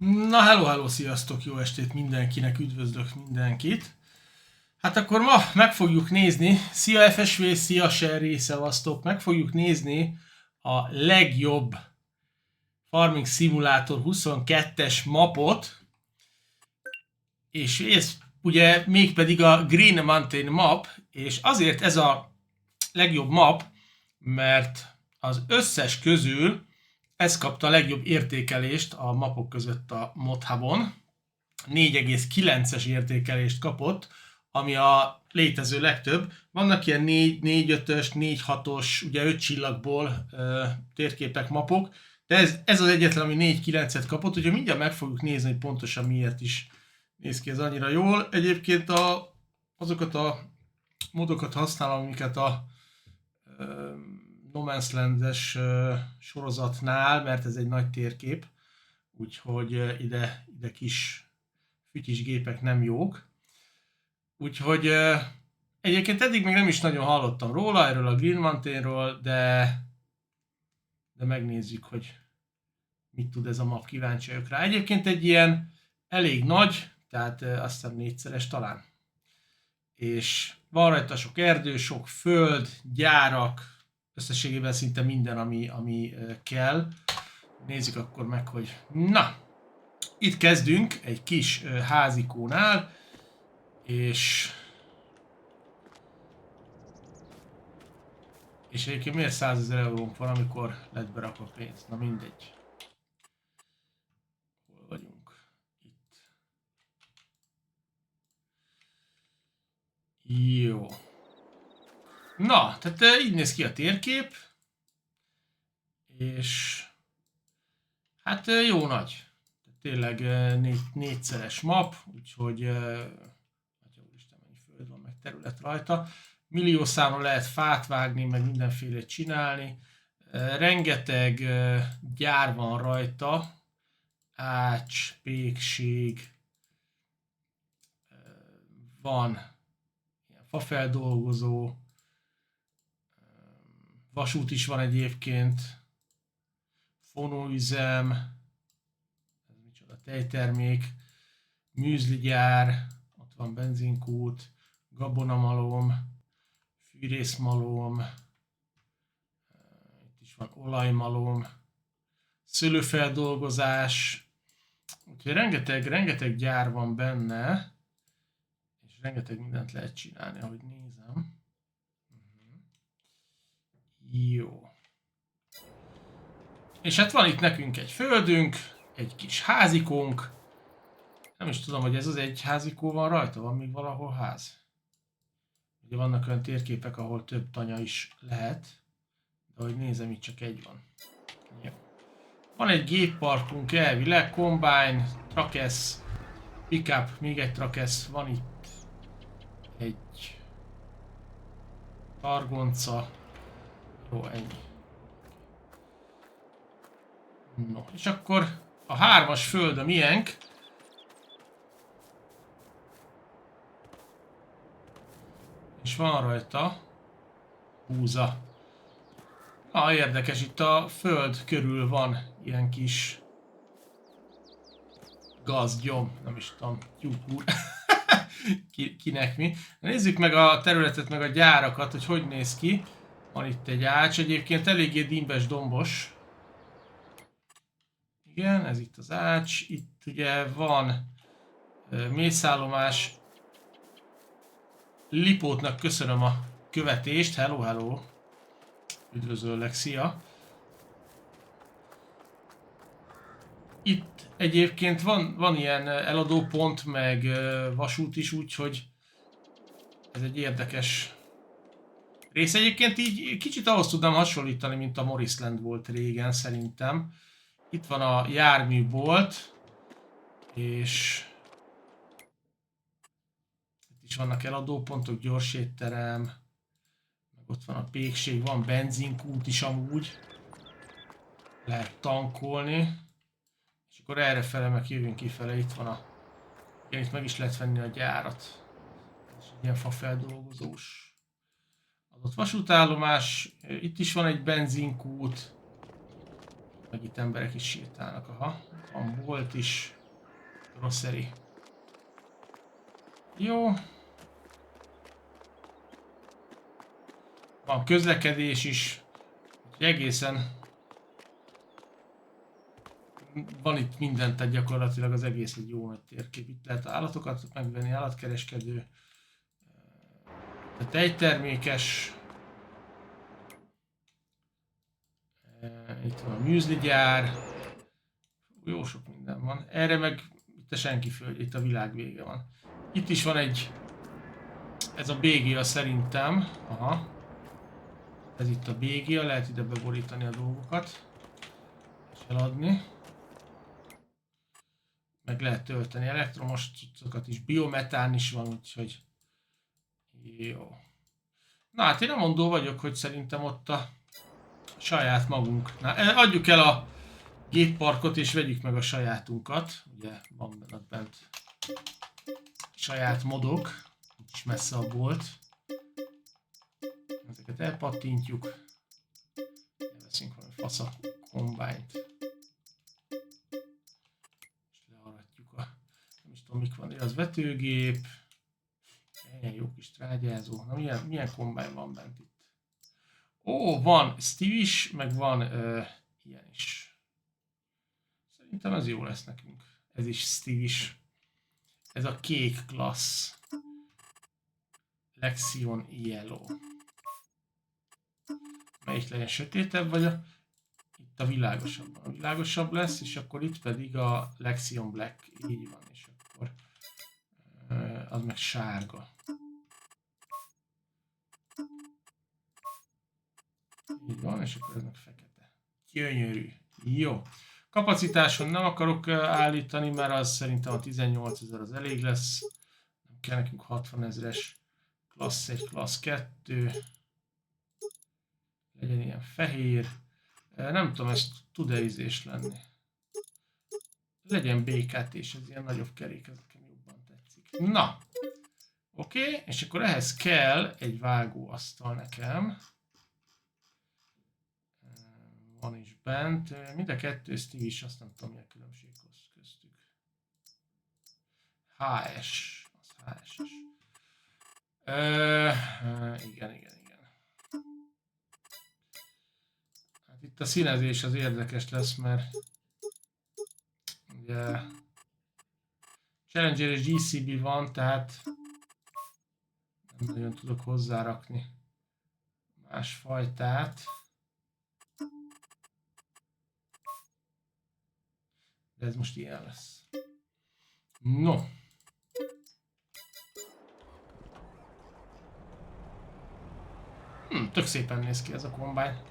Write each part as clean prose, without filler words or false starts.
Na, hello, hello, sziasztok, jó estét mindenkinek, üdvözlök mindenkit. Hát akkor ma meg fogjuk nézni, szia FSV, szia Sherry, szevasztok, meg fogjuk nézni a legjobb Farming Simulator 22-es mapot, és ez ugye mégpedig a Green Mountain map, és azért ez a legjobb map, mert az összes közül ez kapta a legjobb értékelést a mapok között a ModHub-on. 4,9-es értékelést kapott, ami a létező legtöbb. Vannak ilyen 4-5-ös, 4-6-os, ugye 5 csillagból térképek, mapok, de ez az egyetlen, ami 4,9-et kapott, úgyhogy mindjárt meg fogjuk nézni, hogy pontosan miért is néz ki ez annyira jól. Egyébként azokat a módokat használom, amiket a No Man's Land-es sorozatnál, mert ez egy nagy térkép, úgyhogy ide kis fütyis gépek nem jók. Úgyhogy egyébként eddig még nem is nagyon hallottam róla, erről a Green Mountainról, de megnézzük, hogy mit tud ez a map, kíváncsi vagyok rá. Egyébként egy ilyen elég nagy, tehát azt hiszem 4-szeres talán. És van rajta sok erdő, sok föld, gyárak, összességében szinte minden, ami kell. Nézzük akkor meg, hogy na, itt kezdünk egy kis házikónál, és egyébként miért 100 000 eurónk van, amikor lett berakva pénz? Na mindegy. Hol vagyunk? Itt. Jó. Na, tehát így néz ki a térkép. És hát jó nagy. Tényleg 4-szeres map, úgyhogy atya úristen, mennyi föld van, meg terület rajta. Millió számra lehet fát vágni, meg mindenféle csinálni. Rengeteg gyár van rajta, ács, pékség, van ilyen fafeldolgozó, vasút is van egyébként, fonóüzem, ez micsoda tejtermék, műzligyár, ott van benzinkút, gabonamalom, fűrészmalom, itt is van olajmalom, szőlőfeldolgozás, úgyhogy rengeteg gyár van benne, és rengeteg mindent lehet csinálni, ahogy nézem. Jó. És hát van itt nekünk egy földünk, egy kis házikónk. Nem is tudom, hogy ez az egy házikó van rajta, van még valahol ház. Ugye vannak olyan térképek, ahol több tanya is lehet, de ahogy nézem, itt csak egy van. Jó. Van egy gépparkunk elvileg, Combine, Trakesz, Pickup, még egy Trakesz, van itt egy Targonca. Jó, ennyi. No, és akkor a 3-as föld a miénk. És van rajta húza. Na, érdekes, itt a föld körül van ilyen kis gazgyom, nem is tudom, tyúk úr. Kinek mi. Nézzük meg a területet, meg a gyárakat, hogy néz ki. Van itt egy ács, egyébként eléggé dimbes, dombos. Igen, ez itt az ács. Itt ugye van mészállomás. Lipótnak köszönöm a követést. Hello, hello. Üdvözöllek, szia. Itt egyébként van ilyen eladópont, meg vasút is, úgyhogy ez egy érdekes rész. Egyébként így kicsit ahhoz tudnám hasonlítani, mint a Morrisland volt régen, szerintem. Itt van a járműbolt, és itt is vannak eladópontok, gyorsétterem, meg ott van a pékség, van benzinkút is amúgy, lehet tankolni, és akkor errefele meg jövünk kifele, itt van a, igen, itt meg is lehet venni a gyárat, és ilyen fafeldolgozós. Adott vasútállomás, itt is van egy benzinkút, Meg itt emberek is sétálnak, aha. Van bolt is. Grocery. Jó. Van közlekedés is. Egészen van itt mindent, tehát gyakorlatilag az egész egy jó nagy térkép. Itt lehet állatokat megvenni, állatkereskedő, tejtermékes, itt van a műzligyár, jó sok minden van. Erre meg itt a senki föld, itt a világ vége van. Itt is van egy, ez a BGA szerintem, aha. Ez itt a BGA, lehet ide beborítani a dolgokat, és eladni. Meg lehet tölteni elektromos cuccokat is, biometán is van, úgyhogy jó. Na hát én nem mondó vagyok, hogy szerintem ott a saját magunk. Na, adjuk el a gépparkot és vegyük meg a sajátunkat. Ugye van bent saját modok, is messze a bolt. Ezeket elpattintjuk. Veszünk valami fasza kombányt. És learatjuk a... nem is tudom mik van, az vetőgép. Ilyen jó kis trágyázó. Na milyen kombány van bent itt? Ó, van Steve is, meg van ilyen is. Szerintem ez jó lesz nekünk. Ez is Steve is. Ez a kék klassz. Lexion Yellow. Melyik legyen sötétebb, vagy itt a világosabb. A világosabb lesz, és akkor itt pedig a Lexion Black. Így van, és akkor az meg sárga. Így van, és akkor ez meg fekete. Gyönyörű. Jó. Kapacitáson nem akarok állítani, mert az szerintem a 18 000 az elég lesz. Nem kell nekünk 60 000-es klassz 1, klassz 2. Legyen ilyen fehér. Nem tudom, ez tud-e ízés lenni. Legyen BKT, és ez ilyen nagyobb kerék, ez nekem jobban tetszik. Na, oké, és akkor ehhez kell egy vágóasztal nekem. Van is bent. Mind a kettő Steve is, azt nem tudom, mi a különbség köztük. HS. Az HS-es. Igen. Hát itt a színezés az érdekes lesz, mert ugye Challenger és GCB van, tehát nem nagyon tudok hozzárakni más fajtát. De ez most ilyen lesz. No. Tök szépen néz ki ez a kombány.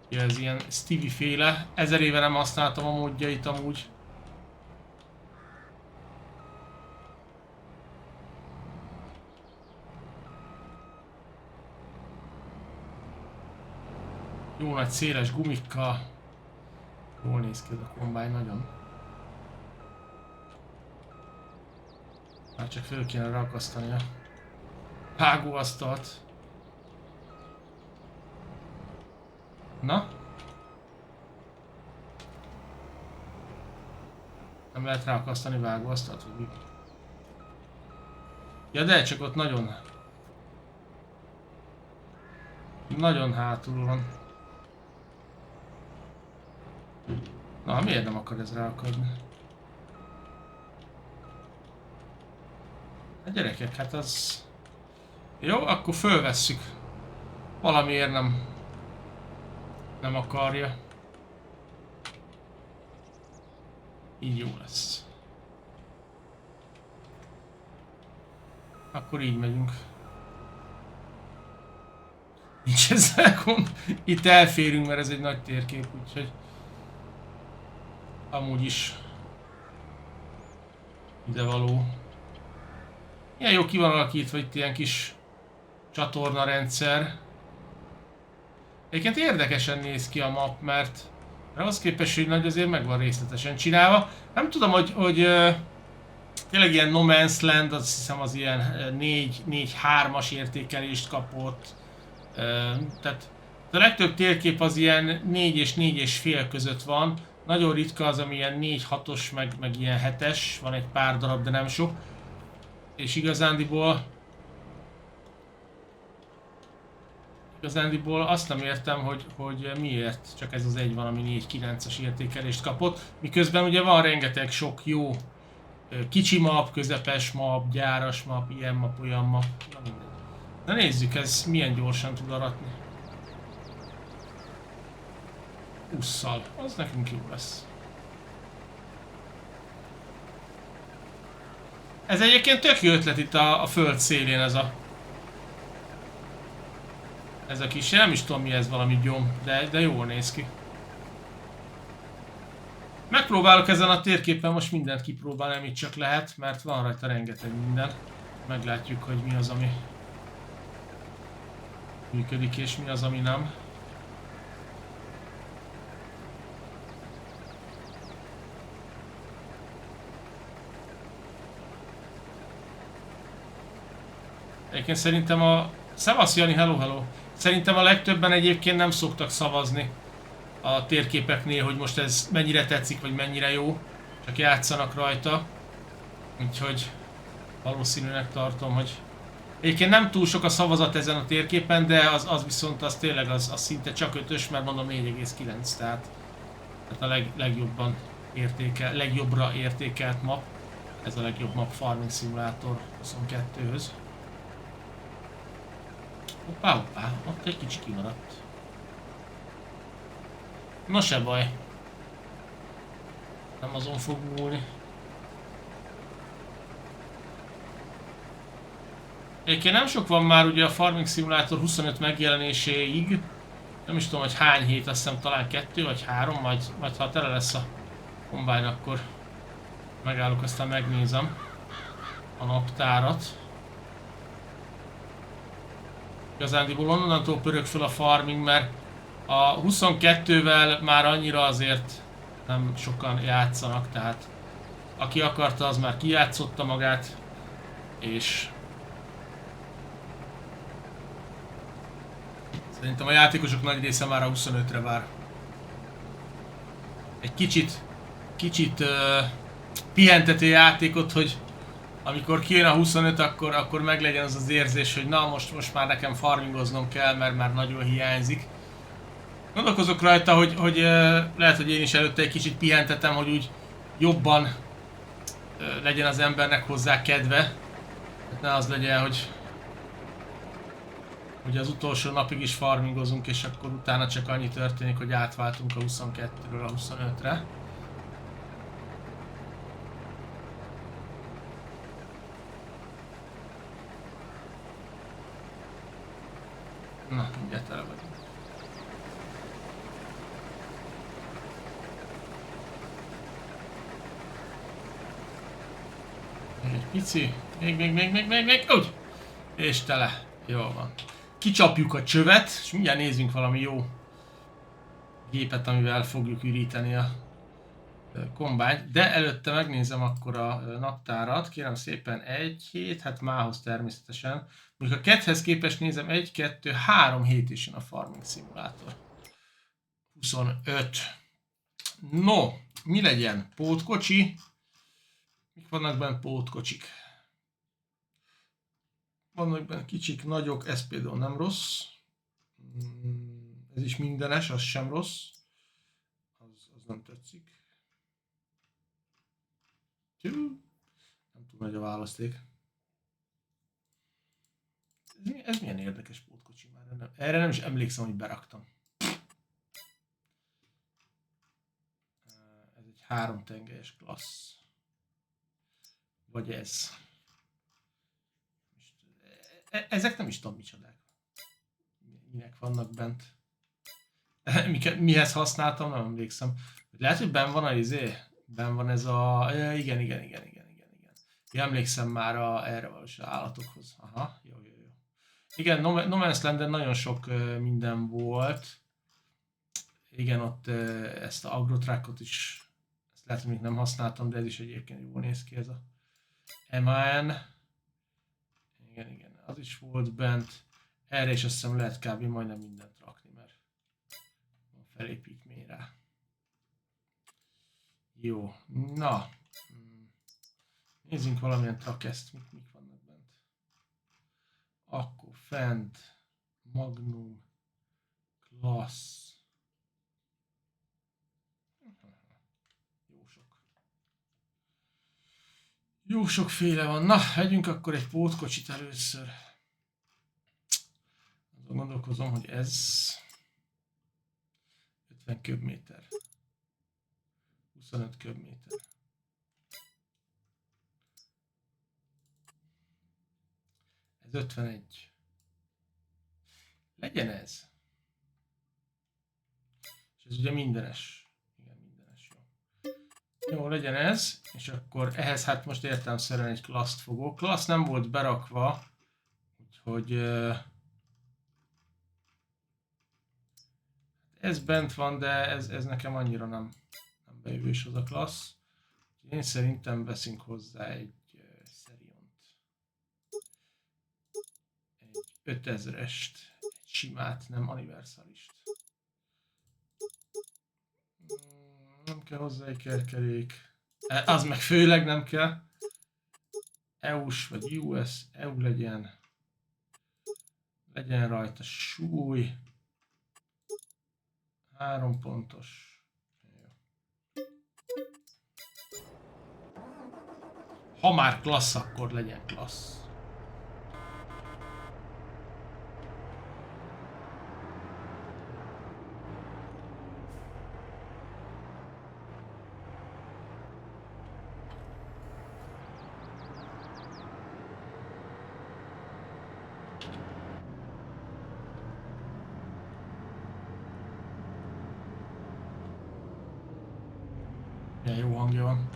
Ja, ez ilyen Stevie féle. 1000 éve nem használtam a módjait amúgy. Jó nagy széles gumikkal. Jól néz ki ez a kombány nagyon. Már csak föl kéne rakasztani a vágóasztalt. Na? Nem lehet ráakasztani vágóasztalt, vagy mi? Ja, de csak ott nagyon... nagyon hátul van. Na, miért nem akar ez ráakadni? A gyerekek, hát az... Jó, akkor fölvesszük. Valamiért nem akarja. Így jó lesz. Akkor így megyünk. Nincs ezzel gond. Itt elférünk, mert ez egy nagy térkép, úgyhogy... amúgy is idevaló. Ilyen jó ki van alakítva itt ilyen kis csatorna rendszer. Egyébként érdekesen néz ki a map, mert ahhoz képest, hogy nagy, azért meg van részletesen csinálva. Nem tudom, hogy tényleg ilyen No Man's Land, azt hiszem az ilyen 4-3-as értékelést kapott. Tehát A legtöbb térkép az ilyen 4 és 4,5 között van. Nagyon ritka az, ami ilyen 4-6-os, meg ilyen 7-es. Van egy pár darab, de nem sok. És igazándiból azt nem értem, hogy miért csak ez az egy van, ami 4,9-es értékelést kapott. Miközben ugye van rengeteg sok jó kicsi map, közepes map, gyáras map, ilyen map, olyan map. Na mindegy. Na nézzük, ez milyen gyorsan tud aratni. 20-szal, az nekünk jó lesz. Ez egyébként tök jó ötlet itt a föld szélén ez a kis, nem is tudom mi ez, valami gyom, de jól néz ki. Megpróbálok ezen a térképen most mindent kipróbálni, amit csak lehet, mert van rajta rengeteg minden. Meglátjuk, hogy mi az, ami működik és mi az, ami nem. Egyébként szerintem Szevasz Jani, hello hello! Szerintem a legtöbben egyébként nem szoktak szavazni a térképeknél, hogy most ez mennyire tetszik, vagy mennyire jó. Csak játszanak rajta. Úgyhogy valószínűnek tartom, hogy... Egyébként nem túl sok a szavazat ezen a térképen, de az viszont az tényleg az szinte csak 5-ös, mert mondom 4,9, tehát a legjobbra értékelt map. Ez a legjobb map Farming Simulator 22-höz. Hoppá, ott egy kicsi kimaradt. No se baj. Nem azon fog múlni. Egyébként nem sok van már ugye a Farming Simulator 25 megjelenéséig. Nem is tudom, hogy hány hét, azt hiszem talán 2 vagy 3, majd ha tele lesz a Combine, akkor megállok, aztán megnézem a naptárat. Igazándiból onnantól pörög fel a farming, mert a 22-vel már annyira azért nem sokan játszanak, tehát aki akarta, az már kijátszotta magát, és szerintem a játékosok nagy része már a 25-re vár. Egy kicsit pihentető játékot, hogy amikor kijön a 25, akkor meglegyen az az érzés, hogy na most már nekem farmingoznom kell, mert már nagyon hiányzik. Gondolkozok rajta, hogy lehet, hogy én is előtte egy kicsit pihentetem, hogy úgy jobban legyen az embernek hozzá kedve. Hát ne az legyen, hogy az utolsó napig is farmingozunk, és akkor utána csak annyi történik, hogy átváltunk a 22-ről a 25-re. Na, mindjárt tele vagyunk. Még egy pici, még, úgy! És tele, jól van. Kicsapjuk a csövet, és mindjárt nézzünk valami jó gépet, amivel fogjuk üríteni a kombányt. De előtte megnézem akkor a naptárat, kérem szépen 1 hét, hát mához természetesen. Mondjuk a kedhez képest nézem 1, 2, 3 hét is jön a Farming Simulator. 25. No, mi legyen? Pótkocsi. Mik vannak benne pótkocsik? Vannak benne kicsik, nagyok, ez például nem rossz. Ez is mindenes, az sem rossz. Az nem tetszik. Nem túl nagy a választék. Ez milyen érdekes pótkocsi már. Erre nem is emlékszem, hogy beraktam. Ez egy 3 tengelyes klassz. Vagy ez. Ezek nem is tudom micsodák. Minek vannak bent. Mihez használtam, nem emlékszem. Lehet, hogy benn van a benn van ez a... Igen. Ja, emlékszem már erre valós állatokhoz. Aha, jó. Igen, No Man's Land-en nagyon sok minden volt. Igen, ott ezt a Agrotrackot is, ezt lehet, hogy még nem használtam, de ez is egyébként jól néz ki, ez a MAN. Igen, az is volt bent. Erre is azt hiszem lehet kb. Majdnem mindent rakni, mert felépít még rá. Jó, na. Nézzünk valamilyen trakeszt, mik vannak bent. Akkor fent, Magnum, Klassz. Jó sok. Jó sokféle van. Na, vegyünk akkor egy pótkocsit először. Azon gondolkozom, hogy ez 50 köbméter. 25 köbméter. Ez 51. Legyen ez. És ez ugye mindenes. Igen, mindenes. Jó. Jó, legyen ez. És akkor ehhez hát most értelemszerűen egy klaszt fogok. Klassz nem volt berakva. Úgyhogy... ez bent van, de ez nekem annyira nem bejövős az a klassz. Én szerintem veszünk hozzá egy Seriont. Egy 5000-est, egy simát, nem anniverzalist. Nem kell hozzá egy kerkerék. Az meg főleg nem kell. EU-s vagy US, EU legyen. Legyen rajta súly. 3 pontos. Ha már klassz, akkor legyen klassz. Milyen jó hangja van.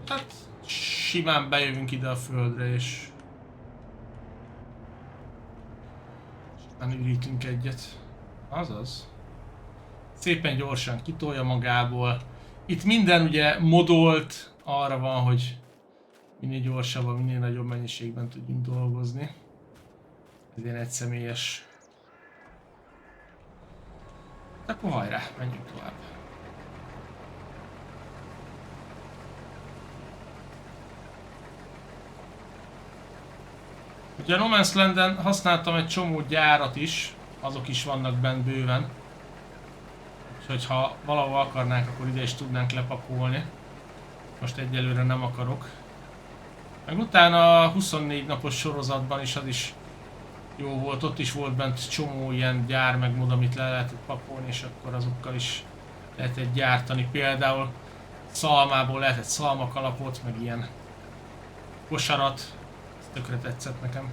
Hát simán bejövünk ide a földre és aztán ürítünk egyet. Azaz. Szépen gyorsan kitolja magából. Itt minden ugye modolt arra van, hogy minél gyorsabban, minél nagyobb mennyiségben tudjunk dolgozni. Ez ilyen egyszemélyes. Akkor hajrá, menjünk tovább. Ugye a No Man's Land-en használtam egy csomó gyárat is, azok is vannak bent bőven. Úgyhogy ha valahol akarnánk, akkor ide is tudnánk lepakolni. Most egyelőre nem akarok. Meg utána a 24 napos sorozatban is az is jó volt, ott is volt bent csomó ilyen gyár meg mod, amit le lehetett pakolni, és akkor azokkal is lehetett gyártani. Például szalmából lehetett szalmakalapot, meg ilyen kosarat. Ez tökre tetszett nekem.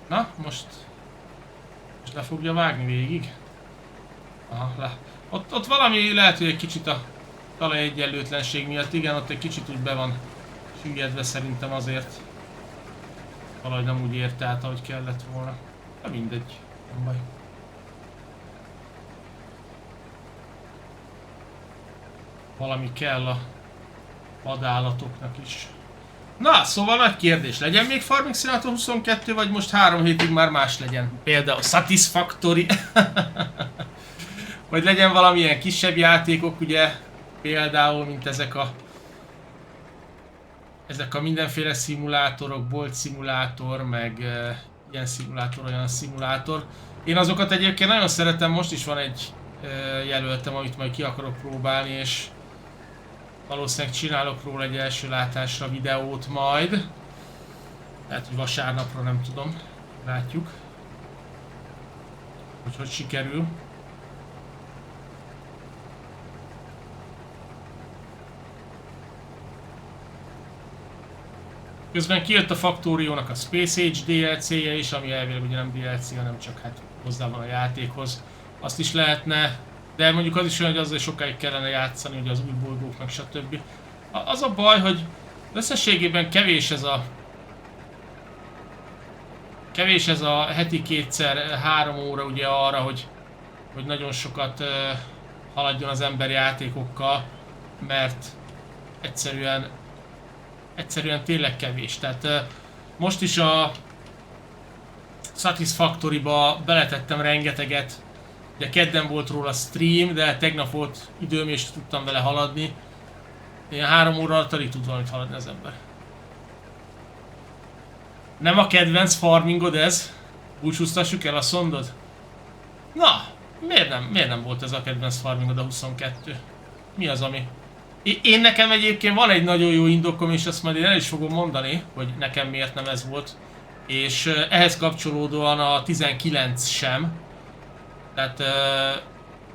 Na, most le fogja vágni végig? Aha, le. Ott valami lehet, hogy egy kicsit a talajegyenlőtlenség miatt, igen, ott egy kicsit úgy be van süllyedve szerintem azért. Valahogy nem úgy érte át, ahogy kellett volna. De mindegy, nem baj. Valami kell a vadállatoknak is. Na, szóval nagy kérdés, legyen még Farming Simulator 22, vagy most 3 hétig már más legyen? Például Satisfactory. Vagy legyen valamilyen kisebb játékok, ugye? Például, mint ezek a mindenféle szimulátorok, bolt szimulátor, meg ilyen szimulátor, olyan szimulátor. Én azokat egyébként nagyon szeretem, most is van egy jelöltem, amit majd ki akarok próbálni, és valószínűleg csinálok róla egy első látásra videót majd. Lehet, hogy vasárnapra, nem tudom. Látjuk. Hogy sikerül. Közben kijött a Factorio-nak a Space Age DLC-je is, ami elvileg ugye nem DLC, hanem csak hát hozzá van a játékhoz. Azt is lehetne, de mondjuk az is olyan, hogy azzal sokáig kellene játszani, ugye az új bolygóknak, stb. Az a baj, hogy összességében kevés ez a heti kétszer 3 óra ugye arra, hogy nagyon sokat haladjon az ember játékokkal, mert egyszerűen tényleg kevés. Tehát most is a Satisfactory-ba beletettem rengeteget. Ugye kedden volt róla stream, de tegnap volt időm és tudtam vele haladni. Ilyen 3 óra alatt alig tud valamit haladni az ember. Nem a kedvenc farmingod ez? Búcsúztassuk el, azt mondod? Na, miért nem volt ez a kedvenc farmingod a 22? Mi az, ami... Én nekem egyébként van egy nagyon jó indokom, és azt majd én el is fogom mondani, hogy nekem miért nem ez volt. És ehhez kapcsolódóan a 19 sem. Tehát...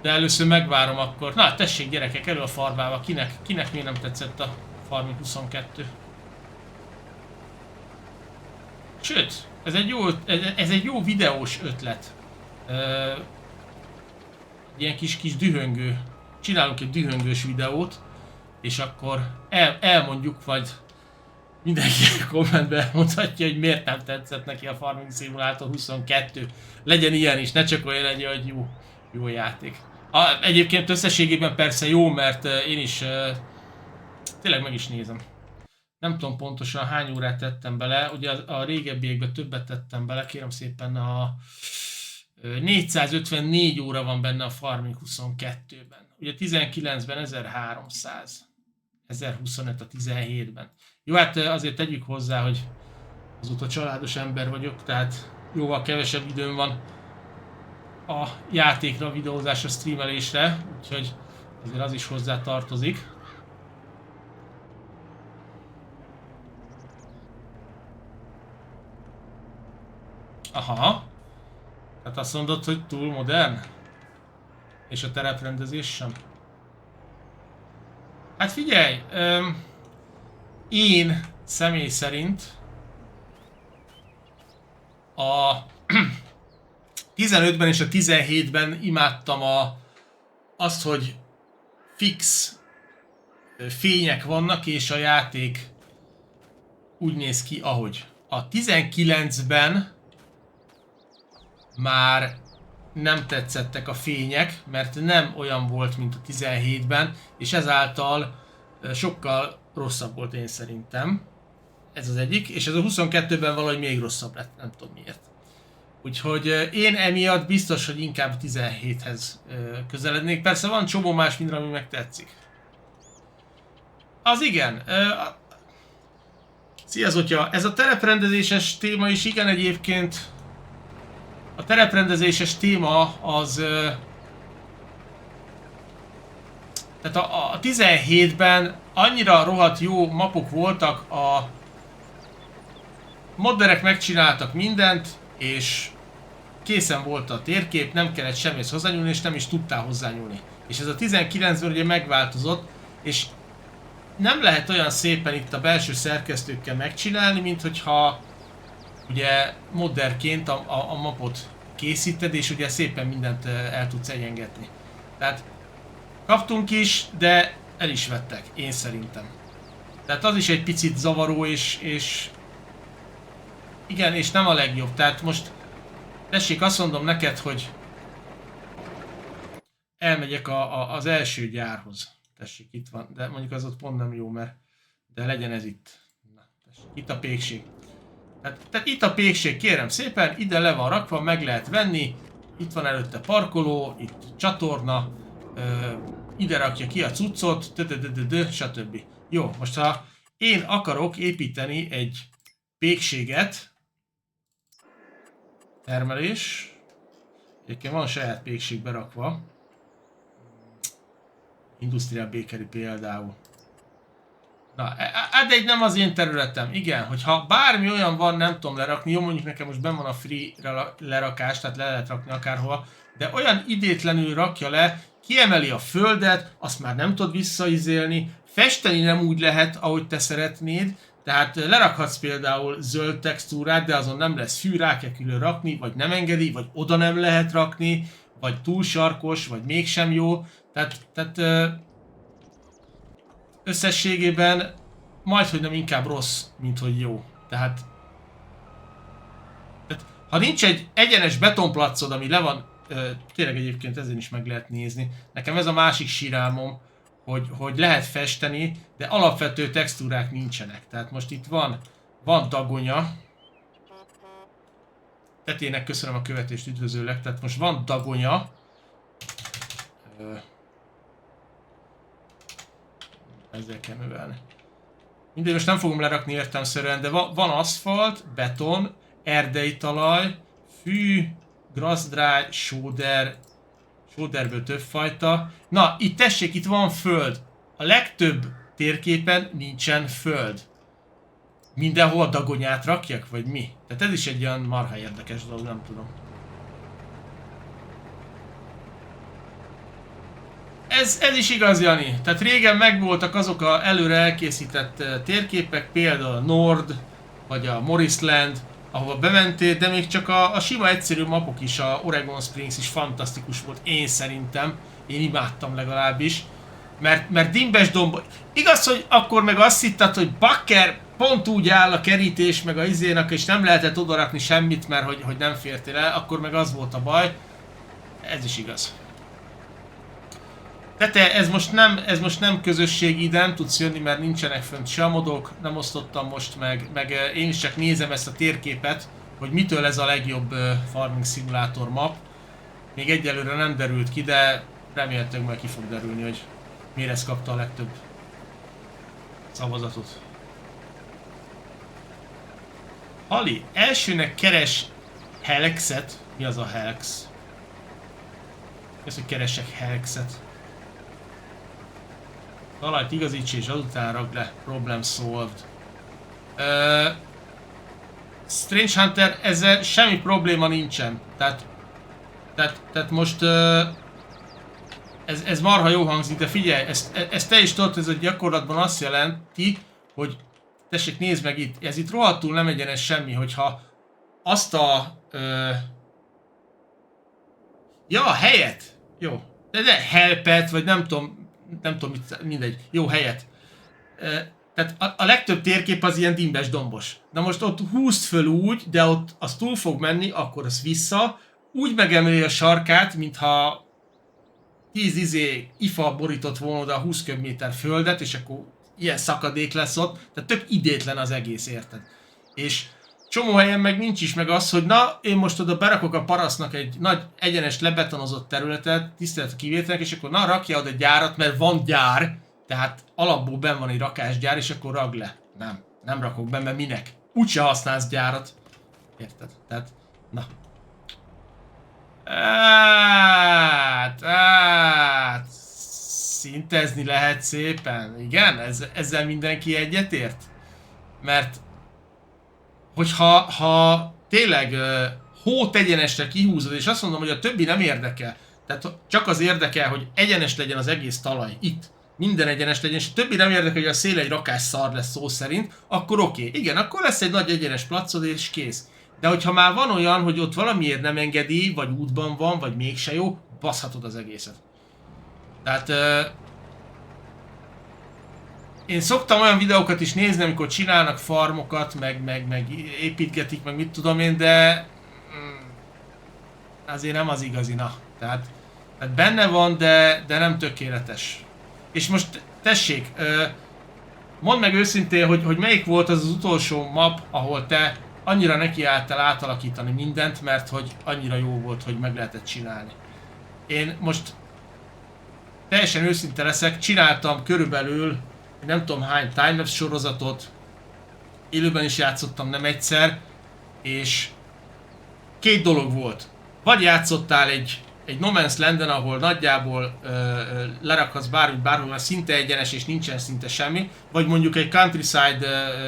De először megvárom akkor. Na, tessék gyerekek, elő a farmába. Kinek miért nem tetszett a Farming 22? Sőt, ez egy jó videós ötlet. Ilyen kis dühöngő. Csinálunk egy dühöngős videót, és akkor elmondjuk, vagy mindenki kommentben elmondhatja, hogy miért nem tetszett neki a Farming Simulator 22. Legyen ilyen is, ne csak olyan legyen, hogy jó játék. Egyébként összességében persze jó, mert én is tényleg meg is nézem. Nem tudom pontosan hány órát tettem bele, ugye a régebbiekben többet tettem bele, kérem szépen a 454 óra van benne a Farming 22-ben. Ugye 19-ben 1300, 1025 a 17-ben. Jó, hát azért tegyük hozzá, hogy azóta családos ember vagyok, tehát jóval kevesebb időm van a játékra, a videózásra, streamelésre, úgyhogy azért az is hozzá tartozik. Aha. Tehát azt mondod, hogy túl modern? És a tereprendezés sem? Hát figyelj! Én személy szerint a 15-ben és a 17-ben imádtam azt, hogy fix fények vannak, és a játék úgy néz ki, ahogy. A 19-ben már nem tetszettek a fények, mert nem olyan volt, mint a 17-ben, és ezáltal sokkal rosszabb volt én szerintem. Ez az egyik, és ez a 22-ben valahogy még rosszabb lett, nem tudom miért. Úgyhogy én emiatt biztos, hogy inkább 17-hez közelednék. Persze van csomó más minden, ami meg tetszik. Az igen. Szia Zotya, ez a tereprendezéses téma is igen egyébként. A tereprendezéses téma az... Tehát a 17-ben annyira rohadt jó mapok voltak, a modderek megcsináltak mindent, és készen volt a térkép, nem kellett semmihez hozzányúlni, és nem is tudtál hozzányúlni. És ez a 19-ben ugye megváltozott, és nem lehet olyan szépen itt a belső szerkesztőkkel megcsinálni, mint hogyha ugye modderként a mapot készíted, és ugye szépen mindent el tudsz egyengetni. Tehát kaptunk is, de el is vettek, én szerintem. Tehát az is egy picit zavaró, és igen, és nem a legjobb. Tehát most tessék, azt mondom neked, hogy elmegyek az első gyárhoz. Tessék, itt van, de mondjuk az ott pont nem jó, mert de legyen ez itt. Na, tessék, itt a pékség. Tehát itt a pékség, kérem szépen, ide le van rakva, meg lehet venni. Itt van előtte parkoló, itt csatorna, ide rakja ki a cuccot, stb. Jó, most ha én akarok építeni egy pékséget, termelés, egyébként van saját pékség berakva, Industrial Bakery például. Na, de egy nem az én területem. Igen, hogyha bármi olyan van, nem tudom lerakni. Jó, mondjuk nekem most benn van a free lerakás, tehát le lehet rakni akárhova. De olyan idétlenül rakja le, kiemeli a földet, azt már nem tudod visszaizélni. Festeni nem úgy lehet, ahogy te szeretnéd. Tehát lerakhatsz például zöld textúrát, de azon nem lesz fű, rá kell külön rakni, vagy nem engedi, vagy oda nem lehet rakni, vagy túl sarkos, vagy mégsem jó. Tehát összességében majdhogy nem inkább rossz, mint hogy jó. Tehát ha nincs egy egyenes betonplacod, ami le van, tényleg egyébként ezen is meg lehet nézni. Nekem ez a másik sírálmom, hogy lehet festeni, de alapvető textúrák nincsenek. Tehát most itt van dagonya. Tetének köszönöm a követést, üdvözöllek. Tehát most van dagonya. Ezzel kell növelni. Mindegy, most nem fogom lerakni értelemszerűen, de van aszfalt, beton, erdei talaj, fű, grassdry, sóderből több fajta. Na, itt tessék, itt van föld. A legtöbb térképen nincsen föld. Mindenhol dagonyát rakjak, vagy mi? Tehát ez is egy olyan marha érdekes dolog, nem tudom. Ez is igaz, Jani. Tehát régen megvoltak azok a előre elkészített térképek, például a Nord, vagy a Morrisland, ahova bementél, de még csak a sima egyszerű mapok is, a Oregon Springs is fantasztikus volt, én szerintem. Én imádtam legalábbis. Mert dimbes domb... Igaz, hogy akkor meg azt hitted, hogy bakker, pont úgy áll a kerítés, meg a izének, és nem lehetett odarakni semmit, mert hogy nem fértél el, akkor meg az volt a baj. Ez is igaz. Tete, ez most nem közösségi, nem tudsz jönni, mert nincsenek fönt se a modok, nem osztottam most meg én is csak nézem ezt a térképet, hogy mitől ez a legjobb Farming Simulator map. Még egyelőre nem derült ki, de remélhetőleg majd ki fog derülni, hogy miért ez kapta a legtöbb szavazatot. Ali, elsőnek keres Helxet. Mi az a Helx? Ez, hogy keresek Helxet. Talajt igazíts és azután rakd le. Problem solved. Strange Hunter, ezzel semmi probléma nincsen. Tehát most ez marha jó hangzik, de figyelj, ezt te is tudod, ez a gyakorlatban azt jelenti, hogy tessék, nézd meg itt, ez itt rohadtul nem egyenes semmi, hogyha azt a ja, helyet, jó, de helpet, vagy nem tudom mindegy, jó helyet. Tehát a legtöbb térkép az ilyen dimbes dombos. Na most ott húzd föl úgy, de ott az túl fog menni, akkor az vissza, úgy megemeli a sarkát, mintha 10 ifa borított volna oda a 20 köbméter földet, és akkor ilyen szakadék lesz ott, tehát tök idétlen az egész, érted? És csomó helyen meg nincs is meg az, hogy na, én most oda berakok a parasznak egy nagy egyenes lebetonozott területet, tisztelet a kivételnek, és akkor na, rakja oda egy gyárat, mert van gyár, tehát alapból benn van egy rakásgyár, és akkor ragd le. Nem rakok be, mert minek? Úgyse használsz gyárat. Érted? Tehát, na. Szintezni lehet szépen. Igen, ezzel mindenki egyetért? Mert hogyha tényleg hót egyenesre kihúzod, és azt mondom, hogy a többi nem érdekel, tehát csak az érdekel, hogy egyenes legyen az egész talaj, itt, minden egyenes legyen, és a többi nem érdekel, hogy a szél egy rakás szar lesz szó szerint, akkor oké. Igen, akkor lesz egy nagy egyenes placod, és kész. De hogyha már van olyan, hogy ott valamiért nem engedi, vagy útban van, vagy mégse jó, baszhatod az egészet. Tehát én szoktam olyan videókat is nézni, amikor csinálnak farmokat, meg építgetik, meg mit tudom én, de azért nem az igazi, na. Tehát benne van, de nem tökéletes. És most tessék, mondd meg őszintén, hogy melyik volt az utolsó map, ahol te annyira nekiálltál átalakítani mindent, mert hogy annyira jó volt, hogy meg lehetett csinálni. Én most teljesen őszinte leszek, csináltam körülbelül nem tudom hány timelapse sorozatot, élőben is játszottam nem egyszer, és két dolog volt. Vagy játszottál egy No Man's Landen, ahol nagyjából lerakhatsz bárhol, szinte egyenes és nincsen szinte semmi, vagy mondjuk egy Countryside,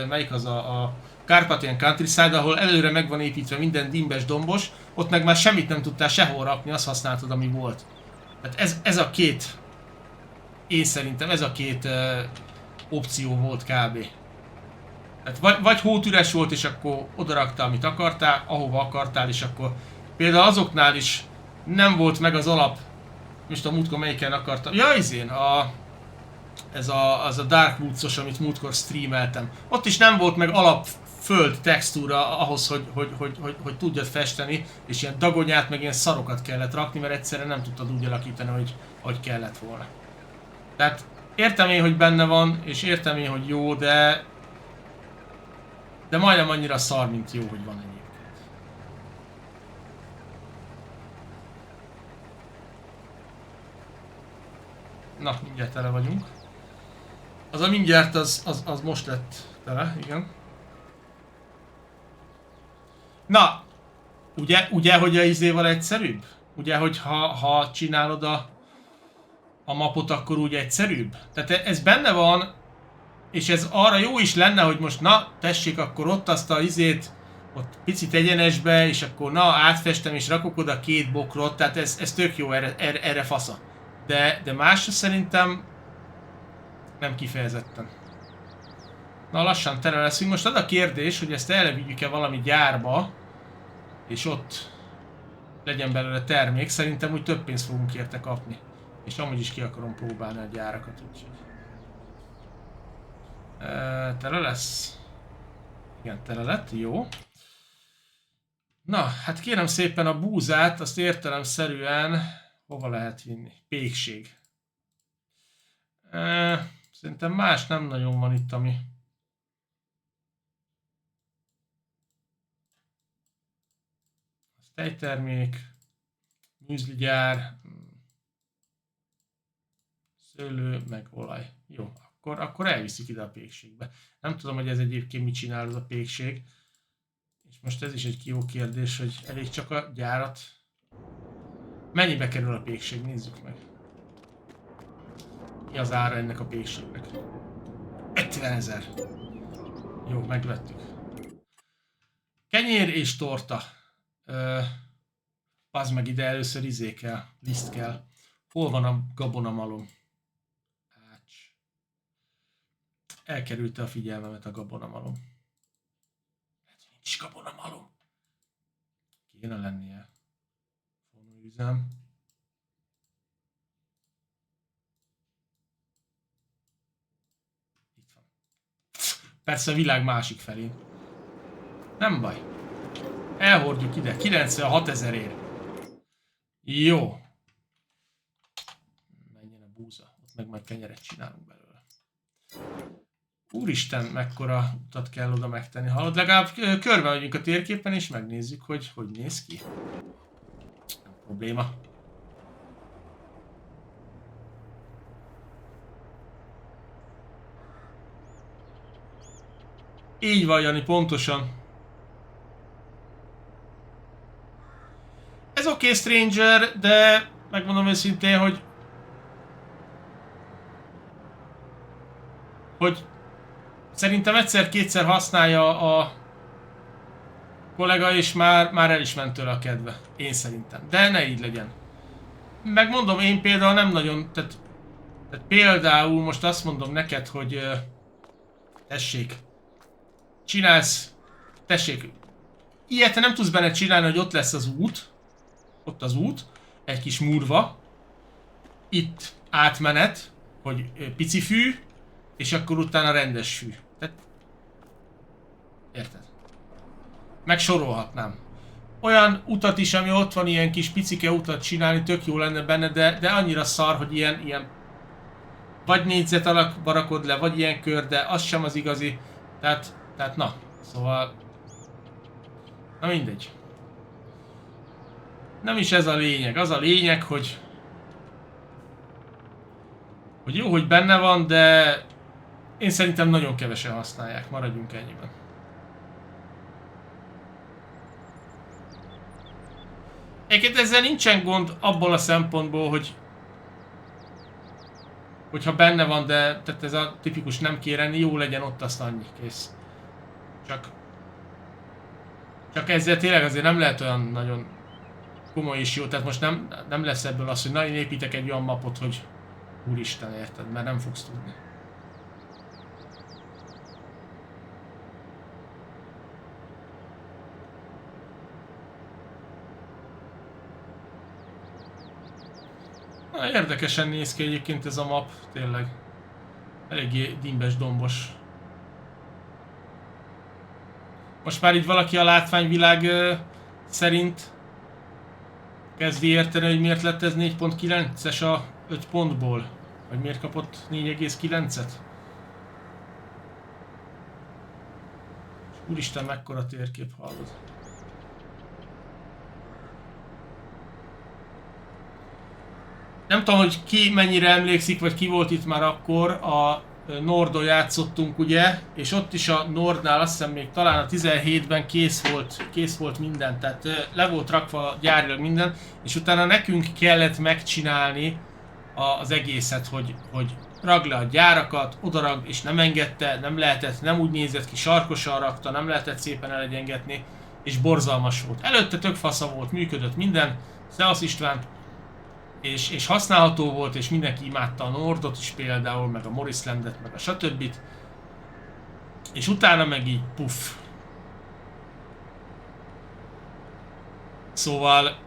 melyik az a Carpathian Countryside, ahol előre meg van építve minden dimbes dombos, ott meg már semmit nem tudtál sehol rakni, azt használtad, ami volt. Tehát ez a két, én szerintem ez a két opció volt kb. Tehát vagy hótüres volt, és akkor odaraktál, amit akartál, ahova akartál, és akkor például azoknál is nem volt meg az alap, most a múltkor melyiken akartam. Ja, az a Dark Woods-os, amit múltkor streameltem. Ott is nem volt meg alap föld textúra ahhoz, hogy tudjad festeni, és ilyen dagonyát, meg ilyen szarokat kellett rakni, mert egyszerűen nem tudtad úgy alakítani, hogy kellett volna. Tehát értem én, hogy benne van, és értem én, hogy jó, de majdnem annyira szar, mint jó, hogy van egyébként. Na, mindjárt tele vagyunk. Az a mindjárt, az most lett tele, igen. Na, ugye, hogy a izéval egyszerűbb? Ugye, hogy ha csinálod a mapot, akkor úgy egyszerűbb? Tehát ez benne van, és ez arra jó is lenne, hogy most na, tessék akkor ott azt a izét, ott picit egyenesbe, és akkor na, átfestem és rakok oda két bokrot, tehát ez tök jó, erre fasza. De másra szerintem nem kifejezetten. Na, lassan tele leszünk. Most az a kérdés, hogy ezt elvigyük-e valami gyárba, és ott legyen belőle termék. Szerintem úgy több pénzt fogunk érte kapni. És amúgy is ki akarom próbálni a gyárakat, úgyhogy. Tele lesz? Igen, tele lett, jó. Na, hát kérem szépen a búzát, azt értelemszerűen hova lehet vinni? Pékség. Szerintem más nem nagyon van itt, ami... Tejtermék, műzligyár, szőlő, meg olaj. Jó, akkor elviszik ide a pékségbe. Nem tudom, hogy ez egyébként mit csinál az a pékség. És most ez is egy jó kérdés, hogy elég csak a gyárat. Mennyibe kerül a pékség? Nézzük meg. Mi az ára ennek a pékségnek? 50 000. Jó, megvettük. Kenyér és torta. Pazd meg ide, először izé kell, liszt kell. Hol van a gabonamalom? Ács. Elkerülte a figyelmemet a gabonamalom. Nincs gabonamalom. Kéne lennie. Fonóüzem. Itt van. Persze a világ másik felé. Nem baj. Elhordjuk ide. 96 000 ér. Jó. Menjen a búza. Ott meg majd kenyeret csinálunk belőle. Úristen, mekkora utat kell oda megtenni. Hallod, legalább körbe megyünk a térképen és megnézzük, hogy néz ki. Nem probléma. Így van, Jani, pontosan. Ez oké, Stranger, de megmondom őszintén, hogy szerintem egyszer-kétszer használja a kollega, és már el is ment tőle a kedve. Én szerintem. De ne így legyen. Megmondom, én például nem nagyon... Tehát például most azt mondom neked, hogy tessék. Csinálsz... Tessék. Ilyet nem tudsz benne csinálni, hogy ott lesz az út. Ott az út. Egy kis murva. Itt átmenet. Hogy pici fű. És akkor utána rendes fű. Tehát... Érted? Megsorolhatnám. Olyan utat is, ami ott van, ilyen kis picike utat csinálni, tök jó lenne benne, de annyira szar, hogy ilyen vagy négyzet alakba rakod le, vagy ilyen kör, de az sem az igazi. Tehát na, szóval... Na mindegy. Nem is ez a lényeg. Az a lényeg, hogy jó, hogy benne van, de én szerintem nagyon kevesen használják. Maradjunk ennyiben. Egyébként ezzel nincsen gond abból a szempontból, hogyha benne van, de tehát ez a tipikus nem kéreni, jó legyen ott, azt annyi, kész. Csak ezzel tényleg azért nem lehet olyan nagyon komoly és jó, tehát most nem lesz ebből az, hogy na, én építek egy olyan mapot, hogy úristen, érted, mert nem fogsz tudni. Na, érdekesen néz ki egyébként ez a map, tényleg. Eléggé dimbes, dombos. Most már így valaki a látványvilág szerint kezdi érteni, hogy miért lett ez 4.9-es a 5 pontból. Vagy miért kapott 4,9-et. Úristen, mekkora térkép, hallod. Nem tudom, hogy ki mennyire emlékszik, vagy ki volt itt már akkor, a Nordon játszottunk, ugye, és ott is a Nordnál azt hiszem még talán a 17-ben kész volt minden, tehát le volt rakva gyárilag minden, és utána nekünk kellett megcsinálni az egészet, hogy ragd le a gyárakat, odaragd, és nem engedte, nem lehetett, nem úgy nézett ki, sarkosan rakta, nem lehetett szépen elegyengetni, és borzalmas volt. Előtte tök fasza volt, működött minden, Szevasz István, és használható volt, és mindenki imádta a Nordot is például, meg a Morrislandet, meg a stb. És utána meg így puff. Szóval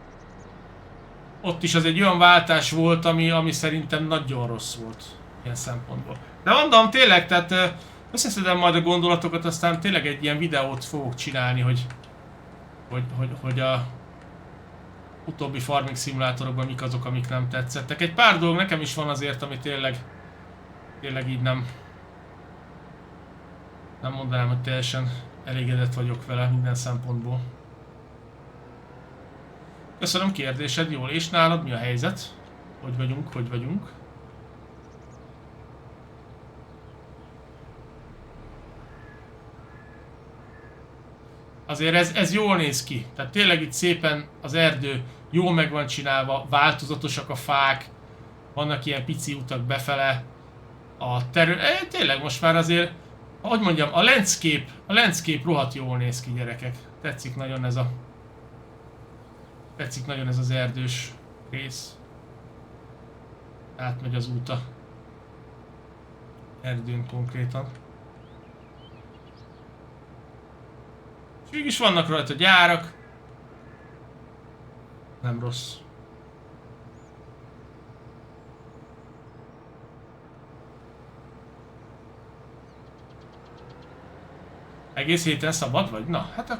ott is az egy olyan váltás volt, ami szerintem nagyon rossz volt ilyen szempontból. De mondom, tényleg, tehát összeszedem majd a gondolatokat, aztán tényleg egy ilyen videót fogok csinálni, hogy a utóbbi farming szimulátorokban mik azok, amik nem tetszettek. Egy pár dolog nekem is van azért, ami tényleg így nem mondanám, hogy teljesen elégedett vagyok vele minden szempontból. Köszönöm kérdésed, jól, és nálad mi a helyzet? Hogy vagyunk? Azért ez jól néz ki. Tehát tényleg itt szépen az erdő jól meg van csinálva, változatosak a fák, vannak ilyen pici utak befele. Tényleg most már azért, hogy mondjam, a landscape rohadt jól néz ki, gyerekek. Tetszik nagyon ez az erdős rész. Átmegy az út a erdőn konkrétan. És mégis vannak rajta gyárak. Nem rossz. Egész héten szabad vagy? Na, hát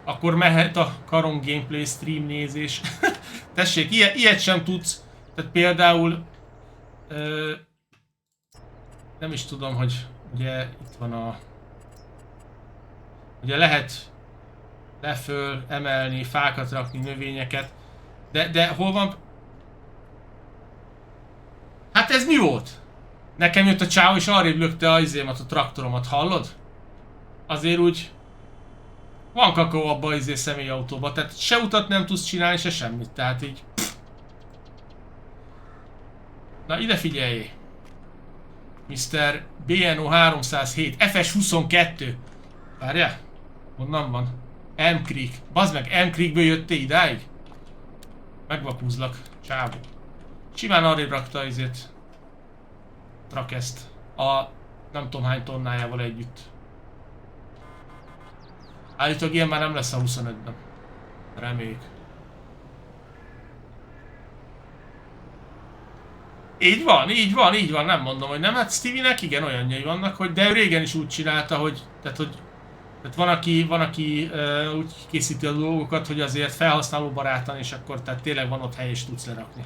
akkor mehet a Karon gameplay stream nézés. Tessék, ilyet sem tudsz. Tehát például nem is tudom, hogy ugye itt van ugye lehet leföl, emelni, fákat rakni, növényeket. De hol van? Hát ez mi volt? Nekem jött a csáó és arrébb lökte a traktoromat, hallod? Azért úgy van kakaó abba a személyautóba, tehát se utat nem tudsz csinálni, se semmit, tehát így. Na ide figyelj! Mr. BNO 307, FS22. Várjál? Honnan van? M Creek. Bazd meg, M Creekből jöttél idáig? Megvakúzlak, csávó. Simán arrébb rakta Trakeszt. A nem tudom hány tonnájával együtt. Állítólag ilyen már nem lesz a 25-ben. Reméljük. Így van, nem mondom, hogy nem. Hát Stevie-nek igen olyanjai vannak, hogy de ő régen is úgy csinálta, hogy tehát van, aki úgy készíti a dolgokat, hogy azért felhasználó barátan, és akkor tehát tényleg van ott hely és tudsz lerakni.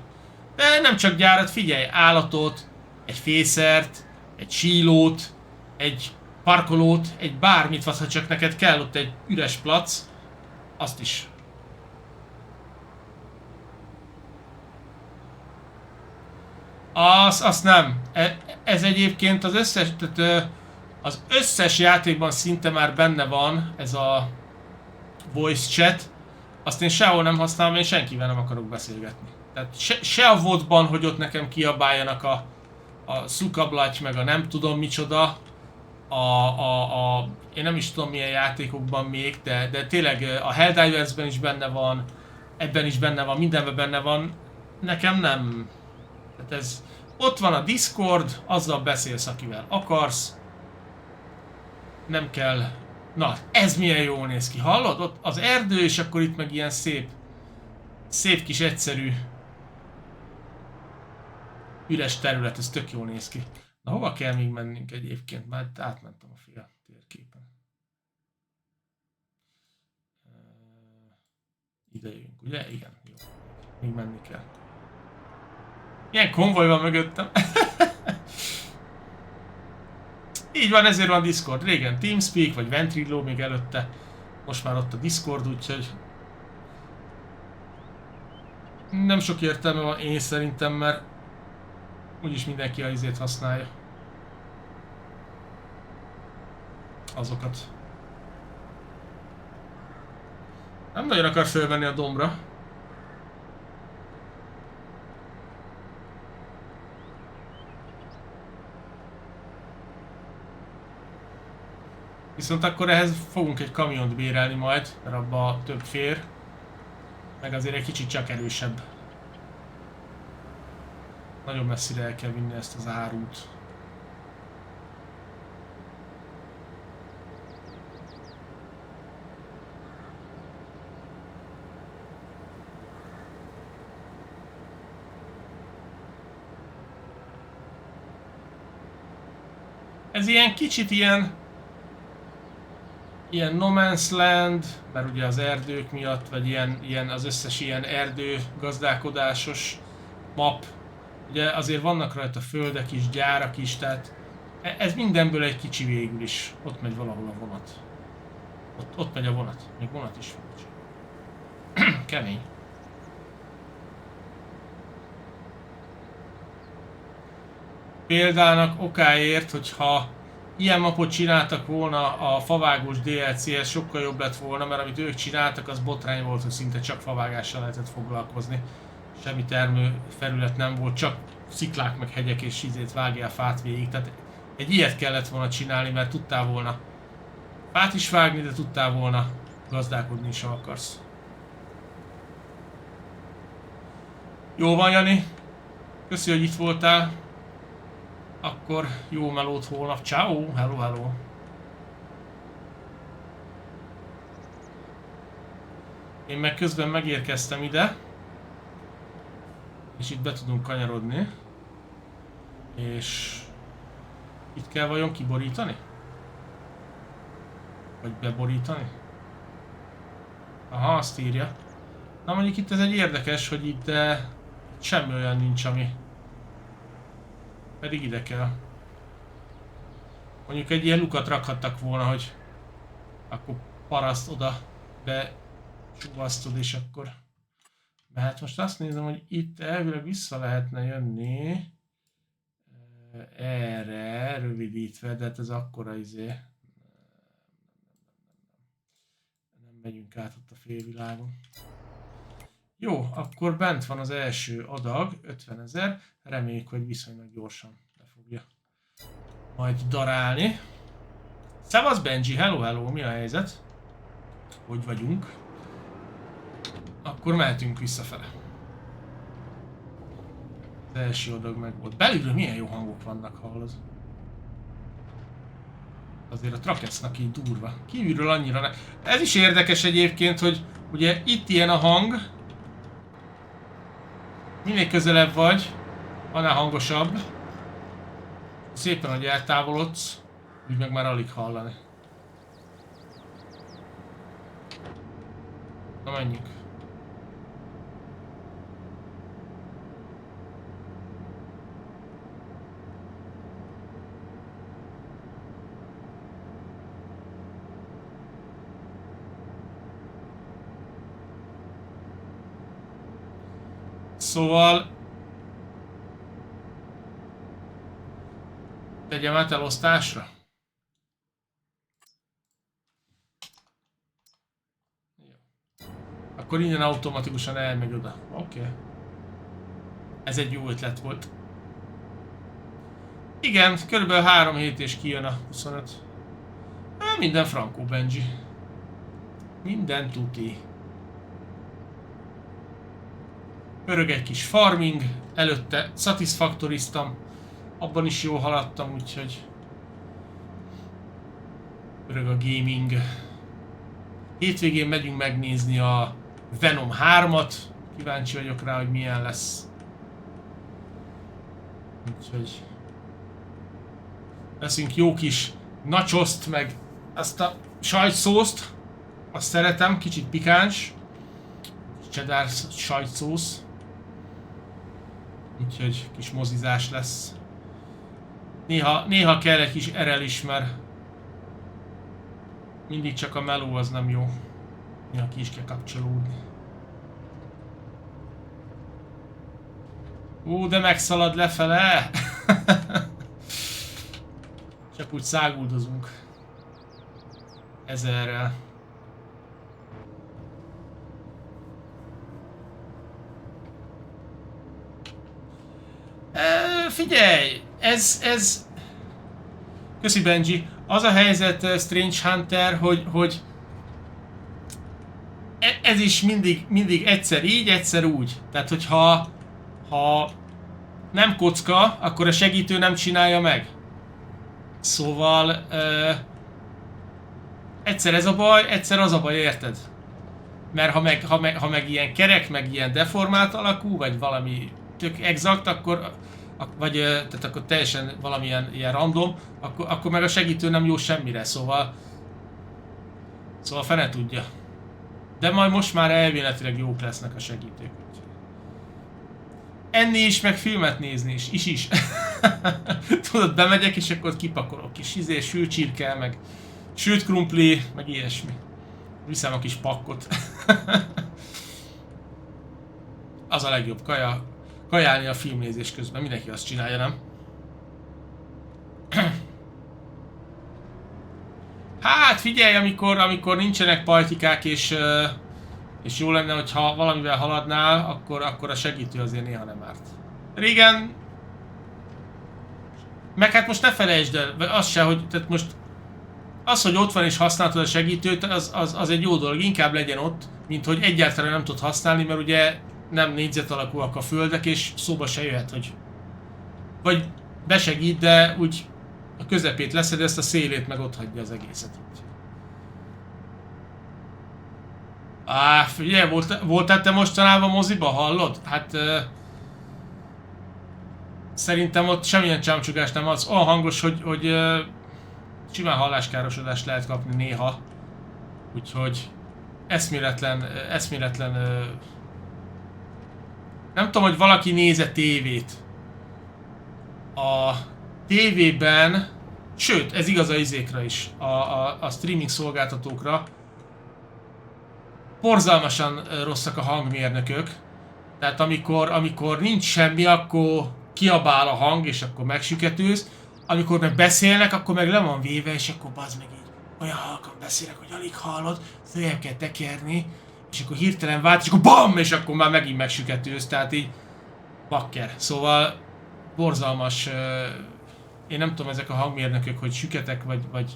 De nem csak gyárat, figyelj, állatot, egy fészert, egy sílót, egy parkolót, egy bármit, ha csak neked kell ott egy üres plac, azt is. Azt nem. Ez egyébként az összes, tehát az összes játékban szinte már benne van ez a voice chat. Azt én sehol nem használom, én senkivel nem akarok beszélgetni. Tehát se a VOD-ban, hogy ott nekem kiabáljanak a szukablaty, meg a nem tudom micsoda. Én nem is tudom milyen játékokban még, de tényleg a Helldivers-ben is benne van, ebben is benne van, mindenben benne van. Nekem nem. Tehát ez, ott van a Discord, azzal beszélsz, akivel akarsz. Nem kell. Na, ez milyen jól néz ki, hallod? Ott az erdő, és akkor itt meg ilyen szép kis egyszerű üres terület, ez tök jól néz ki. Na hova kell még mennünk egyébként? Már átmentem a fél térképen. Ide jövünk, ugye? Igen, jó. Még menni kell. Milyen konvoj van mögöttem. Így van, ezért van Discord. Régen TeamSpeak, vagy Ventrilo még előtte. Most már ott a Discord, úgyhogy... Nem sok értelme van én szerintem, mert... Úgyis mindenki a izét használja. Azokat. Nem nagyon akar fölvenni a dombra. Viszont akkor ehhez fogunk egy kamiont bérelni majd, mert abba több fér. Meg azért egy kicsit csak erősebb. Nagyon messzire el kell vinni ezt az árut. Ez ilyen kicsit ilyen No Man's Land, mert ugye az erdők miatt, vagy ilyen az összes ilyen erdő gazdálkodásos map. Ugye azért vannak rajta földek is, gyárak is, tehát ez mindenből egy kicsi végül is. Ott megy valahol a vonat. Ott megy a vonat. Még vonat is van. Kemény. Példának okáért, hogyha ilyen mapot csináltak volna, a favágós DLC-hez sokkal jobb lett volna, mert amit ők csináltak, az botrány volt, hogy szinte csak favágással lehetett foglalkozni. Semmi termő felület nem volt, csak sziklák meg hegyek és izét vágjál fát végig. Tehát egy ilyet kellett volna csinálni, mert tudtál volna fát is vágni, de tudtál volna gazdálkodni is, ha akarsz. Jó van, Jani. Köszi, hogy itt voltál. Akkor jó melót holnap. Ciao, hello, hello. Én meg közben megérkeztem ide. És itt be tudunk kanyarodni. És... Itt kell vajon kiborítani? Vagy beborítani? Aha, azt írja. Na mondjuk itt ez egy érdekes, hogy itt semmi olyan nincs, ami... Pedig ide kell. Mondjuk egy ilyen lukat rakhattak volna, hogy akkor paraszt oda besuvasztod, és akkor mehet. Most azt nézem, hogy itt elvileg vissza lehetne jönni erre rövidítve, de hát ez akkora izé. Nem megyünk át ott a félvilágon. Jó, akkor bent van az első adag, 50 000. Reméljük, hogy viszonylag gyorsan le fogja majd darálni. Szevasz Benji, hello, hello, mi a helyzet? Hogy vagyunk? Akkor mehetünk visszafele. Az első adag meg volt. Belülről milyen jó hangok vannak, hallod? Azért a Trakecnak így durva. Kívülről annyira ne... Ez is érdekes egyébként, hogy ugye itt ilyen a hang. Minél közelebb vagy, annál hangosabb. Szépen, hogy eltávolodsz, úgy meg már alig hallani. Na menjünk. Szóval... Tegyem át elosztásra? Jó. Akkor innen automatikusan elmegy oda. Oké. Ez egy jó ötlet volt. Igen, körülbelül 3 hét és kijön a 25. Minden frankó, Benji. Minden tuti. Pörög egy kis farming, előtte satisfactoriztam, abban is jól haladtam, úgyhogy pörög a gaming. Hétvégén megyünk megnézni a Venom 3-at, kíváncsi vagyok rá, hogy milyen lesz. Úgyhogy veszünk jó kis nachoszt, meg azt a sajtszószt. Azt szeretem, kicsit pikáns. Cheddar sajtszósz. Úgyhogy kis mozizás lesz. Néha kell egy kis erel is, mert mindig csak a meló az nem jó. Néha ki is kell kapcsolódni. De megszalad lefele! Csak úgy száguldozunk. Ezerrel. Figyelj! Ez... Köszi Benji. Az a helyzet, Strange Hunter, hogy ez is mindig egyszer így, egyszer úgy. Tehát, hogyha nem kocka, akkor a segítő nem csinálja meg. Szóval egyszer ez a baj, egyszer az a baj, érted? Mert ha meg ilyen kerek, meg ilyen deformált alakú, vagy valami tök exakt, akkor tehát akkor teljesen valamilyen ilyen random, akkor meg a segítő nem jó semmire, szóval fene tudja. De majd most már elméletileg jók lesznek a segítők. Enni is, meg filmet nézni is. Tudod, bemegyek és akkor kipakolok kis sült csirke, meg sült krumpli, meg ilyesmi. Viszem a kis pakkot. Az a legjobb kajálni a filmnézés közben, mindenki azt csinálja, nem? Hát figyelj, amikor nincsenek pajtikák és jó lenne, hogyha valamivel haladnál, akkor a segítő azért néha nem árt. Régen... Meg hát most ne felejtsd el, az se, hogy tehát most... Az, hogy ott van és használtad a segítőt, az egy jó dolog, inkább legyen ott, mint hogy egyáltalán nem tud használni, mert ugye nem négyzet alakúak a földek, és szóba se jöhet, hogy... Vagy besegít, de úgy a közepét leszed, ezt a szélét meg ott hagyja az egészet. Figyelj, voltál te mostanában moziba, hallod? Hát... szerintem ott semmilyen csámcsugás nem az. Olyan hangos, hogy simán halláskárosodást lehet kapni néha. Úgyhogy... eszméletlen... nem tudom, hogy valaki néz-e tévét. A tévében... Sőt, ez igaz a izékra is. A streaming szolgáltatókra. Borzalmasan rosszak a hangmérnökök. Tehát amikor nincs semmi, akkor kiabál a hang, és akkor megsüketülsz. Amikor meg beszélnek, akkor meg le van véve, és akkor bazd meg így olyan halkan beszélek, hogy alig hallod, följebb kell tekerni, és akkor hirtelen vált, és akkor BAM! És akkor már megint megsüketülsz, tehát így bakker. Szóval borzalmas, én nem tudom ezek a hangmérnökök, hogy süketek, vagy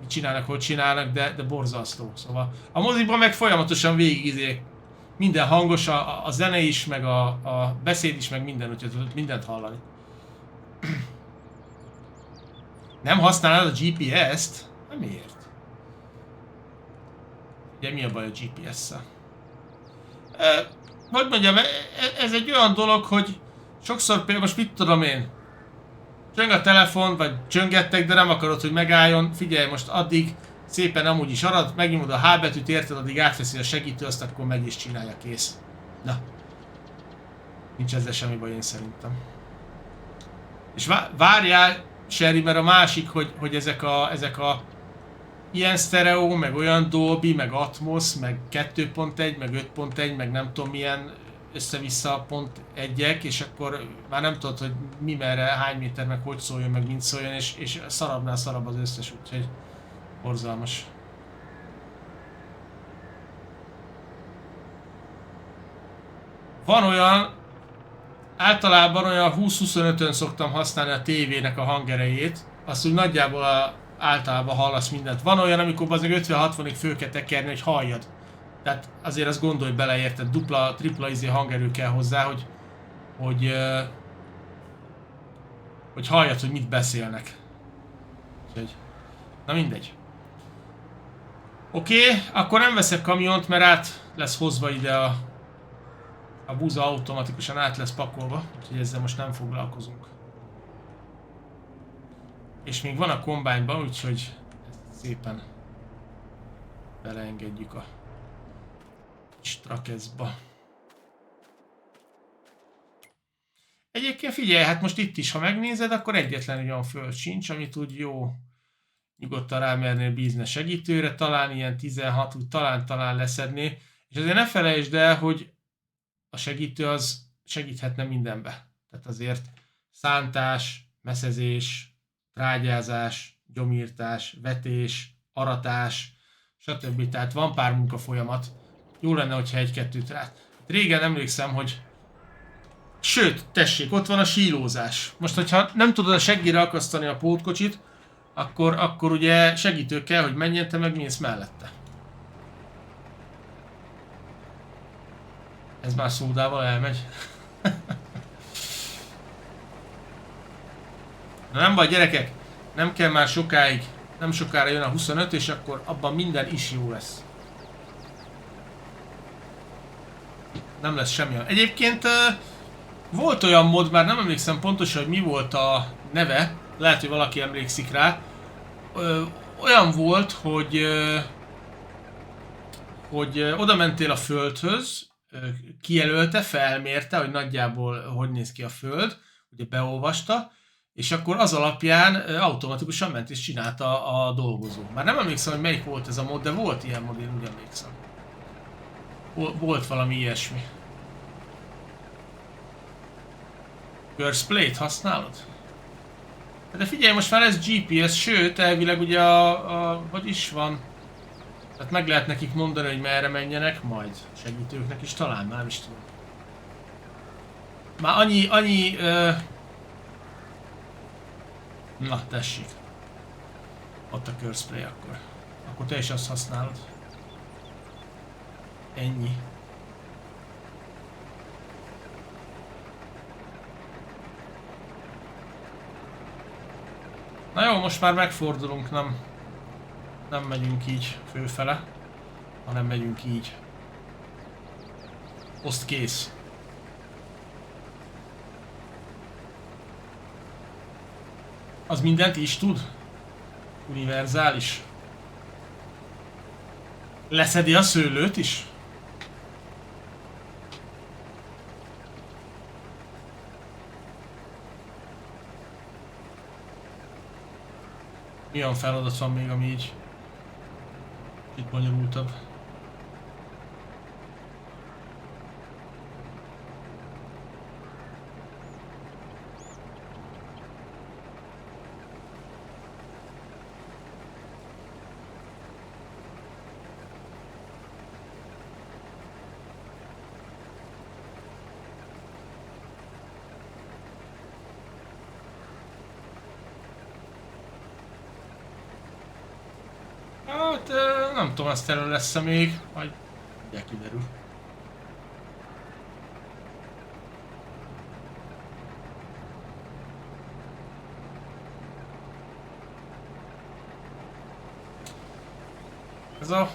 csinálnak, hogy csinálnak, de borzasztó. Szóval a moziban meg folyamatosan végig minden hangos, a zene is, meg a beszéd is, meg minden, úgyhogy mindent hallani. Nem használod a GPS-t? Miért? Ugye mi a baj a GPS-szel? Hogy mondjam, ez egy olyan dolog, hogy sokszor például most mit tudom én, csöng a telefon, vagy csöngettek, de nem akarod, hogy megálljon. Figyelj, most addig szépen amúgy is arad, megnyomod a H betűt, érted, addig átveszi a segítő, azt akkor megy és csinálja, kész. Na. Nincs ezzel semmi baj, én szerintem. És várjál, Sherry, mert a másik, hogy ezek a ilyen sztereó, meg olyan Dolby, meg Atmos, meg 2.1, meg 5.1, meg nem tudom milyen össze-vissza pont egyek, és akkor már nem tudod, hogy mi merre, hány méter, meg hogy szóljon, meg mint szóljon, és szarabbnál szarabb az összes, úgyhogy borzalmas. Van olyan, általában olyan 20-25-ön szoktam használni a tévének a hangerejét, azt úgy nagyjából általában hallasz mindent. Van olyan, amikor az 50-60-ig föl kell tekerni, hogy halljad. Tehát azért azt gondolj bele, érted, dupla, tripla hangerő kell hozzá, hogy halljad, hogy mit beszélnek. Úgyhogy, na mindegy. Oké, akkor nem veszek kamiont, mert át lesz hozva ide A buza automatikusan át lesz pakolva, úgyhogy ezzel most nem foglalkozunk. És még van a kombányban, úgyhogy ezt szépen beleengedjük a kis trakeszba. Egyébként figyelj, hát most itt is, ha megnézed, akkor egyetlen olyan föld sincs, amit úgy jó nyugodtan rámernél bízni segítőre, talán ilyen 16, úgy talán leszedné. És azért ne felejtsd el, hogy a segítő az segíthetne mindenbe. Tehát azért szántás, meszezés, trágyázás, gyomírtás, vetés, aratás, stb. Tehát van pár munkafolyamat. Jó lenne, hogyha egy-kettőt rá. Régen emlékszem, hogy sőt, tessék, ott van a sílózás. Most, hogyha nem tudod a seggire akasztani a pótkocsit, akkor ugye segítő kell, hogy menjen, te meg mész mellette. Ez már szódával elmegy. Na nem baj, gyerekek, nem kell már sokáig, nem sokára jön a 25, és akkor abban minden is jó lesz. Nem lesz semmi. Egyébként volt olyan mód, már nem emlékszem pontosan, hogy mi volt a neve, lehet, hogy valaki emlékszik rá. Olyan volt, hogy oda mentél a földhöz, kijelölte, felmérte, hogy nagyjából hogy néz ki a föld, ugye beolvasta, és akkor az alapján automatikusan ment és csinálta a dolgozó. Már nem emlékszem, hogy melyik volt ez a mod, de volt ilyen mod, én úgy emlékszem. Volt valami ilyesmi. Curse Plate használod? De figyelj, most már ez GPS, sőt, elvileg ugye hogy is van. Tehát meg lehet nekik mondani, hogy merre menjenek, majd segítőknek is talán, már is tudom. Már annyi na, tessék. Ott a Curse Play akkor. Akkor te is azt használod. Ennyi. Na jó, most már megfordulunk, nem megyünk így főfele, hanem megyünk így. Oszt kész. Az mindent is tud? Univerzális. Leszedi a szőlőt is? Milyen feladat van még, ami így itt bonyolultabb? Hát nem tudom, ezt elő lesz-e még, majd ugye kiderül. Ez a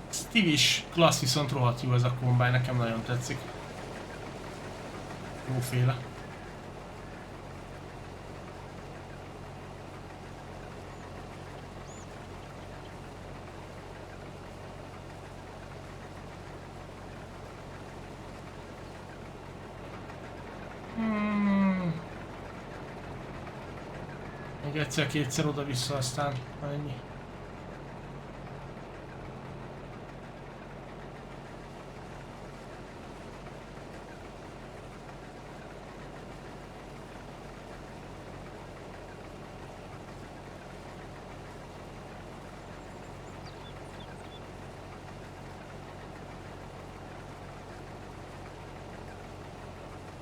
Steve-is klassz viszont rohadt jó ez a kombány, nekem nagyon tetszik. Jóféle. Még egyszer-kétszer oda-vissza, aztán ennyi.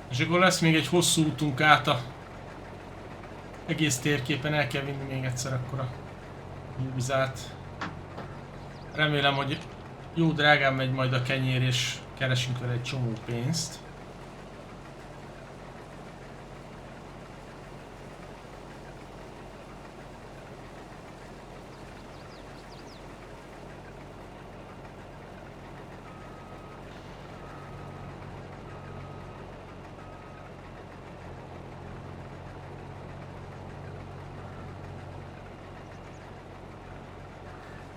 És akkor lesz még egy hosszú útunk át a egész térképen, el kell vinni még egyszer akkor a búzát. Remélem, hogy jó drágán megy majd a kenyér, és keresünk vele egy csomó pénzt.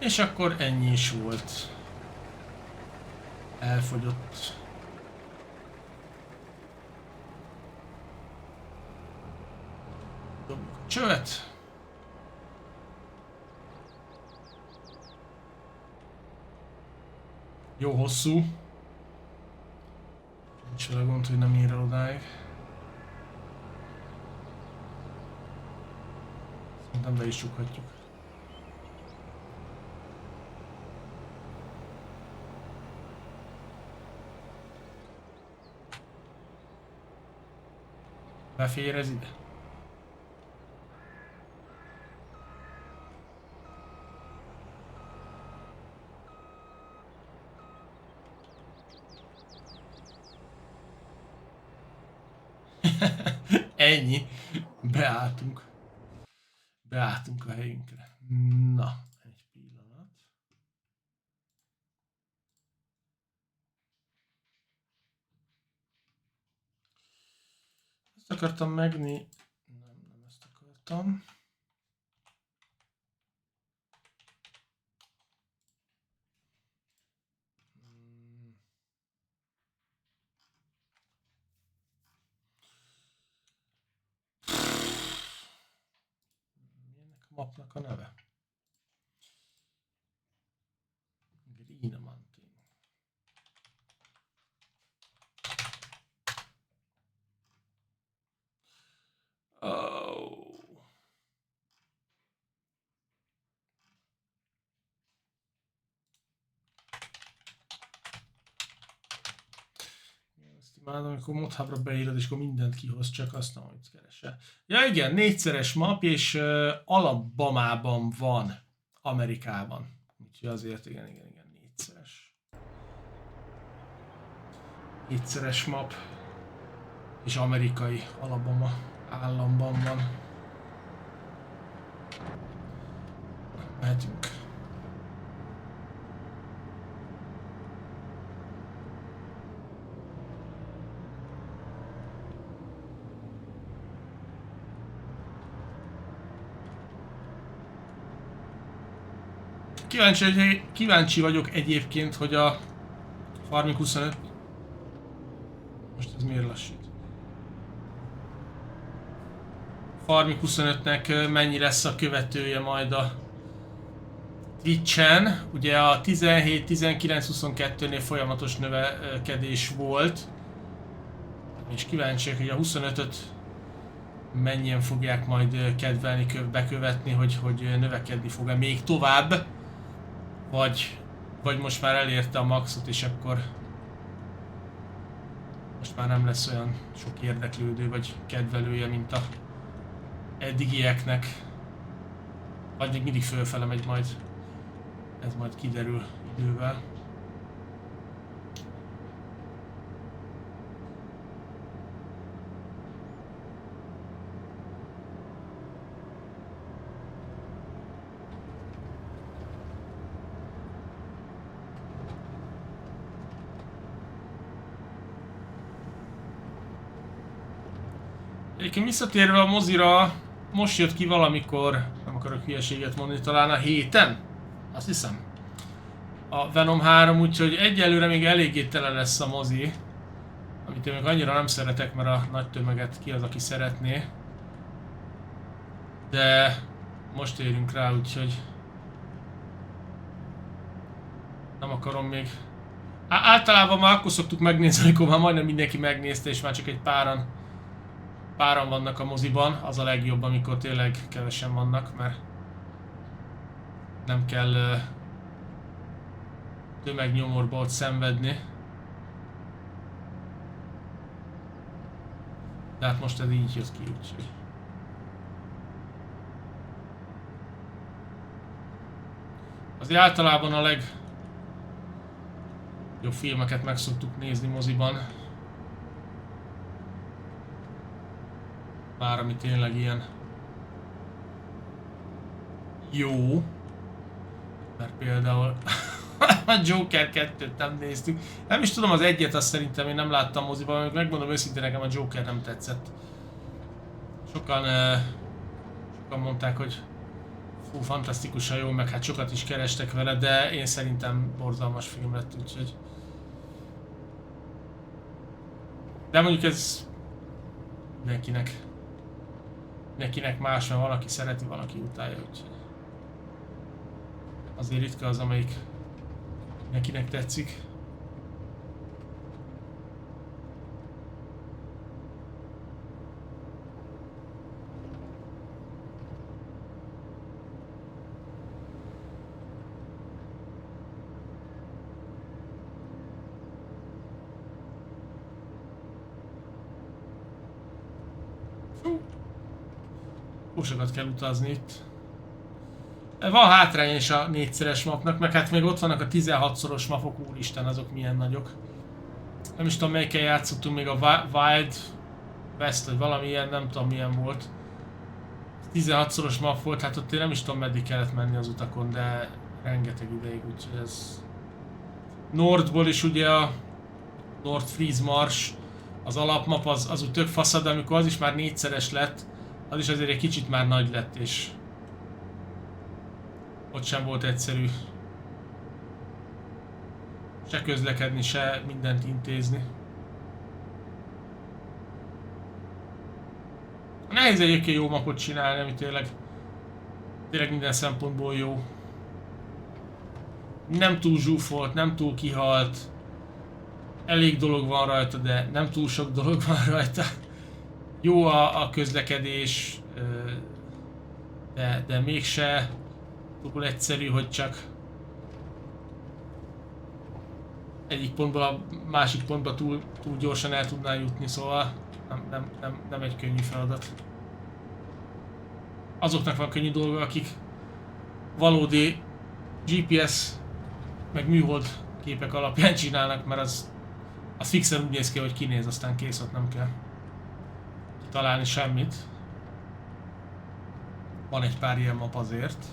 És akkor ennyi is volt. Elfogyott. Dobjuk a csövet. Jó hosszú. Nincs vele gond, hogy nem ér el odáig. Szerintem be is csukhatjuk. Befér ez ide? Ennyi. Beálltunk. Beálltunk a helyünkre. Na, egy pillanat. Ezt akartam megni... Nem ezt akartam. Mapnak a neve. Green Mountain. Oh. Ezt imádom, amikor modhubra beírod, és akkor mindent kihoz, csak azt nem, hogy keresel. Ja igen, 4-szeres map, és Alabamában van, Amerikában. Úgyhogy azért igen, 4-szeres. 4-szeres map, és amerikai Alabama államban van. Mehetünk. Kíváncsi vagyok egyébként, hogy a Farming 25... Most ez miért lassít? Farming 25-nek mennyi lesz a követője majd a Twitch-en. Ugye a 17-19-22-nél folyamatos növekedés volt. És kíváncsiak, hogy a 25-öt mennyien fogják majd kedvelni, bekövetni, hogy növekedni fog-e még tovább. Vagy most már elérte a maxot, és akkor most már nem lesz olyan sok érdeklődő vagy kedvelője, mint a eddigieknek. Vagy még mindig fölfele megy majd. Ez majd kiderül idővel. Egyébként visszatérve a mozira, most jött ki valamikor, nem akarok hülyeséget mondani, talán a héten? Azt hiszem. A Venom 3, úgyhogy egyelőre még eléggé tele lesz a mozi. Amit én még annyira nem szeretek, mert a nagy tömeget ki az, aki szeretné. De most érünk rá, úgyhogy nem akarom még. Általában már akkor szoktuk megnézni, amikor már majdnem mindenki megnézte, és már csak egy páran vannak a moziban. Az a legjobb, amikor tényleg kevesen vannak, mert nem kell tömegnyomorba ott szenvedni. De hát most ez így jött ki, úgyhogy. Azért általában a legjobb filmeket meg szoktuk nézni moziban. Már ami tényleg ilyen jó. Mert például a Joker 2-t nem néztük. Nem is tudom, az egyet, azt szerintem én nem láttam moziban, megmondom őszintén, nekem a Joker nem tetszett. Sokan mondták, hogy Fú, fantasztikusan jó, meg hát sokat is kerestek vele, de én szerintem borzalmas film lett, úgyhogy... De mondjuk ez mindenkinek más, mert van, aki szereti, van, aki utálja, úgyhogy... Azért ritka az, amelyik mindenkinek tetszik. Sokat kell utazni itt. Van hátrány is a 4-szeres mapnak, meg hát még ott vannak a 16-szoros mapok, úristen, azok milyen nagyok. Nem is tudom melyikkel játszottunk, még a Wild West, vagy valami ilyen, nem tudom milyen volt. 16-szoros map volt, hát ott én nem is tudom meddig kellett menni az utakon, de rengeteg ideig, úgyhogy ez... Nordból is ugye a Nordfriese Marsch, az alapmap az úgy tök faszad, de amikor az is már 4-szeres lett, az is azért egy kicsit már nagy lett, és ott sem volt egyszerű se közlekedni, se mindent intézni. Nehéz egyébként jó mapot csinálni, ami tényleg minden szempontból jó. Nem túl zsúfolt, nem túl kihalt. Elég dolog van rajta, de nem túl sok dolog van rajta. Jó a közlekedés, de mégse túl egyszerű, hogy csak egyik pontból a másik pontba túl gyorsan el tudnál jutni, szóval nem egy könnyű feladat. Azoknak van könnyű dolga, akik valódi GPS meg műhold képek alapján csinálnak, mert az fixen úgy néz ki, hogy kinéz, aztán kész, ott nem kell találni semmit. Van egy pár ilyen map azért.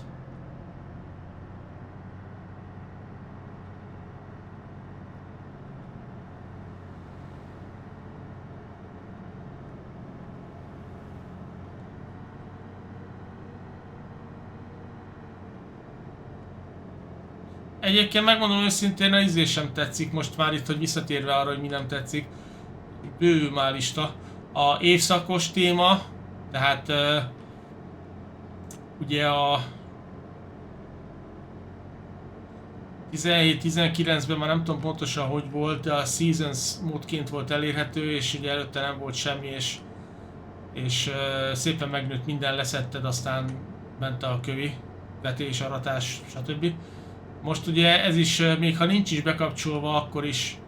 Egyébként megmondom őszintén, a izé sem tetszik, most már itt, hogy visszatérve arra, hogy mi nem tetszik. Bővül már lista. A évszakos téma, tehát ugye a 17-19-ben már nem tudom pontosan hogy volt, de a Seasons módként volt elérhető, és ugye előtte nem volt semmi, és szépen megnőtt, minden leszetted, aztán ment a kövi, vetés, aratás, stb. Most ugye ez is, még ha nincs is bekapcsolva, akkor is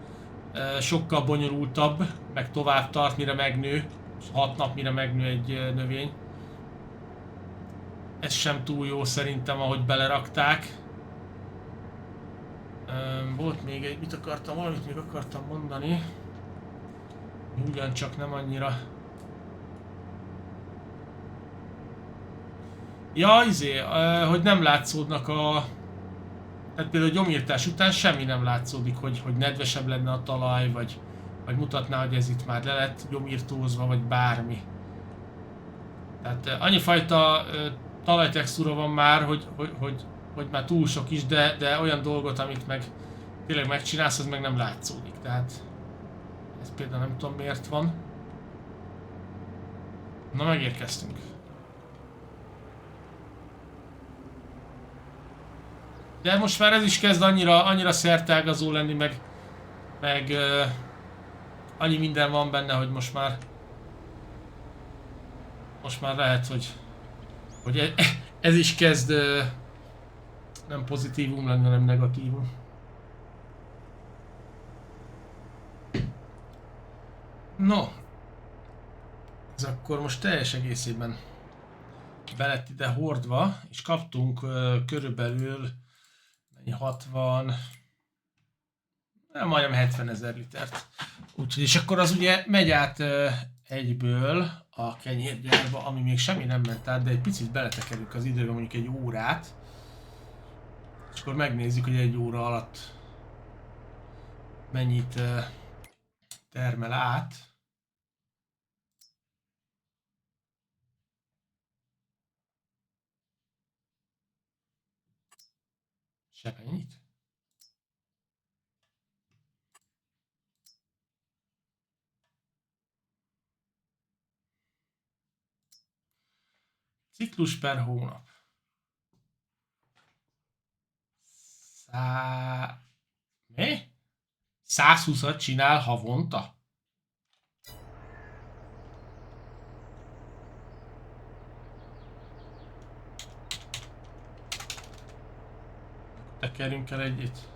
sokkal bonyolultabb, meg tovább tart, mire megnő. 6 nap, mire megnő egy növény. Ez sem túl jó szerintem, ahogy belerakták. Volt még egy, valamit még akartam mondani. Ugyancsak nem annyira. Ja, hogy nem látszódnak a... Tehát például a gyomírtás után semmi nem látszódik, hogy nedvesebb lenne a talaj, vagy mutatná, hogy ez itt már le lett gyomírtózva, vagy bármi. Tehát annyi fajta talajtextúra van már, hogy már túl sok is, de olyan dolgot, amit meg tényleg megcsinálsz, az meg nem látszódik. Tehát ez például nem tudom miért van. Na, megérkeztünk. De most már ez is kezd annyira szerteágazó lenni, meg annyi minden van benne, hogy most már lehet, hogy ez is kezd nem pozitívum lenni, hanem negatívum. No, ez akkor most teljes egészében be lett ide hordva, és kaptunk körülbelül 60, majdnem 70 000 litert. Úgyhogy, és akkor az ugye megy át egyből a kenyérgyárba, ami még semmi nem ment át, de egy picit beletekerünk az időbe, mondjuk egy órát. És akkor megnézzük, hogy egy óra alatt mennyit termel át. Csak ennyit? Ciklus per hónap. Mi? 120-at csinál havonta? Tekerjünk el egyet.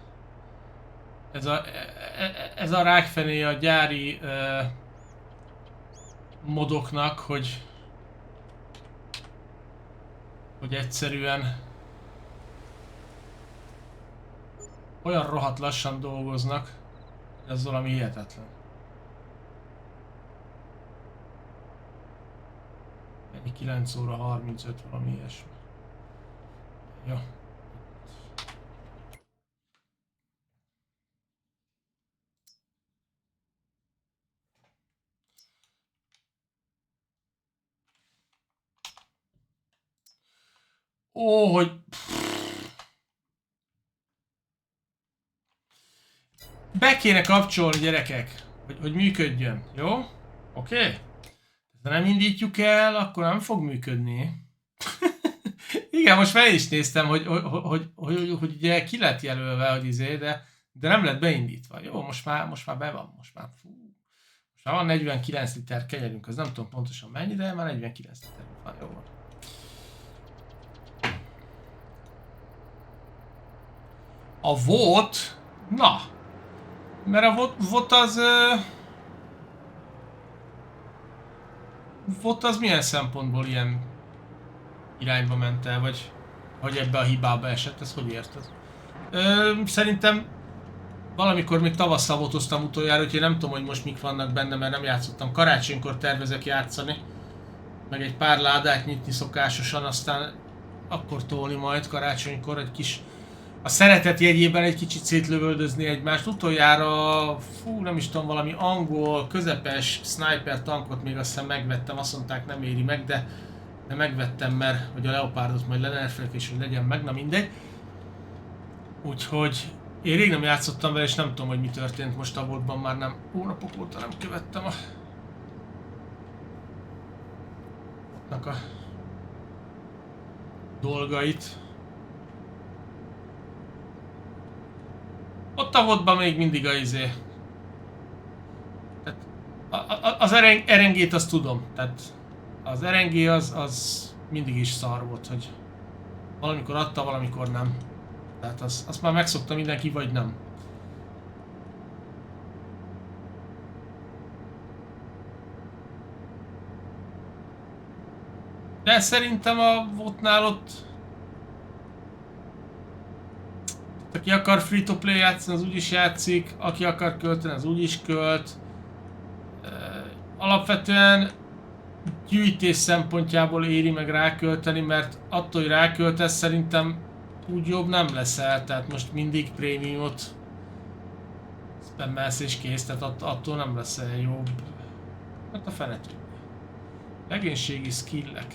Ez a rákfené a gyári modoknak, hogy egyszerűen olyan rohadt lassan dolgoznak, ez valami hihetetlen. Ennyi 9 óra 35, valami ilyesmi. Jó. Ó, hogy... Be kéne kapcsolni, gyerekek, hogy működjön, jó? Oké? Ha nem indítjuk el, akkor nem fog működni. Igen, most fel is néztem, hogy ugye ki lett jelölve, hogy de nem lett beindítva. Jó, most már be van, most már van 49 liter kenyerünk, az nem tudom pontosan mennyi, de már 49 liter van, jó van. A VOT, na, mert a VOT az... VOT az milyen szempontból ilyen irányba ment el, vagy ebbe a hibába esett, ez hogy érted? Szerintem valamikor még tavasszal votoztam utoljára, úgyhogy nem tudom, hogy most mik vannak benne, mert nem játszottam. Karácsonykor tervezek játszani, meg egy pár ládát nyitni szokásosan, aztán akkor tolni majd karácsonykor egy kis... A szeretet jegyében egy kicsit szétlövöldözni egymást. Utoljára, nem is tudom, valami angol, közepes sniper tankot még azt hiszem megvettem, azt mondták nem éri meg, de megvettem, mert hogy a Leopardot majd lenerfelek és hogy legyen meg, na mindegy. Úgyhogy én rég nem játszottam vele és nem tudom, hogy mi történt most a boltban, már nem hónapok óta nem követtem a dolgait. Ott a vodban még mindig az RNG-t azt tudom, tehát az RNG az mindig is szar volt, hogy valamikor adta, valamikor nem. Tehát azt már megszokta mindenki, vagy nem. De szerintem a VOT-nál ott... Aki akar free-to-play játszani, az úgyis játszik, aki akar költeni, az úgyis költ. Alapvetően gyűjtés szempontjából éri meg rákölteni, mert attól, hogy ráköltesz, szerintem úgy jobb nem leszel, tehát most mindig prémiumot spammelsz és kész, tehát attól nem leszel jobb. Hát a fene tudja. Legénységi skillek.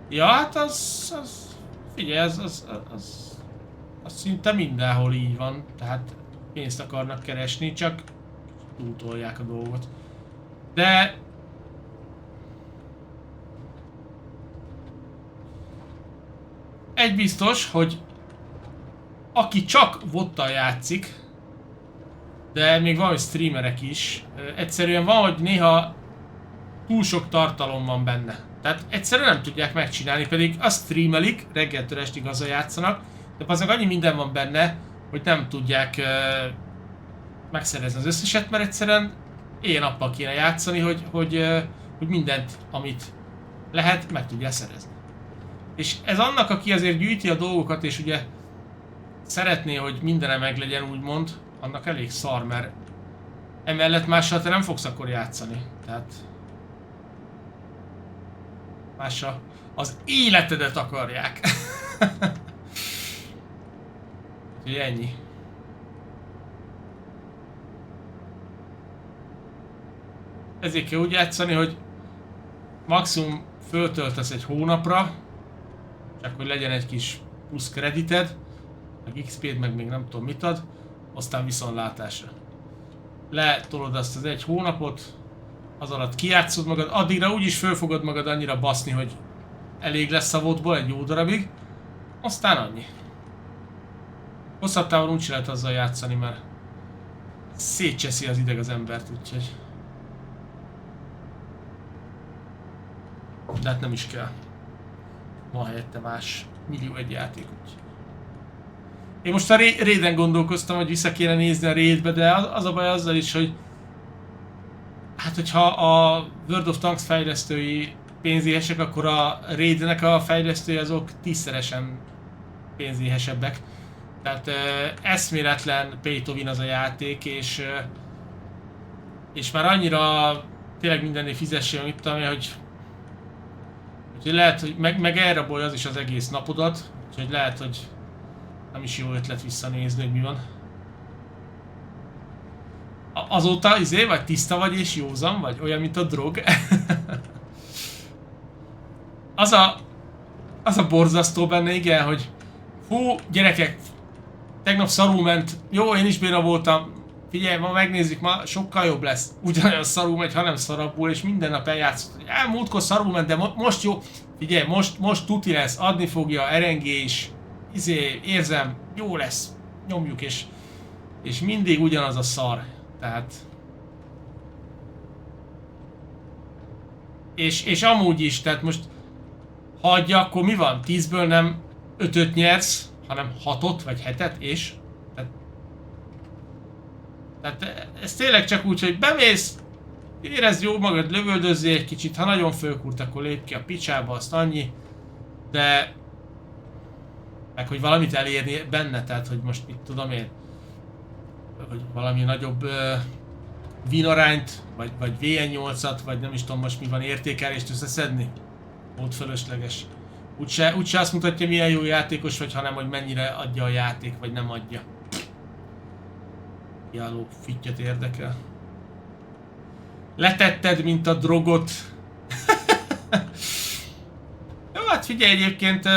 Ja, hát az figyelj, az szinte mindenhol így van, tehát pénzt akarnak keresni, csak túltolják a dolgot. De... Egy biztos, hogy aki csak VOT-tal játszik, de még van, hogy streamerek is, egyszerűen van, hogy néha túl sok tartalom van benne. Tehát egyszerűen nem tudják megcsinálni, pedig azt streamelik, reggeltől estig azzal játszanak, de azok annyi minden van benne, hogy nem tudják megszerezni az összeset, mert egyszerűen éjjel-nappal kéne játszani, hogy mindent, amit lehet, meg tudja szerezni. És ez annak, aki azért gyűjti a dolgokat, és ugye szeretné, hogy mindene meglegyen, úgymond, annak elég szar, mert emellett mással te nem fogsz akkor játszani. Tehát... Mással az életedet akarják. Úgyhogy ennyi. Ezért kell úgy játszani, hogy maximum föltöltesz egy hónapra, csak hogy legyen egy kis plusz kredited, meg XP-d, meg még nem tudom mit ad, aztán viszontlátásra. Letolod azt az 1 hónapot, az alatt kijátszod magad, addigra úgyis föl fogod magad annyira baszni, hogy elég lesz a vodból egy jó darabig, aztán annyi. Hosszabb távon úgy lehet azzal játszani, mert szétcseszi az ideg az embert, úgyhogy... De hát nem is kell. Van helyette más millió egy játék, úgyhogy... Én most a Raiden gondolkoztam, hogy vissza kéne nézni a Raidbe, de az a baj azzal is, hogy... Hát hogyha a World of Tanks fejlesztői pénzéhesek, akkor a Raidennek a fejlesztői azok 10-szeresen pénzéhesebbek. Tehát eszméletlen pay to win az a játék, és már annyira tényleg mindennél fizessél, mit tudom én, hogy lehet, hogy meg elrabolja az is az egész napodat, úgyhogy lehet, hogy nem is jó ötlet visszanézni, hogy mi van. Azóta vagy tiszta vagy és józan vagy, olyan, mint a drog. az a borzasztó benne, igen, hogy hú, gyerekek, tegnap szarul ment, jó, én is béna voltam, figyelj, ma megnézzük, ma sokkal jobb lesz. Ugyanolyan szarul megy, hanem szarabbul, és minden nap eljátszott, hogy múltkor szarul ment, de most jó, figyelj, most tuti lesz, adni fogja, RNG is, érzem, jó lesz, nyomjuk, és mindig ugyanaz a szar. Tehát... És amúgy is, tehát most hagyja, akkor mi van? 10-ből nem 5-öt nyersz, hanem 6-ot vagy 7-et, és... Tehát ez tényleg csak úgy, hogy bemész, érezd jó magad, lövöldözzél egy kicsit, ha nagyon fölkúrt, akkor lép ki a picsába, azt annyi. De... Meg hogy valamit elérni benne, tehát hogy most mit tudom én, hogy valami nagyobb win arányt, vagy VN8-at, vagy nem is tudom most mi van, értékelést összeszedni. Ott fölösleges. Úgyse azt mutatja, milyen jó játékos vagy, hanem hogy mennyire adja a játék, vagy nem adja. Jáló fittyet érdekel. Letetted, mint a drogot. Jó, hát figyelj egyébként...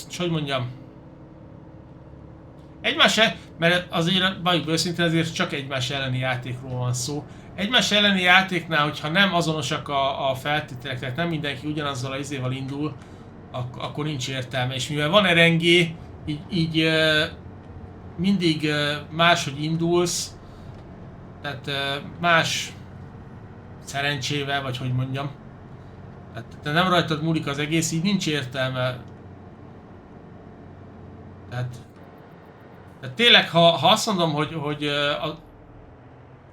És hogy mondjam? Mert azért, valljuk őszintén, ezért csak egymás elleni játékról van szó. Egymás elleni játéknál, hogyha nem azonosak a feltételek, tehát nem mindenki ugyanazzal a izéval indul, akkor nincs értelme. És mivel van RNG, így mindig máshogy indulsz, tehát más szerencsével, vagy hogy mondjam. Tehát nem rajtad múlik az egész, így nincs értelme. Tehát tényleg, ha azt mondom, hogy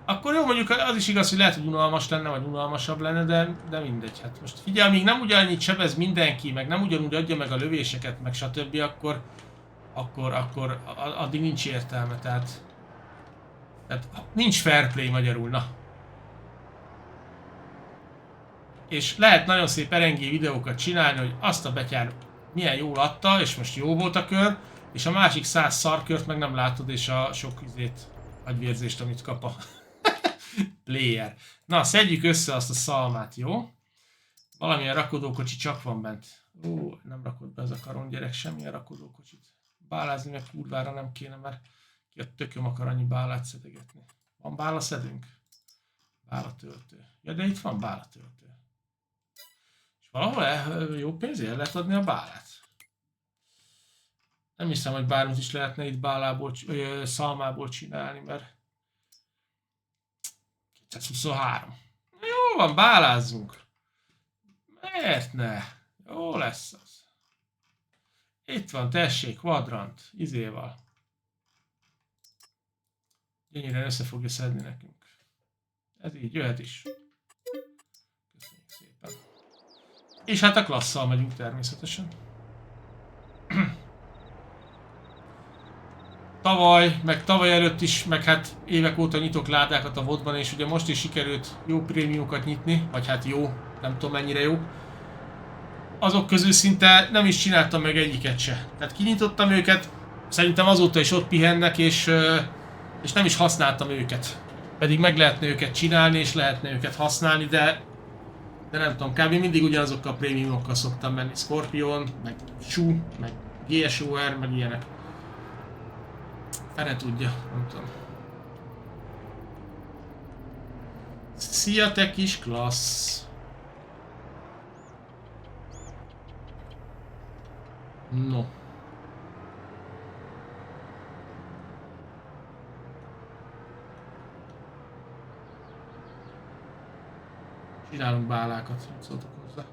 akkor jó, mondjuk az is igaz, hogy lehet, hogy unalmas lenne, vagy unalmasabb lenne, de mindegy. Hát most figyelj, amíg nem ugyanannyit sebez mindenki, meg nem ugyanúgy adja meg a lövéseket, meg stb., akkor addig nincs értelme, tehát nincs fair play magyarul, na. És lehet nagyon szép RNG videókat csinálni, hogy azt a betyár milyen jól adta, és most jó volt a kör, és a másik 100 szarkört meg nem látod, és a sok agyvérzést, amit kap a player. Na, szedjük össze azt a szalmát, jó? Valamilyen rakodókocsi csak van bent. Ó, nem rakott be ez a karon gyerek semmilyen rakodókocsit. Bálázni meg kurvára nem kéne, mert ki a tököm akar annyi bálát szedegetni. Van bálaszedünk? Bálatöltő. Ja, de itt van bálatöltő. És valahol jó pénzért lehet adni a bálát. Nem hiszem, hogy bármit is lehetne itt bálából, szalmából csinálni, mert 223. Jó van, bálázzunk. Miért ne? Jó lesz az. Itt van, tessék, kvadrant, izéval. Gyönyörűen össze fogja szedni nekünk. Ez így jöhet is. Köszönjük szépen. És hát a klasszal megyünk természetesen. Tavaly, meg tavaly előtt is, meg hát évek óta nyitok ládákat a VOD-ban, és ugye most is sikerült jó prémiumokat nyitni, vagy hát jó, nem tudom mennyire jó. Azok közül szinte nem is csináltam meg egyiket se. Tehát kinyitottam őket, szerintem azóta is ott pihennek, és nem is használtam őket. Pedig meg lehetne őket csinálni, és lehetne őket használni, de De nem tudom, kb. Mindig ugyanazokkal a prémiumokkal szoktam menni. Scorpion, meg Shu, meg GSOR, meg ilyenek. Fene tudja, nem tudom. Szia te kis klassz! No. Csinálunk bálákat, mit szóltok hozzá.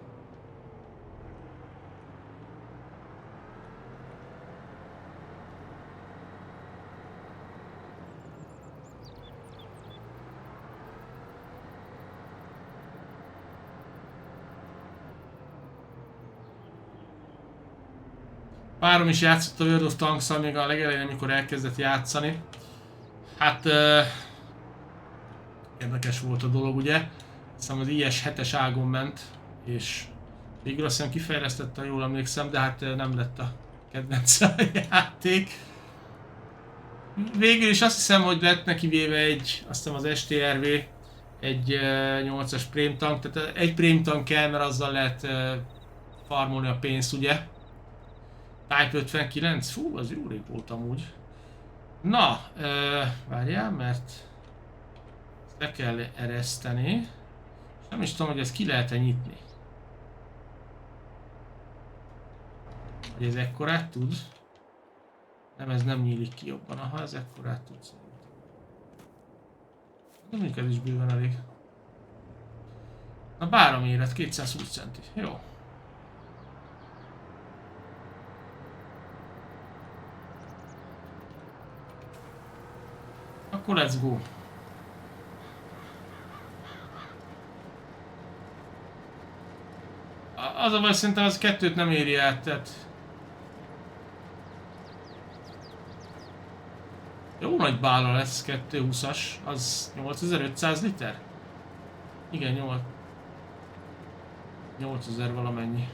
Párom is játszott a World of Tanks-szal még a legelején, amikor elkezdett játszani. Hát... érdekes volt a dolog, ugye? Aztán az IS-7-es ágon ment, és végül azt hiszem kifejlesztette, ha jól emlékszem, de hát nem lett a kedvenc a játék. Végül is azt hiszem, hogy lett neki véve egy, azt hiszem az STRV, egy 8-as prémtank, tehát egy prémtank kell, mert azzal lehet farmolni a pénzt, ugye? Type 59? Fú, az jó rég volt amúgy. Na, várjál, mert ezt le kell ereszteni. Nem is tudom, hogy ezt ki lehet-e nyitni. Hogy ez ekkorát tud. Nem, ez nem nyílik ki jobban. Aha, ez ekkorát tud szerintem. De mondjuk ez is bőven elég. Na báraméret, 220 centi. Jó. Akkor let's go. Az a baj, szerintem az kettőt nem éri át, tehát... Jó nagy bála lesz, 220-as, az 8500 liter? Igen, 8000 valamennyi.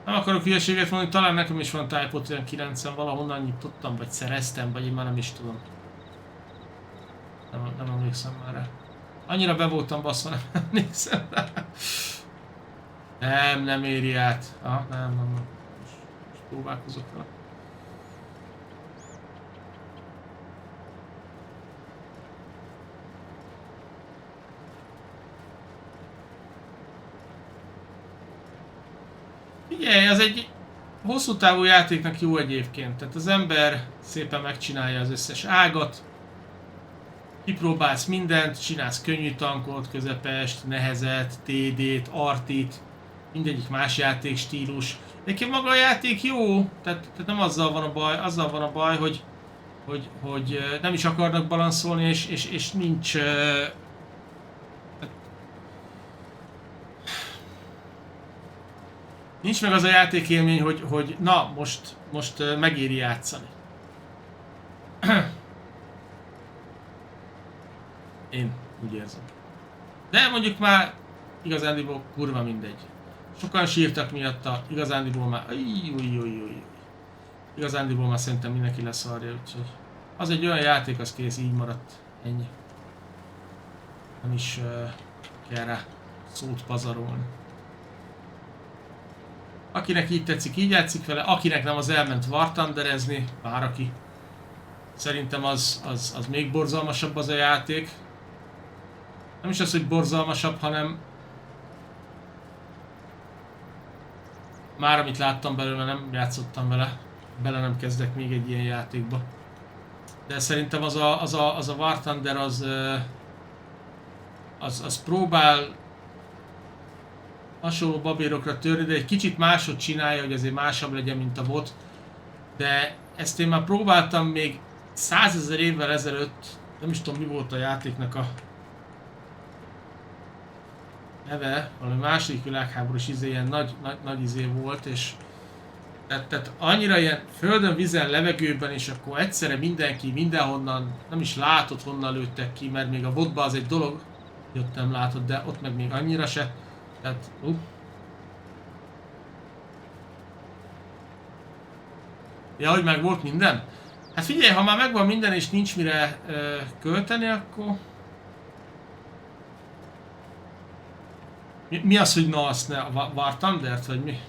Nem akarok hülyeséget mondani, talán nekem is van Type 59-en, valahonnan nyitottam, vagy szereztem, vagy én már nem is tudom. Nem emlékszem már rá. Annyira be voltam basszva, nem emlékszem rá. Nem éri át. Nem. Most próbálkozok vele. Figyelj, az egy hosszú távú játéknak jó egyébként. Tehát az ember szépen megcsinálja az összes ágat. Kipróbálsz mindent, csinálsz könnyű tankot, közepest, nehezet, TD-t, artit, mindegyik más játékstílus. Egyébként maga a játék jó, tehát nem azzal van a baj, hogy nem is akarnak balanszolni, és nincs... Nincs meg az a játékélmény, hogy na, most megéri játszani. Én úgy érzem. De mondjuk már igazándiból kurva mindegy. Sokan sírtak miatta, igazándiból már... Igazándiból már szerintem mindenki leszarja, úgyhogy... Az egy olyan játék, az kész, így maradt. Ennyi. Nem is kell rá szót pazarolni. Akinek így tetszik, így játszik vele, akinek nem, az elment War Thunderezni, bár aki. Szerintem az még borzalmasabb az a játék. Nem is az, hogy borzalmasabb, hanem... Már amit láttam belőle, nem játszottam vele. Bele nem kezdek még egy ilyen játékba. De szerintem az a War Thunder az próbál hasonló babérokra törni, de egy kicsit máshogy csinálja, hogy azért másabb legyen, mint a bot. De ezt én már próbáltam még 100 000 évvel ezelőtt, nem is tudom mi volt a játéknak a neve, valami második világháborús ilyen nagy izé volt, és tehát annyira ilyen földön, vízen, levegőben, és akkor egyszerre mindenki mindenhonnan, nem is látod honnan lőttek ki, mert még a botban az egy dolog, hogy ott nem látod, de ott meg még annyira se. Tehát, Ja, hogy meg volt minden? Hát figyelj, ha már megvan minden és nincs mire költeni, akkor... Mi az, hogy na azt ne? A War Thundert, vagy mi?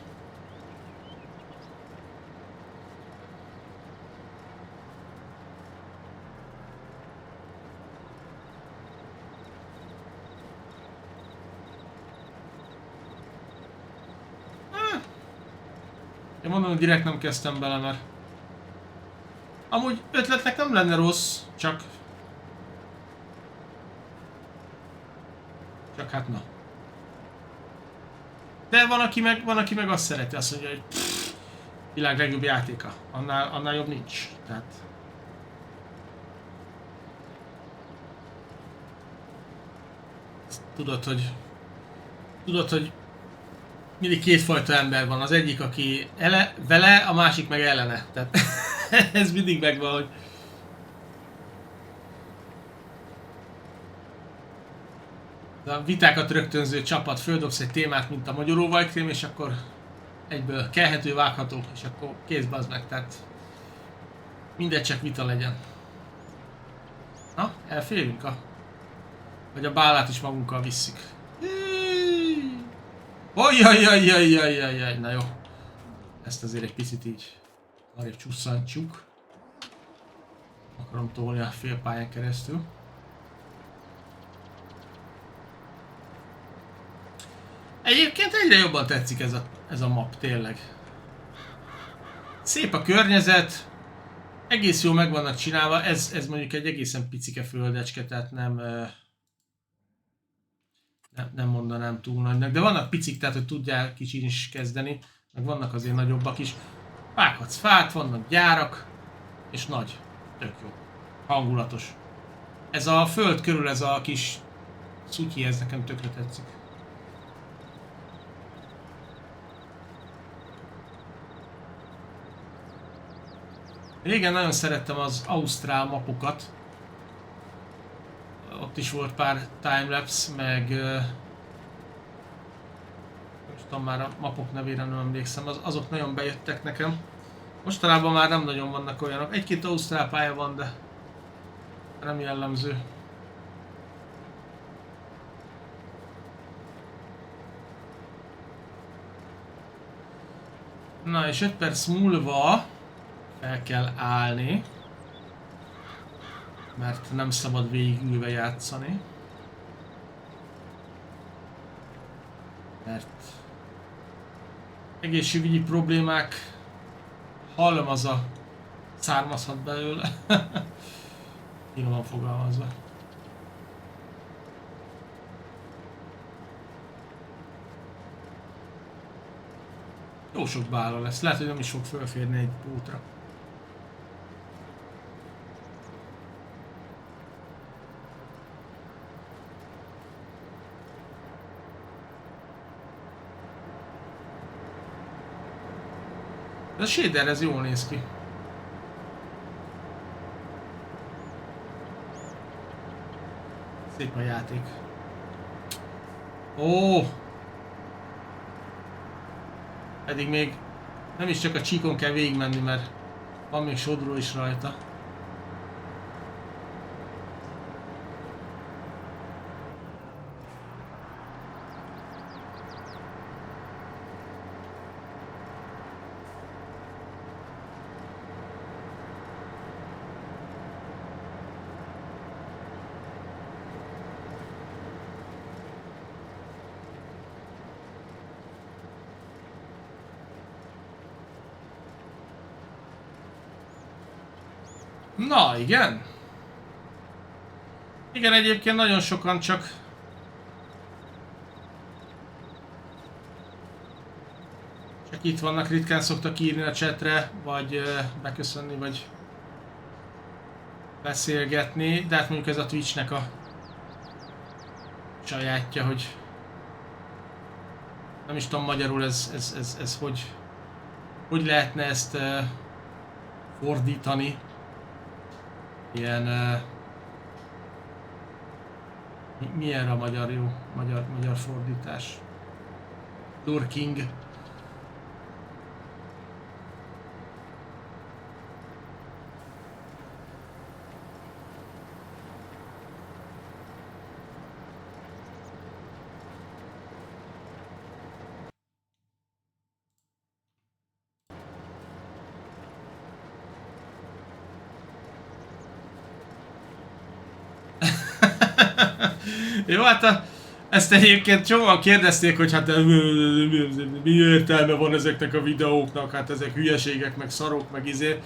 Én mondom, hogy direkt nem kezdtem bele, mert amúgy ötletnek nem lenne rossz, csak hát na. De van, aki meg azt szereti, azt mondja, hogy világ legjobb játéka. Annál jobb nincs. Tehát... Tudod, hogy mindig kétfajta ember van. Az egyik, aki vele, a másik meg ellene. Tehát ez mindig megvan, hogy... A vitákat rögtönző csapat, földobsz egy témát, mint a magyaróvajkrém, és akkor egyből kelhető, vágható, és akkor kézbe az meg, tehát mindegy, csak vita legyen. Na, elférünk vagy a bálát is magunkkal visszük. Ojjajjajjajjajjajjaj, na jó. Ezt azért egy picit így arrébb csusszantsuk. Akarom tolni a félpályán keresztül. Egyébként egyre jobban tetszik ez a map, tényleg. Szép a környezet, egész jól meg vannak csinálva, ez mondjuk egy egészen picike földecske, tehát nem mondanám túl nagynak, de vannak picik, tehát hogy tudjál kicsin is kezdeni, meg vannak azért nagyobbak is. Vághatsz fát, vannak gyárak, és nagy, tök jó, hangulatos. Ez a föld körül, ez a kis szutyi, ez nekem tökre tetszik. Régen nagyon szerettem az ausztrál mapokat. Ott is volt pár timelapse, meg... most tudom, már a mapok nevére nem emlékszem, azok nagyon bejöttek nekem. Mostanában már nem nagyon vannak olyanok. Egy-két ausztrál pálya van, de nem jellemző. Na és 5 perc múlva fel kell állni, mert nem szabad végigülve játszani. Mert egészségügyi problémák halmaza származhat belőle. Finoman fogalmazva. Jó sok bála lesz, lehet, hogy nem is fog felférni egy pótra. De a shader ez jól néz ki. Szép a játék. Ó! Pedig még nem is csak a csíkon kell végigmenni, mert van még sodró is rajta. Na, igen. Igen, egyébként nagyon sokan csak itt vannak, ritkán szoktak írni a chatre, vagy beköszönni, vagy beszélgetni, de hát mondjuk ez a Twitchnek a sajátja, hogy nem is tudom magyarul ez hogy lehetne ezt fordítani. Ilyen... milyen a magyar jó? Magyar fordítás? Lurking. Jó, hát ezt egyébként csomóan kérdezték, hogy hát mi értelme van ezeknek a videóknak, hát ezek hülyeségek, meg szarok, meg izé.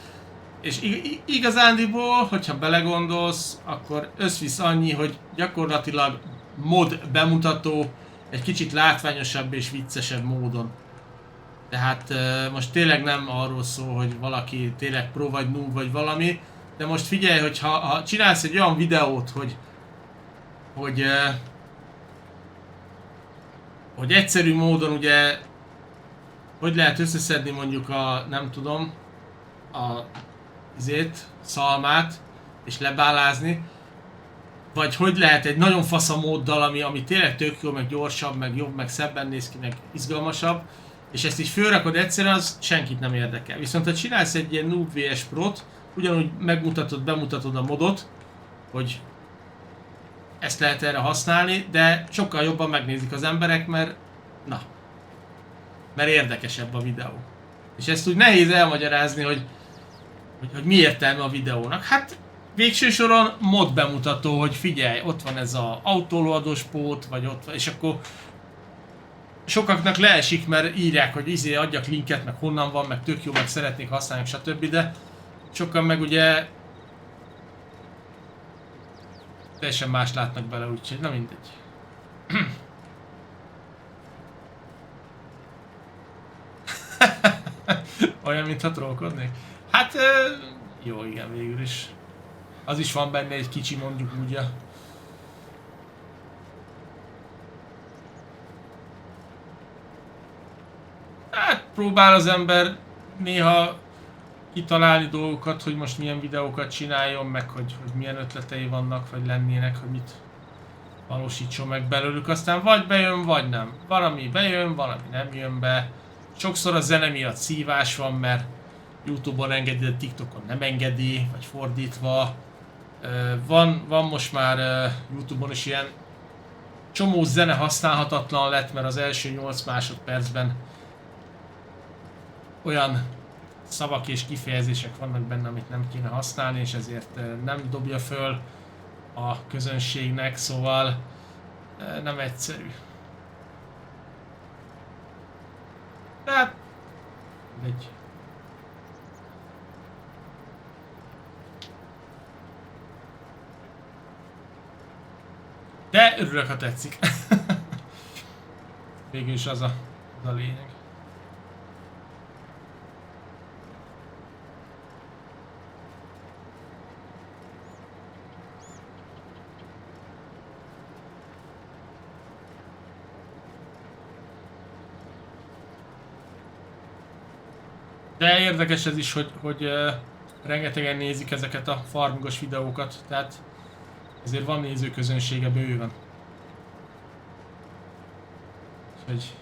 És igazándiból, hogyha belegondolsz, akkor összvisz annyi, hogy gyakorlatilag mod bemutató egy kicsit látványosabb és viccesebb módon. Tehát most tényleg nem arról szól, hogy valaki tényleg pro vagy noob vagy valami, de most figyelj, hogy ha csinálsz egy olyan videót, hogy, hogy egyszerű módon ugye, hogy lehet összeszedni mondjuk a, nem tudom, a szalmát, és lebálázni, vagy hogy lehet egy nagyon fasza móddal, ami tényleg tök jó, meg gyorsabb, meg jobb, meg szebben néz ki, meg izgalmasabb, és ezt így fölrakod egyszerűen, az senkit nem érdekel. Viszont ha csinálsz egy ilyen Noob vs Pro-t, ugyanúgy bemutatod a modot, hogy ezt lehet erre használni, de sokkal jobban megnézik az emberek, mert érdekesebb a videó. És ezt úgy nehéz elmagyarázni, hogy mi értelme a videónak. Hát végső soron mod bemutató, hogy figyelj, ott van ez az autólóadós pót, vagy ott van, és akkor sokaknak leesik, mert írják, hogy adjak linket, meg honnan van, meg tök jó, meg szeretnék használni, stb. De sokan meg ugye teljesen más látnak bele, úgyhogy na mindegy. Olyan, mintha trollkodnék? Hát jó, igen, végül is. Az is van benne egy kicsi, mondjuk úgy. Hát próbál az ember néha kitalálni dolgokat, hogy most milyen videókat csináljon, meg hogy milyen ötletei vannak, vagy lennének, hogy mit valósítson meg belőlük. Aztán vagy bejön, vagy nem. Valami bejön, valami nem jön be. Sokszor a zene miatt szívás van, mert YouTube-on engedi, de TikTokon nem engedi, vagy fordítva. Van most már YouTube-on is ilyen csomó zene használhatatlan lett, mert az első 8 másodpercben olyan szavak és kifejezések vannak benne, amit nem kéne használni, és ezért nem dobja föl a közönségnek, szóval nem egyszerű. Tehát egy de örülök, ha tetszik. Végül is az a lényeg. De érdekes ez is, hogy rengetegen nézik ezeket a farmingos videókat, tehát ezért van nézőközönsége bőven. Úgyhogy...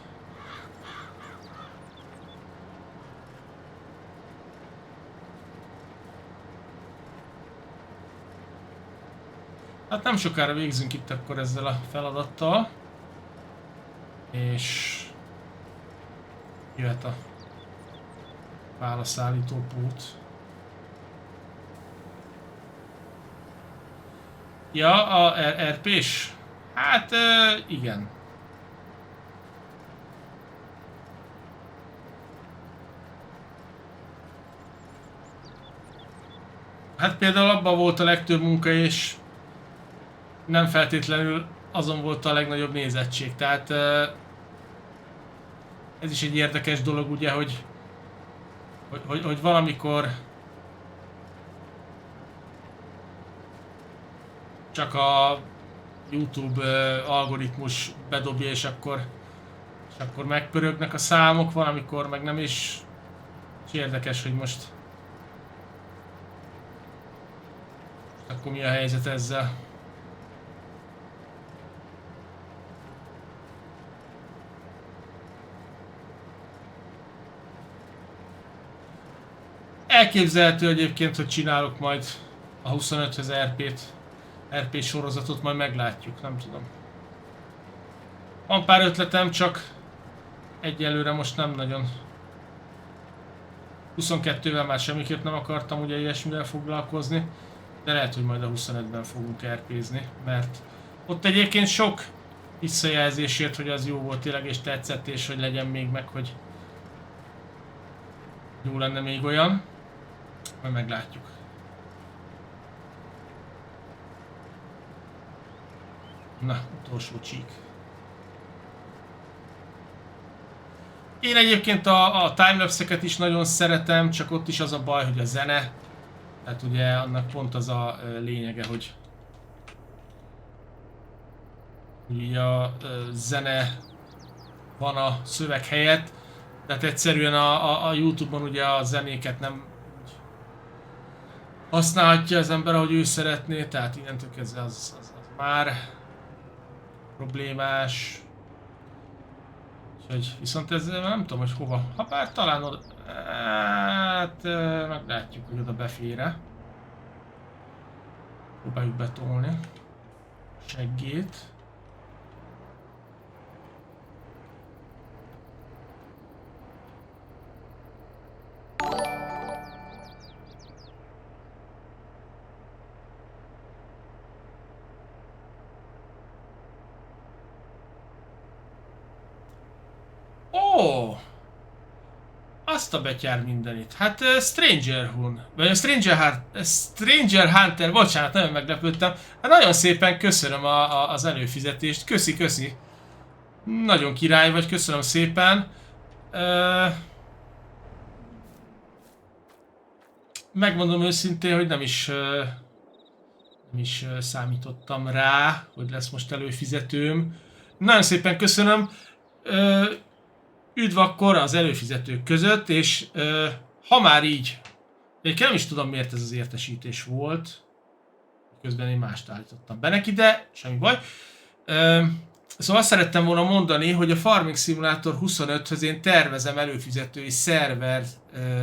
Hát nem sokára végzünk itt akkor ezzel a feladattal. És... jöhet a válaszállító pót. Ja, a RP-s? Hát igen. Hát például abban volt a legtöbb munka, és nem feltétlenül azon volt a legnagyobb nézettség. Tehát ez is egy érdekes dolog, ugye, hogy valamikor csak a YouTube algoritmus bedobja, és akkor megpörögnek a számok, valamikor meg nem is. És érdekes, hogy most akkor mi a helyzet ezzel. Elképzelhető egyébként, hogy csinálok majd a 25-höz RP sorozatot, majd meglátjuk, nem tudom. Van pár ötletem, csak egyelőre most nem nagyon. 22-vel már semmiképp nem akartam ugye ilyesmivel foglalkozni, de lehet, hogy majd a 25-ben fogunk RP-zni, mert Ott egyébként sok visszajelzésért, hogy az jó volt tényleg és tetszett, és hogy legyen még meg, hogy jó lenne még olyan. Majd meglátjuk. Na, utolsó csík. Én egyébként a timelapse-eket is nagyon szeretem, csak ott is az a baj, hogy a zene. Tehát ugye annak pont az a lényege, hogy ugye a zene van a szöveg helyett. Tehát egyszerűen a YouTube-on ugye a zenéket nem használhatja az ember, ahogy ő szeretné, tehát innentől kezdve az már problémás. Úgyhogy viszont ez nem tudom, hogy hova. Ha bár talán oda... Hát meglátjuk, hogy oda befér-e. Próbáljuk betolni. Seggét. Ó! Azt a betyár mindenit. Hát Stranger Hunter, bocsánat, nagyon meglepődtem. Hát nagyon szépen köszönöm az előfizetést. Köszi. Nagyon király vagy, köszönöm szépen. Megmondom őszintén, hogy nem is számítottam rá, hogy lesz most előfizetőm. Nagyon szépen köszönöm. Üdv akkor az előfizetők között, és ha már így, én nem is tudom miért ez az értesítés volt, közben én mást állítottam be neki, de semmi baj. Szóval azt szerettem volna mondani, hogy a Farming Simulator 25-höz én tervezem előfizetői szerver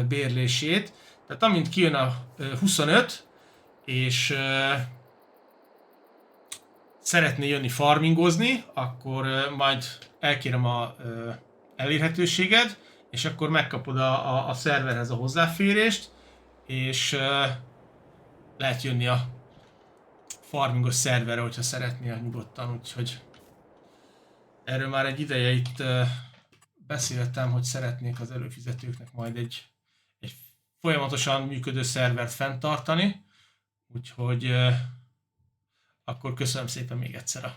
bérlését, tehát amint kijön a 25, és szeretné jönni farmingozni, akkor majd elkérem a elérhetőséged, és akkor megkapod a szerverhez a hozzáférést, és lehet jönni a farmingos szerverre, hogyha szeretnél nyugodtan, úgyhogy erről már egy ideje itt beszéltem, hogy szeretnék az előfizetőknek majd egy folyamatosan működő szervert fenntartani, úgyhogy akkor köszönöm szépen még egyszer a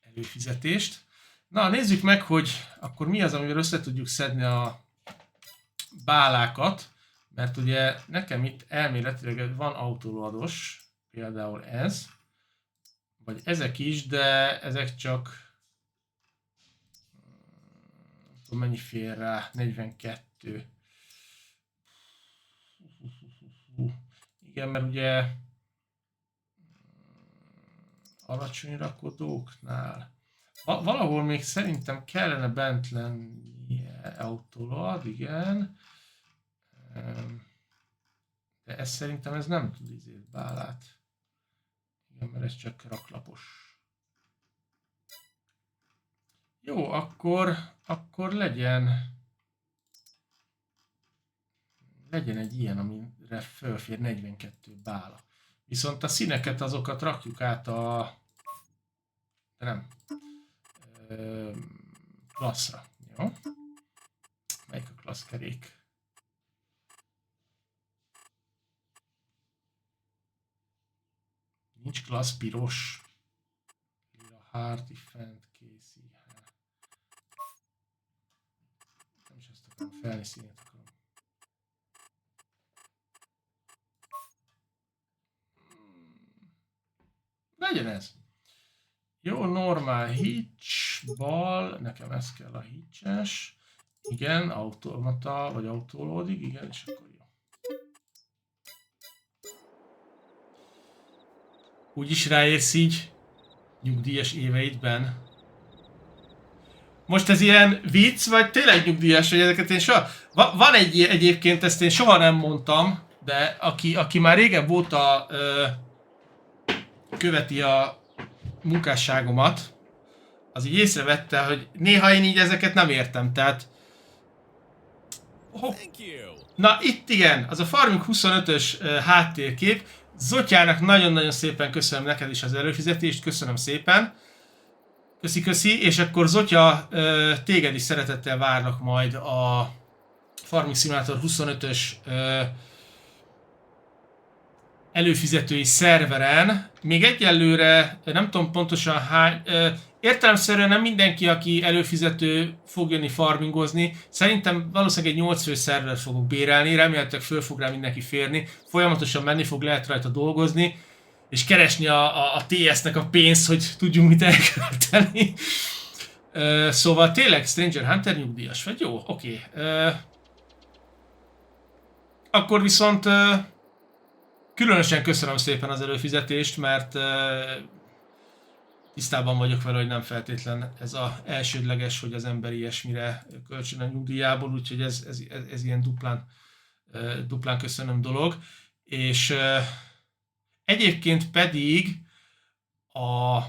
előfizetést. Na, nézzük meg, hogy akkor mi az, amivel össze tudjuk szedni a bálákat, mert ugye nekem itt elméletileg van autólados, például ez, vagy ezek is, de ezek csak, nem tudom mennyi fér rá, 42. Igen, mert ugye alacsony rakodóknál valahol még szerintem kellene bent lennie autolad, igen. De ez szerintem ez nem tud izét bálát. Igen, mert ez csak raklapos. Jó, akkor legyen egy ilyen, amire fölfér 42 bála. Viszont a színeket azokat rakjuk át de nem. Klasszra. Jó. Melyik a klassz kerék? Nincs klassz piros. Lila, Hardy, Fent, Casey. Nem is ezt akarom felni, színét akarom. Legyen ez. Jó, normál hitch, bal, nekem ez kell a hitches. Igen, automata, vagy autolódik, igen, és akkor jó. Úgyis ráérsz így nyugdíjas éveidben. Most ez ilyen vicc, vagy tényleg nyugdíjas, hogy ezeket én soha... Van egyébként, ezt én soha nem mondtam, de aki már régebb óta követi a munkásságomat, az így észrevette, hogy néha én így ezeket nem értem, tehát... Na itt igen, az a Farming 25-ös háttérkép, Zotyának nagyon-nagyon szépen köszönöm neked is az előfizetést, köszönöm szépen. Köszi, és akkor Zotya, téged is szeretettel várnak majd a Farming Simulator 25-ös előfizetői szerveren. Még egyelőre nem tudom pontosan hány... Értelemszerűen nem mindenki, aki előfizető fog jönni farmingozni. Szerintem valószínűleg egy 8 fős szervert fogok bérelni, remélhetőleg föl fog rá mindenki férni. Folyamatosan menni fog, lehet rajta dolgozni, és keresni a TS-nek a pénzt, hogy tudjunk mit elkölteni. Szóval tényleg Stranger Hunter nyugdíjas vagy? Jó, oké. Akkor viszont különösen köszönöm szépen az előfizetést, mert tisztában vagyok vele, hogy nem feltétlen ez az elsődleges, hogy az ember ilyesmire kölcsön a nyugdíjából, úgyhogy ez ilyen duplán köszönöm dolog. És egyébként pedig a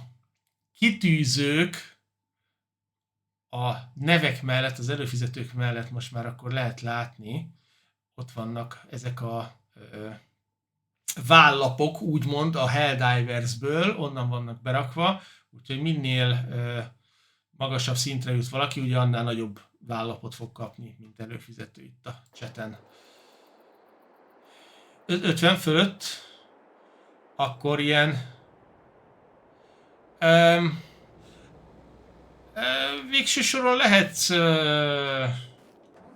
kitűzők a nevek mellett, az előfizetők mellett most már akkor lehet látni, ott vannak ezek a vállapok, úgymond a Helldiversből, onnan vannak berakva, úgyhogy minél magasabb szintre jut valaki, ugye annál nagyobb vállapot fog kapni, mint előfizető itt a chaten. 50 fölött, akkor ilyen végső soron lehetsz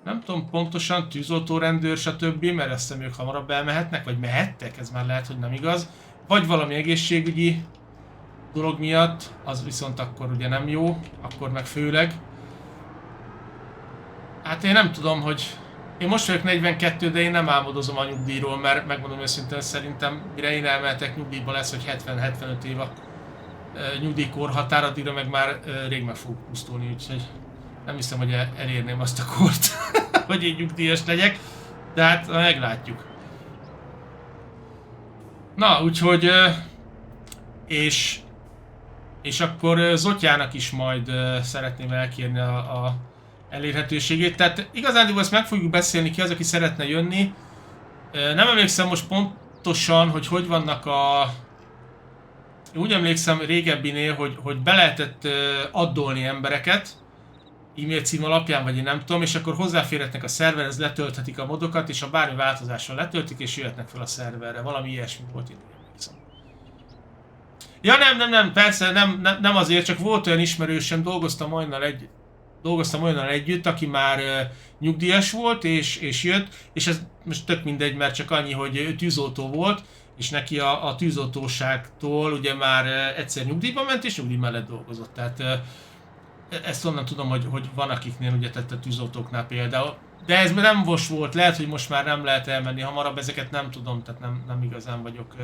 nem tudom pontosan, tűzoltó, rendőr, stb., mert azt hiszem ők hamarabb elmehetnek, vagy mehettek, ez már lehet, hogy nem igaz. Vagy valami egészségügyi dolog miatt, az viszont akkor ugye nem jó, akkor meg főleg. Hát én nem tudom, hogy... Én most vagyok 42, de én nem álmodozom a nyugdíjról, mert megmondom őszintén, szerintem mire én elmehetek nyugdíjba lesz, hogy 70-75 év a nyugdíjkorhatár, addigra meg már rég meg fog pusztulni, úgyhogy nem hiszem, hogy elérném azt a kort, hogy én nyugdíjas legyek, de hát meglátjuk. Na, úgyhogy... És akkor Zotyának is majd szeretném elkérni a elérhetőségét. Tehát igazán ezt meg fogjuk beszélni, ki az, aki szeretne jönni. Nem emlékszem most pontosan, hogy vannak a... Én úgy emlékszem régebbinél, hogy be lehetett addolni embereket e-mail cím alapján, vagy én nem tudom, és akkor hozzáférhetnek a szerverhez, letölthetik a modokat, és a bármi változással letöltik, és jöhetnek fel a szerverre. Valami ilyesmi volt, én emlékszem. Ja nem, persze nem azért, csak volt olyan ismerősöm, dolgoztam olyannal együtt, aki már nyugdíjas volt, és jött, és ez most tök mindegy, mert csak annyi, hogy ő tűzoltó volt, és neki a tűzoltóságtól ugye már egyszer nyugdíjba ment, és nyugdíj mellett dolgozott. Tehát ezt onnan tudom, hogy van akiknél ugye tett a tűzoltóknál például. De ez nem most volt, lehet, hogy most már nem lehet elmenni hamarabb, ezeket nem tudom, tehát nem igazán vagyok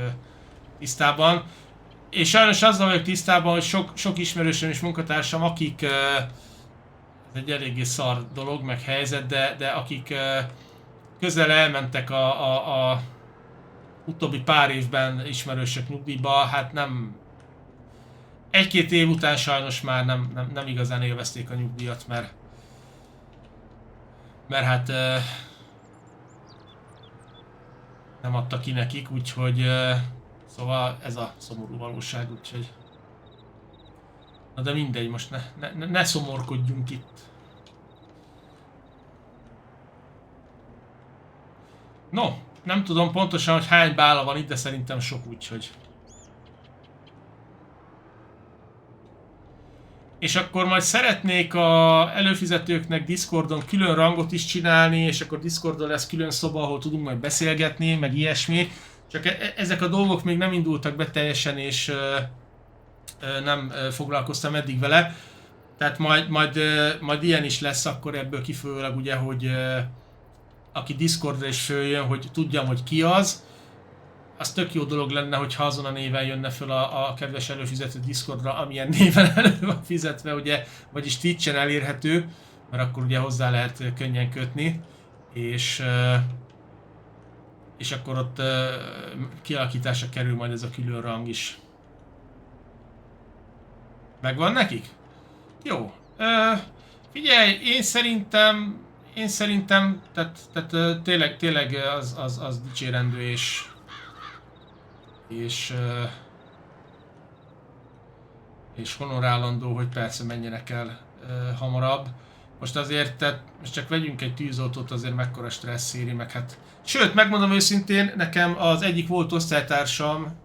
tisztában. És sajnos azzal vagyok tisztában, hogy sok ismerősöm és munkatársam, akik ez egy eléggé szar dolog, meg helyzet, de akik közel elmentek a utóbbi pár évben ismerősök nyugdíjba, hát nem... Egy-két év után sajnos már nem igazán élvezték a nyugdíjat, mert hát nem adta ki nekik, úgyhogy szóval ez a szomorú valóság, úgyhogy... Na de mindegy, most ne szomorkodjunk itt. No, nem tudom pontosan, hogy hány bála van itt, de szerintem sok, úgyhogy... És akkor majd szeretnék a előfizetőknek Discordon külön rangot is csinálni, és akkor Discordon lesz külön szoba, ahol tudunk majd beszélgetni, meg ilyesmi. Csak ezek a dolgok még nem indultak be teljesen, és nem foglalkoztam eddig vele. Tehát majd ilyen is lesz akkor ebből kifolyólag ugye, hogy aki Discordra is följön, hogy tudjam, hogy ki az. Az tök jó dolog lenne, hogyha azon a néven jönne föl a kedves előfizető Discordra, amilyen néven elő van fizetve, ugye, vagyis Twitch-en elérhető, mert akkor ugye hozzá lehet könnyen kötni, és akkor ott kialakításra kerül majd ez a külön rang is. Megvan nekik? Jó. Figyelj, én szerintem, tehát tényleg az dicsérendő, és és honorálandó, hogy persze menjenek el hamarabb. Most azért, tehát most csak vegyünk egy tűzoltót, azért mekkora stressz éri meg, hát... Sőt, megmondom őszintén, nekem az egyik volt osztálytársam,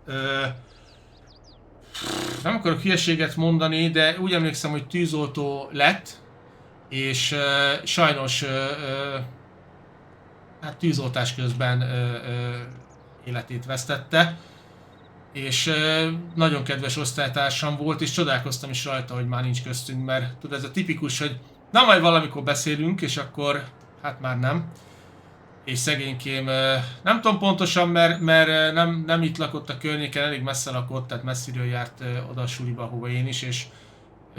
nem akarok hülyeséget mondani, de úgy emlékszem, hogy tűzoltó lett, és sajnos hát tűzoltás közben életét vesztette. És nagyon kedves osztálytársam volt, és csodálkoztam is rajta, hogy már nincs köztünk, mert tudod, ez a tipikus, hogy na majd valamikor beszélünk, és akkor hát már nem. És szegénykém, nem tudom pontosan, mert nem itt lakott a környéken, elég messze lakott, tehát messziről járt oda a suliba, ahova én is, és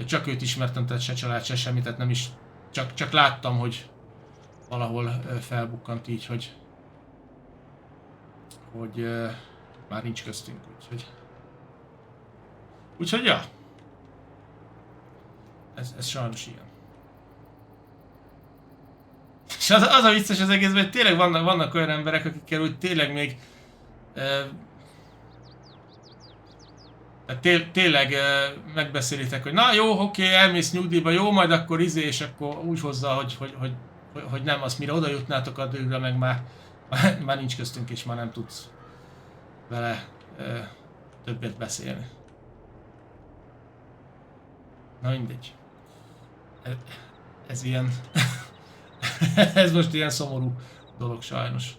csak őt ismertem, tehát se család, se semmi, tehát nem is, csak láttam, hogy valahol felbukkant így, hogy már nincs köztünk, úgyhogy ja. Ez sajnos ilyen. És az a vicces az egészben, hogy tényleg vannak olyan emberek, akikkel úgy tényleg még tényleg megbeszélitek, hogy na jó, oké, elmész nyugdíjba, jó, majd akkor és akkor úgy hozza, hogy nem, azt mire oda jutnátok addigra, meg már nincs köztünk, és már nem tudsz vele többet beszélni. Na mindegy. Ez ilyen... ez most ilyen szomorú dolog sajnos.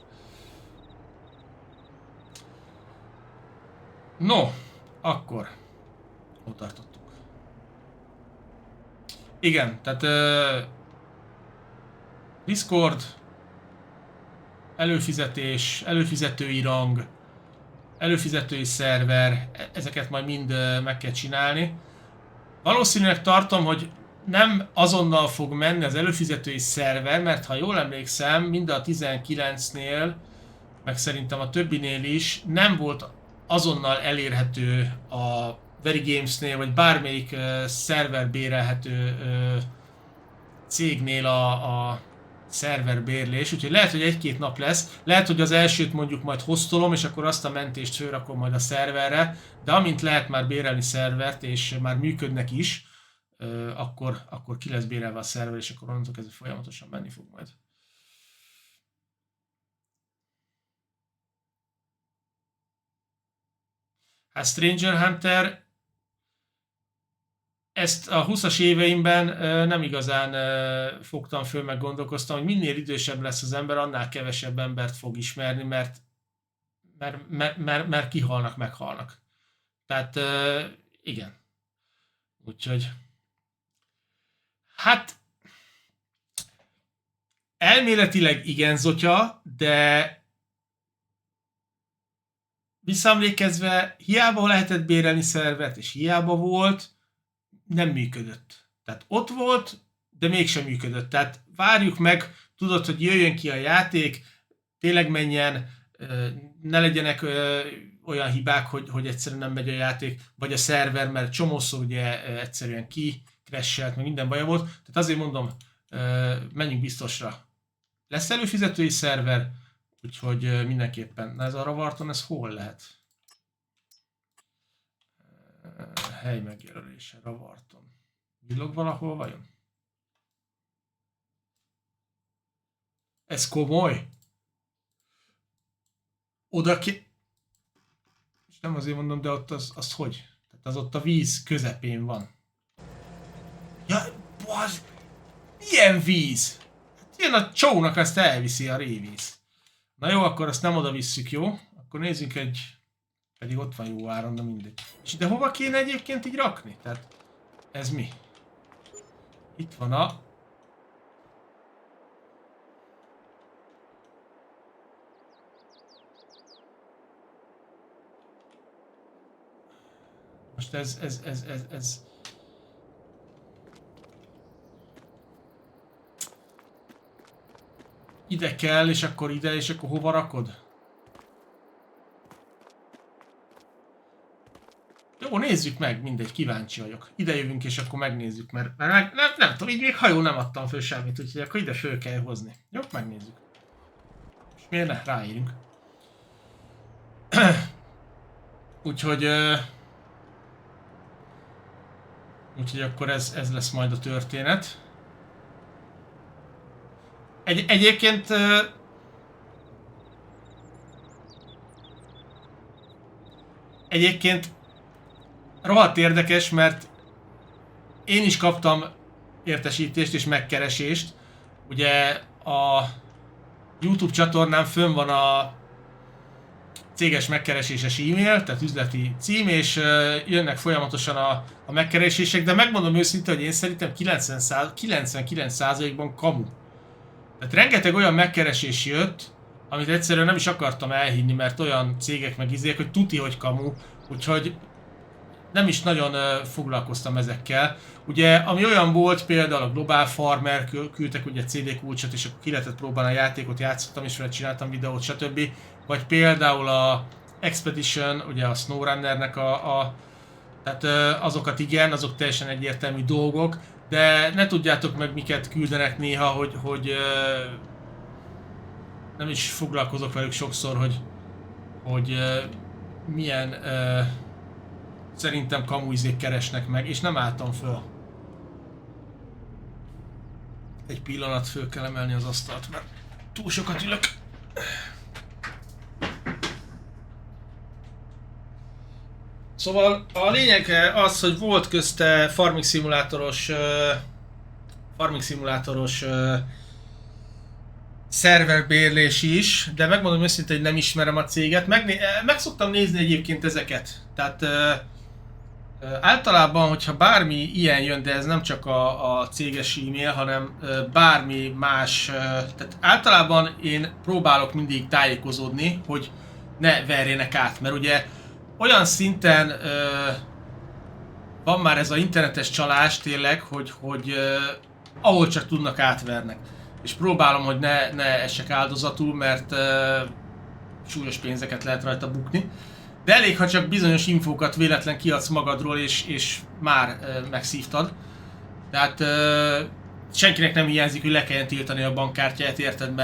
No, akkor ott tartottuk. Igen, tehát Discord, előfizetés, előfizetői rang, előfizetői szerver, ezeket majd mind meg kell csinálni. Valószínűleg tartom, hogy nem azonnal fog menni az előfizetői szerver, mert ha jól emlékszem, mind a 19-nél, meg szerintem a többinél is nem volt azonnal elérhető a Very Games-nél, vagy bármelyik szerver bérelhető cégnél a szerverbérlés, úgyhogy lehet, hogy egy-két nap lesz, lehet, hogy az elsőt mondjuk majd hostolom, és akkor azt a mentést fölrakom majd a szerverre, de amint lehet már bérelni szervert, és már működnek is, akkor ki lesz bérelve a szerver, és akkor onnantól kezdve folyamatosan menni fog majd. Hát Stranger Hunter, ezt a 20-as éveimben nem igazán fogtam föl, meg gondolkoztam, hogy minél idősebb lesz az ember, annál kevesebb embert fog ismerni, mert kihalnak, meghalnak. Tehát igen. Úgyhogy hát elméletileg igen, Zotya, de visszaemlékezve hiába lehetett bérelni szervert, és hiába volt, nem működött. Tehát ott volt, de mégsem működött. Tehát várjuk meg, tudod, hogy jöjjön ki a játék, tényleg menjen, ne legyenek olyan hibák, hogy egyszerűen nem megy a játék, vagy a szerver, mert csomószor ugye egyszerűen crashelt, meg minden baja volt. Tehát azért mondom, menjünk biztosra. Lesz előfizetői szerver, úgyhogy mindenképpen. Na ez a Ravarton, ez hol lehet? Hely megjelölése, Ravarton. Villog valahol vajon? Ez komoly? Oda ki... És nem azért mondom, de ott az hogy? Tehát az ott a víz közepén van. Ja, az... Milyen víz? Hát ilyen a csónak, azt elviszi a révíz. Na jó, akkor azt nem oda visszük, jó? Akkor nézzünk egy... Pedig ott van jó áron, de mindegy. És ide hova kéne egyébként így rakni? Tehát ez mi? Itt van a... Most ez... Ide kell, és akkor ide, és akkor hova rakod? Jó, nézzük meg, mindegy, kíváncsi vagyok. Ide jövünk, és akkor megnézzük, mert nem tudom, így még hajó nem adtam föl semmit, úgyhogy akkor ide föl kell hozni. Jó, megnézzük. És miért ne? Ráírunk. Úgyhogy... Úgyhogy akkor ez lesz majd a történet. Egyébként... Egyébként rohadt érdekes, mert én is kaptam értesítést és megkeresést. Ugye a YouTube csatornán fönn van a céges megkereséses e-mail, tehát üzleti cím, és jönnek folyamatosan a megkeresések, de megmondom őszintén, hogy én szerintem 99%-ban kamu. Tehát rengeteg olyan megkeresés jött, amit egyszerűen nem is akartam elhinni, mert olyan cégek meg izék, hogy tuti, hogy kamu, úgyhogy nem is nagyon foglalkoztam ezekkel. Ugye, ami olyan volt, például a Global Farmer küldtek ugye CD kulcsot, és akkor ki lehetett próbálni a játékot, játszottam is vele, csináltam videót, stb. Vagy például a Expedition, ugye a SnowRunnernek tehát azokat igen, azok teljesen egyértelmű dolgok, de ne tudjátok meg miket küldenek néha, hogy nem is foglalkozok velük sokszor, hogy milyen szerintem kamuizék keresnek meg, és nem álltam föl. Egy pillanat, föl kell emelni az asztalt, mert túl sokat ülök. Szóval a lényeg az, hogy volt közte farming szimulátoros szerverbérlés is, de megmondom őszintén, hogy nem ismerem a céget. Meg szoktam nézni egyébként ezeket. Tehát általában, hogyha bármi ilyen jön, de ez nem csak a céges e-mail, hanem bármi más, tehát általában én próbálok mindig tájékozódni, hogy ne verjenek át, mert ugye olyan szinten van már ez az internetes csalás tényleg, hogy ahol csak tudnak átvernek. És próbálom, hogy ne essek áldozatul, mert súlyos pénzeket lehet rajta bukni. De elég, ha csak bizonyos infókat véletlen kiadsz magadról, és már megszívtad. Tehát senkinek nem hiányzik, hogy le kelljen tiltani a bankkártyáját, érted,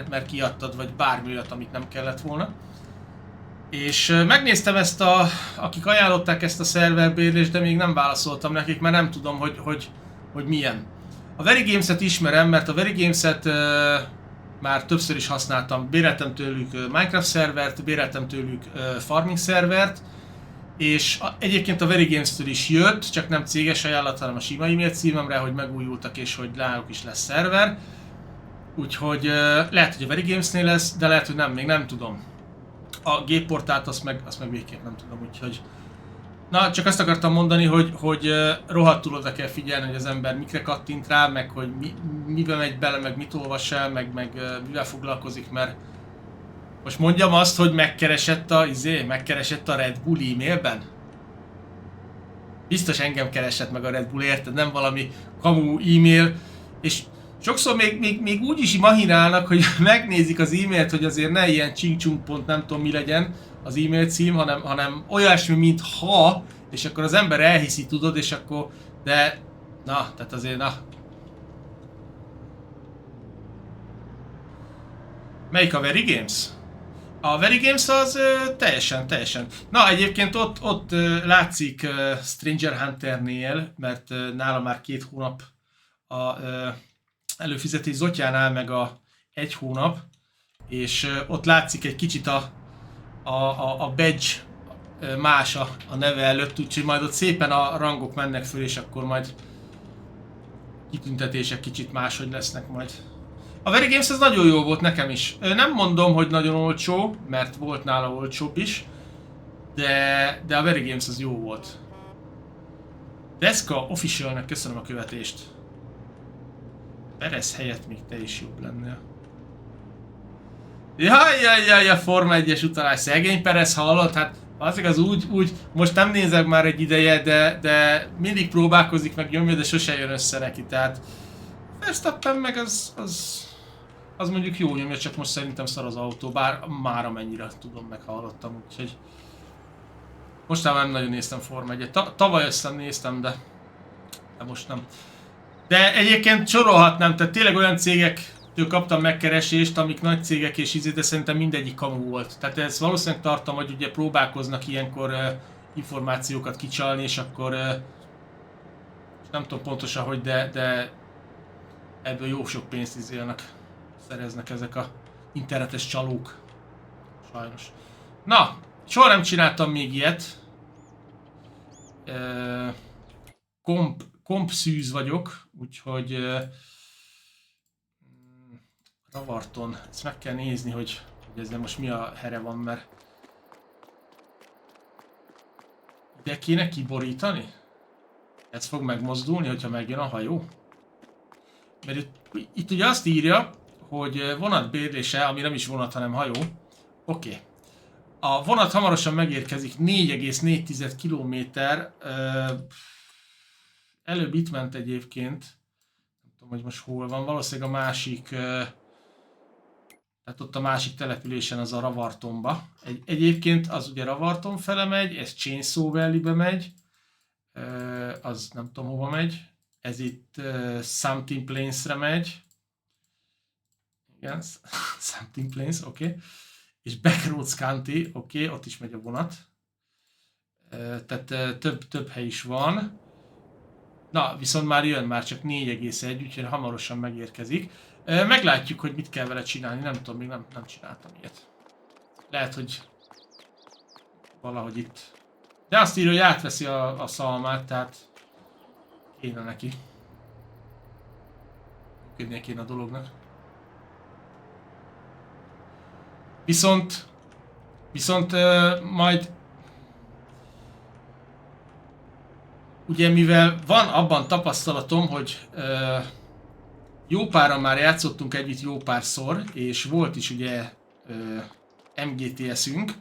mert kiadtad, vagy bármi olyat, amit nem kellett volna. És megnéztem ezt akik ajánlották ezt a szerverbérlést, de még nem válaszoltam nekik, mert nem tudom, hogy milyen. A Very Games-et ismerem, mert a Very Games-et már többször is használtam. Béreltem tőlük Minecraft szervert, béreltem tőlük farming szervert, és egyébként a Very Games-től is jött, csak nem céges ajánlat, hanem a sima e-mail címemre, hogy megújultak és hogy náluk is lesz szerver. Úgyhogy lehet, hogy a Very Games-nél lesz, de lehet, hogy nem, még nem tudom. A gépportált azt meg végképp nem tudom, úgyhogy... Na, csak azt akartam mondani, hogy rohadtul oda kell figyelni, hogy az ember mikre kattint rá, meg hogy mibe megy bele, meg mit olvas el, meg mivel foglalkozik, mert... Most mondjam azt, hogy megkeresett a Red Bull e-mailben? Biztos engem keresett meg a Red Bull, érted? Nem valami kamu e-mail, és... Sokszor még úgy is machinálnak, hogy megnézik az e-mailt, hogy azért ne ilyen csing pont nem tudom mi legyen az e-mail cím, hanem olyasmi, mint ha, és akkor az ember elhiszi, tudod, és akkor, de, na, tehát azért, na. Melyik a Very Games? A Very Games az teljesen. Na, egyébként ott látszik Stranger Hunternél, mert nála már 2 hónap a előfizetés, Zotyánál meg a 1 hónap, és ott látszik egy kicsit a badge más a neve előtt, úgyhogy majd ott szépen a rangok mennek föl, és akkor majd kitüntetések kicsit máshogy lesznek majd. A Very Games ez nagyon jó volt nekem is. Nem mondom, hogy nagyon olcsó, mert volt nála olcsóbb is, de a Very Games az jó volt. Deska Officialnek köszönöm a követést. Perez helyett még te is jobb lennél. Jaj, Forma 1-es utalás, szegény Perez, hallott? Hát az úgy, most nem nézek már egy ideje, de mindig próbálkozik, meg nyomja, de sose jön össze neki, tehát Verstappen meg az mondjuk jó nyomja, csak most szerintem szar az autó, bár már amennyire tudom, meg hallottam, úgyhogy mostában nem nagyon néztem Forma 1-et, tavaly összem néztem, de most nem. De egyébként sorolhatnám, tehát tényleg olyan cégek Től kaptam megkeresést, amik nagy cégek és ízé, de szerintem mindegyik kamu volt. Tehát ezt valószínűleg tartom, hogy ugye próbálkoznak ilyenkor információkat kicsalni, és akkor nem tudom pontosan, hogy de ebből jó sok pénzt izélnek, szereznek ezek a internetes csalók. Sajnos. Na, soha nem csináltam még ilyet. Kompszűz vagyok, úgyhogy Ravarton, ezt meg kell nézni, hogy ezzel most mi a here van, mert ide kéne kiborítani? Ez fog megmozdulni, hogyha megjön a hajó? Mert itt ugye azt írja, hogy vonat bérlése, ami nem is vonat, hanem hajó. Oké. A vonat hamarosan megérkezik, 4,4 kilométer. Előbb itt ment egyébként. Nem tudom, hogy most hol van. Valószínűleg a másik... Tehát ott a másik településen, az a Ravartonba. Egyébként az ugye Ravarton fele megy, ez Chainsaw Valley-be megy. Az nem tudom hova megy. Ez itt Something Plains-re megy. Igen, Something Plains, oké. És Backroads County, oké, ott is megy a vonat. Tehát több hely is van. Na, viszont már jön, már csak 4,1, úgyhogy hamarosan megérkezik. Meglátjuk, hogy mit kell vele csinálni, nem tudom, még nem csináltam ilyet. Lehet, hogy valahogy itt. De azt írja, hogy átveszi a szalmát, tehát kéne neki. Működnie kéne a dolognak. Viszont majd ugye mivel van abban tapasztalatom, hogy jó páran már játszottunk együtt jó párszor, és volt is ugye MGTS-ünk,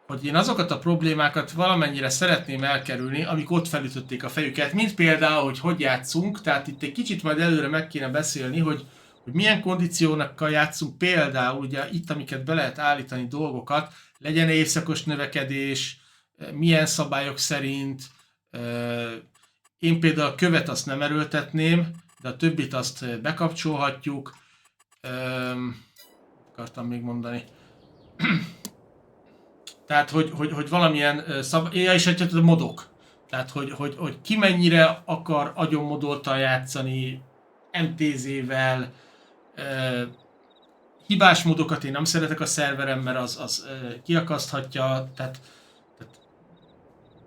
hogy én azokat a problémákat valamennyire szeretném elkerülni, amik ott felütötték a fejüket, mint például, hogy játszunk, tehát itt egy kicsit majd előre meg kéne beszélni, hogy milyen kondíciónakkal játszunk, például ugye itt, amiket be lehet állítani dolgokat, legyen éjszakos növekedés, milyen szabályok szerint. Én például a követ azt nem erőltetném, de a többit azt bekapcsolhatjuk. Akartam még mondani. Tehát, hogy valamilyen ja, és a modok. Tehát, hogy ki mennyire akar agyonmodoltan játszani, MTZ-vel, hibás modokat én nem szeretek a szerverem, mert az kiakaszthatja, tehát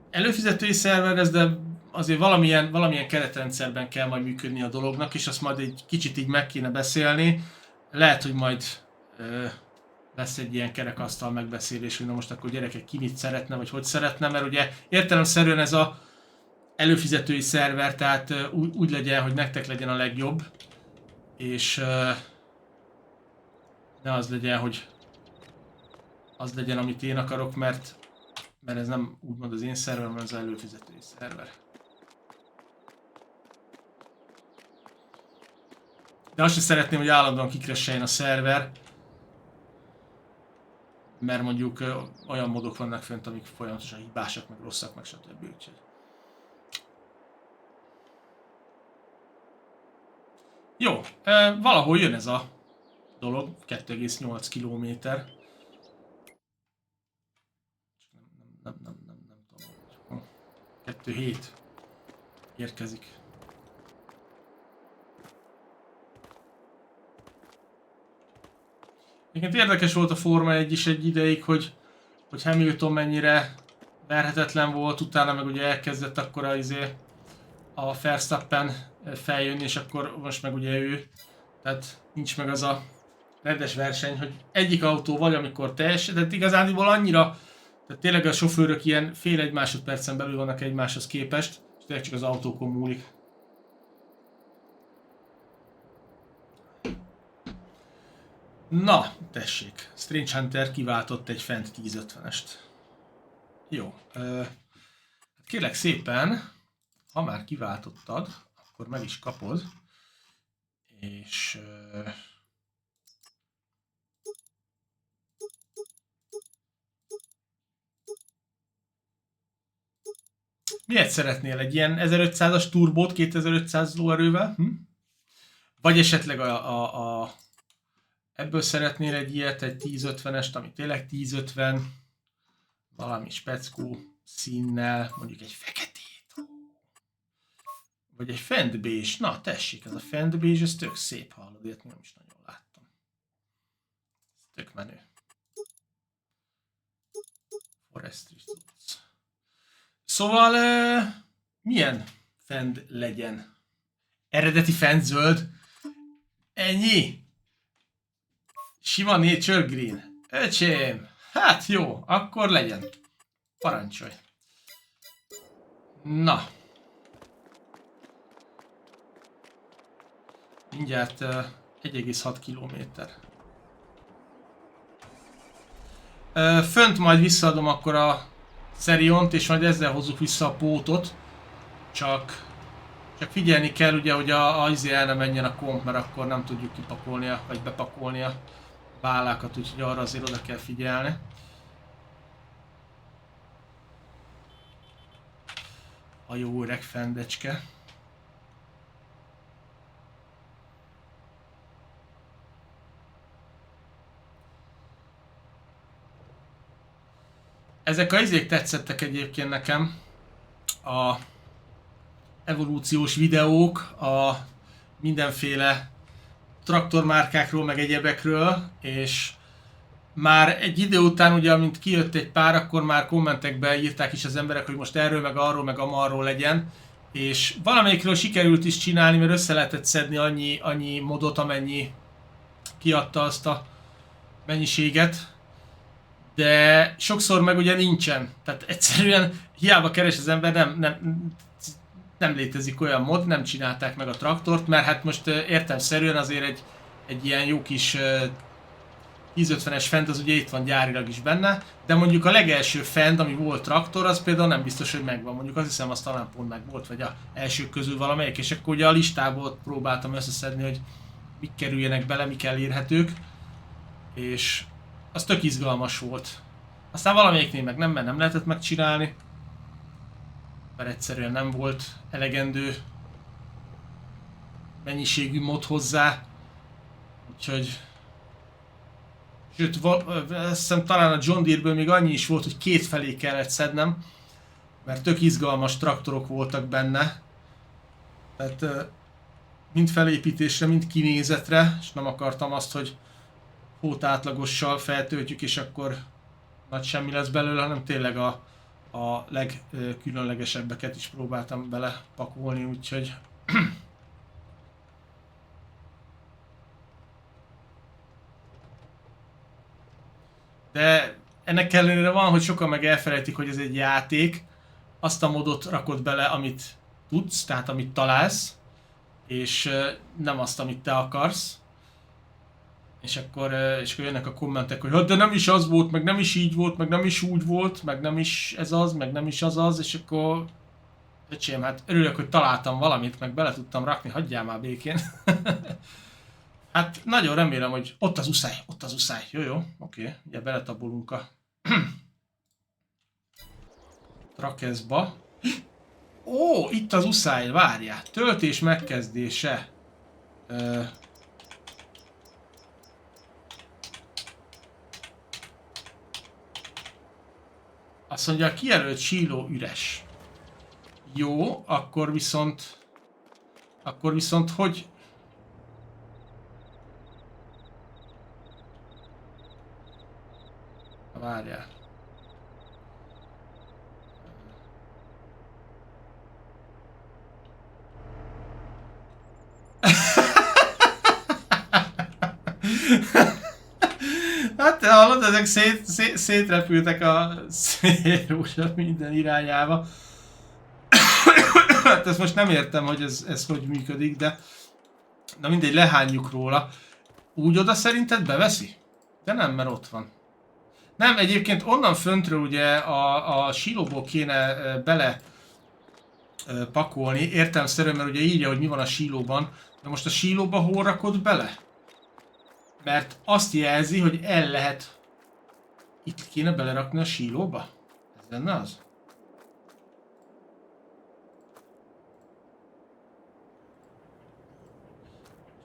előfizetői szerver ez, de azért valamilyen keretrendszerben kell majd működni a dolognak, és azt majd egy kicsit így meg kéne beszélni. Lehet, hogy majd lesz egy ilyen kerekasztal megbeszélés, hogy na most akkor gyerekek ki mit szeretne, vagy hogy szeretne, mert ugye értelemszerűen ez a előfizetői szerver, tehát úgy legyen, hogy nektek legyen a legjobb, és ne az legyen, hogy az legyen, amit én akarok, mert ez nem úgymond az én szerverem, hanem az előfizetői szerver. De azt sem szeretném, hogy állandóan kikresseljen a szerver, mert mondjuk olyan modok vannak fönt, amik folyamatosan hibásak, meg rosszak, meg stb. Úgyhogy. Jó, valahol jön ez a dolog, 2,8 kilométer. Nem tudom. 2,7 érkezik. Egyébként érdekes volt a Forma 1 is egy ideig, hogy Hamilton mennyire verhetetlen volt, utána meg ugye elkezdett akkor a Verstappen feljönni, és akkor most meg ugye ő. Tehát nincs meg az a rendes verseny, hogy egyik autó vagy amikor teljes, de igazándiból annyira, tehát tényleg a sofőrök ilyen fél egy másodpercen belül vannak egymáshoz képest, és tényleg csak az autókon múlik. Na, tessék, Strange Hunter kiváltott egy fent 1050-est. Jó, kérlek szépen, ha már kiváltottad, akkor meg is kapod, és miért szeretnél egy ilyen 1500-as turbót 2500 lóerővel? Vagy esetleg ebből szeretnél egy ilyet, egy 1050-est, ami tényleg 1050, valami speckó színnel, mondjuk egy feketét. Vagy egy Fend Beige. Na tessék, ez a Fend Beige, ez tök szép, hallod, ilyet nem is nagyon láttam. Ez tök menő. Forestry Tools. Szóval milyen Fend legyen? Eredeti Fend zöld? Ennyi? Sima Nature Green. Öcsém, hát jó, akkor legyen. Parancsolj. Na. Mindjárt 1,6 kilométer. Fönt majd visszaadom akkor a Seriont, és majd ezzel hozzuk vissza a pótot. Csak figyelni kell ugye, hogy izé el ne menjen a komp, mert akkor nem tudjuk kipakolnia, vagy bepakolni a bálákat, úgyhogy arra azért oda kell figyelni. A jó öreg fendecske. Ezek a izék tetszettek egyébként nekem. A evolúciós videók, a mindenféle traktormárkákról, meg egyebekről, és már egy idő után, ugye, amint kijött egy pár, akkor már kommentekbe írták is az emberek, hogy most erről, meg arról, meg amarról legyen, és valamelyikről sikerült is csinálni, mert össze lehetett szedni annyi modot, amennyi kiadta azt a mennyiséget, de sokszor meg ugye nincsen, tehát egyszerűen hiába keres az ember, nem létezik olyan mod, nem csinálták meg a traktort, mert hát most értelemszerűen azért egy ilyen jó kis 1050-es Fend az ugye itt van gyárilag is benne, de mondjuk a legelső Fend, ami volt traktor, az például nem biztos, hogy megvan. Mondjuk azt hiszem, az talán pont meg volt, vagy a elsők közül valamelyik, és akkor ugye a listából próbáltam összeszedni, hogy mik kerüljenek bele, mik elérhetők, és az tök izgalmas volt. Aztán valamelyiknél meg nem lehetett megcsinálni, mert egyszerűen nem volt elegendő mennyiségű mod hozzá, úgyhogy sőt, azt hiszem talán a John Deere-ből még annyi is volt, hogy két felé kellett szednem, mert tök izgalmas traktorok voltak benne. Tehát mind felépítésre, mind kinézetre, és nem akartam azt, hogy hót átlagossal feltöltjük, és akkor nagy semmi lesz belőle, hanem tényleg a legkülönlegesebbeket is próbáltam bele pakolni, úgyhogy de ennek ellenére van, hogy sokan meg elfelejtik, hogy ez egy játék. Azt a modot rakod bele, amit tudsz, tehát amit találsz, és nem azt, amit te akarsz. És akkor jönnek a kommentek, hogy de nem is az volt, meg nem is így volt, meg nem is úgy volt, meg nem is ez az, meg nem is az, és akkor öcsém, hát örülök, hogy találtam valamit, meg bele tudtam rakni, hagyjál már békén. Hát nagyon remélem, hogy ott az uszály. Jó, oké, ugye beletabolunk a Trakeszba. Ó, itt az uszály, várjál, töltés megkezdése. Azt mondja, a kijelölt síló üres. Jó, akkor viszont hogy? Várjál. Hát te hallod, ezek szétrepültek a szélrósok minden irányába. Hát ezt most nem értem, hogy ez hogy működik, de na mindegy, lehányjuk róla. Úgy oda szerinted beveszi? De nem, mert ott van. Nem, egyébként onnan föntről ugye a sílóból kéne bele pakolni, értelemszerűen, mert ugye írja, hogy mi van a sílóban, de most a sílóba hol rakod bele? Mert azt jelzi, hogy el lehet... Itt kéne belerakni a sílóba? Ez lenne az?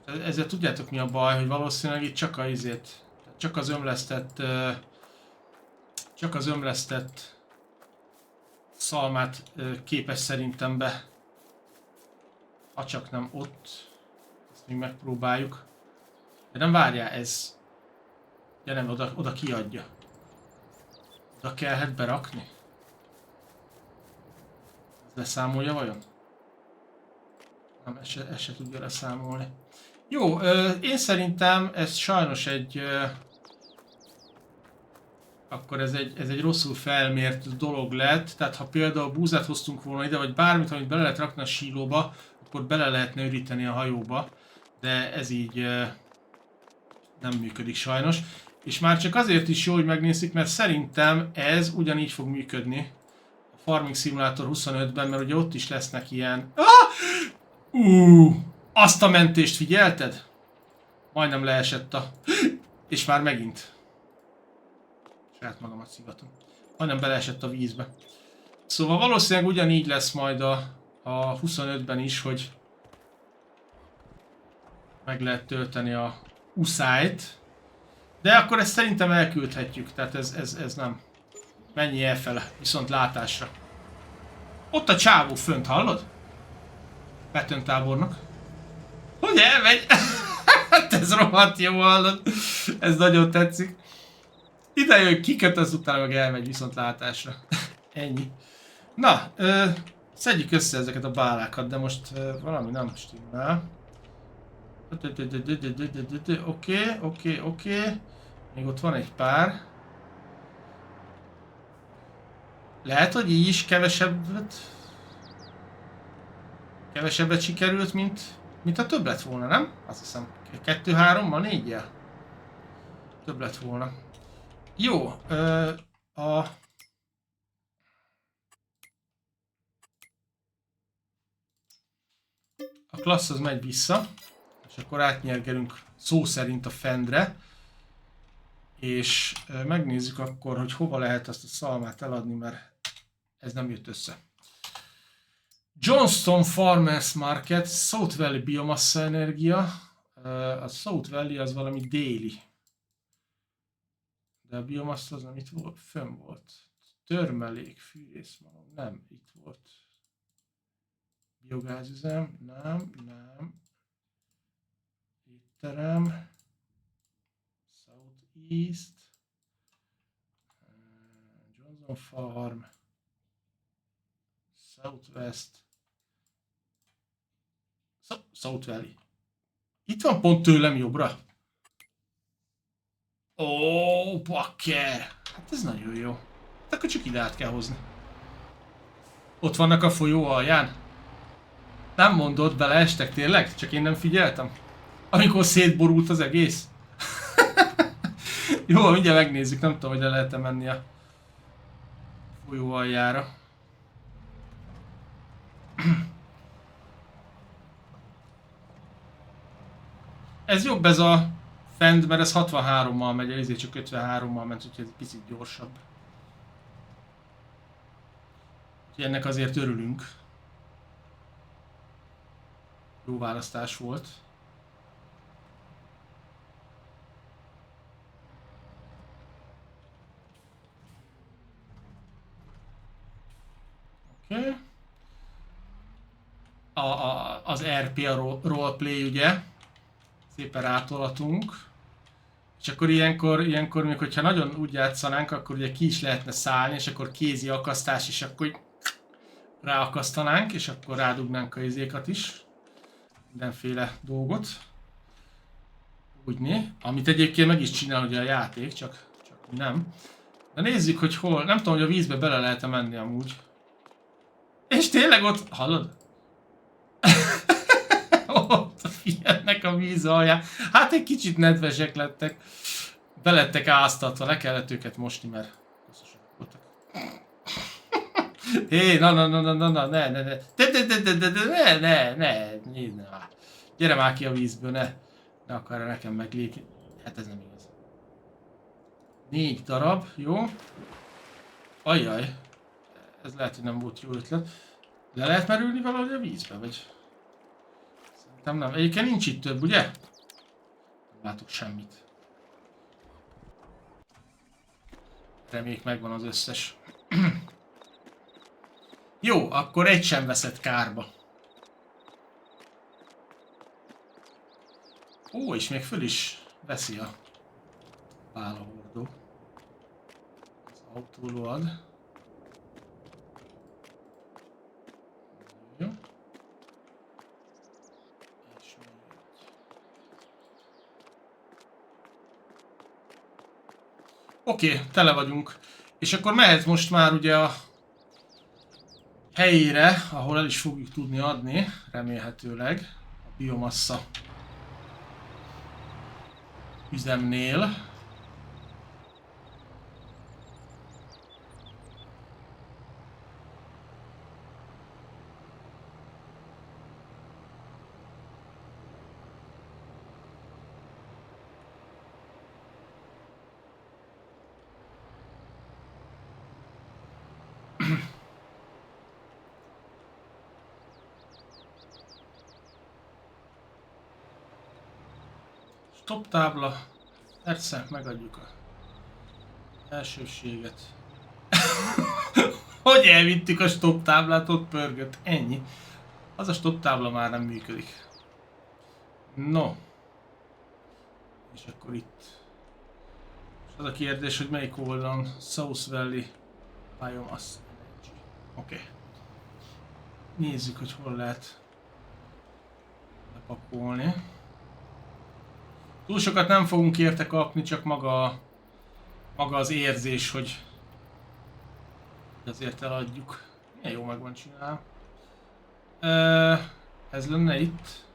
Ezzel tudjátok mi a baj, hogy valószínűleg itt csak az ömlesztett szalmát képes szerintem be. Ha csak nem ott. Ezt még megpróbáljuk. De nem várjál, ez... Ja nem, oda kiadja. Oda kellhet berakni. Ez leszámolja vajon? Nem, ezt se tudja leszámolni. Jó, én szerintem ez sajnos akkor ez egy rosszul felmért dolog lett. Tehát ha például búzát hoztunk volna ide, vagy bármit, amit bele lehet rakni a sílóba, akkor bele lehetne üríteni a hajóba. De ez így nem működik sajnos. És már csak azért is jó, hogy megnézzük, mert szerintem ez ugyanígy fog működni a Farming Simulator 25-ben, mert ugye ott is lesznek ilyen... Azt a mentést figyelted? Majdnem leesett a... És már megint. Saját magamat szivatom. Majdnem beleesett a vízbe. Szóval valószínűleg ugyanígy lesz majd a 25-ben is, hogy meg lehet tölteni a uszájt. De akkor ezt szerintem elküldhetjük, tehát ez nem. Menjél elfele, viszont látásra. Ott a csávó fönt, hallod? Pattern tábornok. Hogy elmegy? Hát ez rohadt jó, hallod? Ez nagyon tetszik. Ide jön, kiköt, azután meg elmegy viszont látásra. Ennyi. Na, szedjük össze ezeket a bálákat, de most valami nem stimmel. Oké. Még ott van egy pár. Lehet, hogy így is kevesebbet sikerült, mint a több lett volna, nem? Azt hiszem, 2-3-mal 4-jel. Több lett volna. Jó, a klassz az megy vissza, és akkor átnyergelünk szó szerint a fendre, és megnézzük akkor, hogy hova lehet azt a szalmát eladni, mert ez nem jött össze. Johnston Farmers Market, South Valley biomassa energia. A South Valley az valami déli. De a biomassa az nem itt volt, fönn volt. Törmelék, fűrészmalom, nem, itt volt. Biogázüzem, nem. Étterem. South East. Johnson Farm. South West. South Valley. Itt van pont tőlem jobbra. Ó, bakker! Hát ez nagyon jó. Hát akkor csak ide át kell hozni. Ott vannak a folyó alján. Nem mondod, beleestek tényleg? Csak én nem figyeltem. Amikor szétborult az egész. Jó, mindjárt megnézzük, nem tudom, hogy le lehet-e menni a folyó aljára. Ez jobb ez a fend, mert ez 63-mal megy, ezért csak 53-mal ment, úgyhogy ez picit gyorsabb. Úgyhogy ennek azért örülünk. Jó választás volt. Oké. Az RP, a roleplay, ugye? Szépen rátolatunk. És akkor ilyenkor még hogyha nagyon úgy játszanánk, akkor ugye ki is lehetne szállni, és akkor kézi akasztás, és akkor ráakasztanánk, és akkor rádugnánk a izékat is. Mindenféle dolgot. Úgyni. Amit egyébként meg is csinál ugye a játék, csak nem. De nézzük, hogy hol. Nem tudom, hogy a vízbe bele lehet-e menni amúgy. És tényleg ott, hallod? Ott figyelnek a víz alján. Hát egy kicsit nedvesek lettek. Belettek áztatva, le kellett őket mosni, mert hosszasak voltak. Hé, ne, nézd már. Gyere már ki a vízből, ne akarja nekem meglépni. Hát ez nem igaz. 4 darab, jó. Ajjaj. Ez lehet, hogy nem volt jó ötlet. Le lehet merülni valahogy a vízbe, vagy? Szerintem nem. Egyébként nincs itt több, ugye? Nem látok semmit. Reméljük megvan az összes. Jó, akkor egy sem veszett kárba. Ó, és még föl is veszi a bálahordó. Az autólóad. Jó. És még egy. Oké, tele vagyunk. És akkor mehet most már ugye a helyére, ahol el is fogjuk tudni adni, remélhetőleg, a biomassa üzemnél. Stop tábla. Persze, megadjuk a elsőséget. Hogy elvittük a stop táblát, ott pörgött. Ennyi. Az a stop tábla már nem működik. No. És akkor itt. És az a kérdés, hogy melyik oldalon. South Valley Biomass Energy. Oké. Nézzük, hogy hol lehet lepakolni. Túl sokat nem fogunk érte kapni, csak maga az érzés, hogy azért eladjuk. Milyen jó meg van csinálva. Ez lenne itt.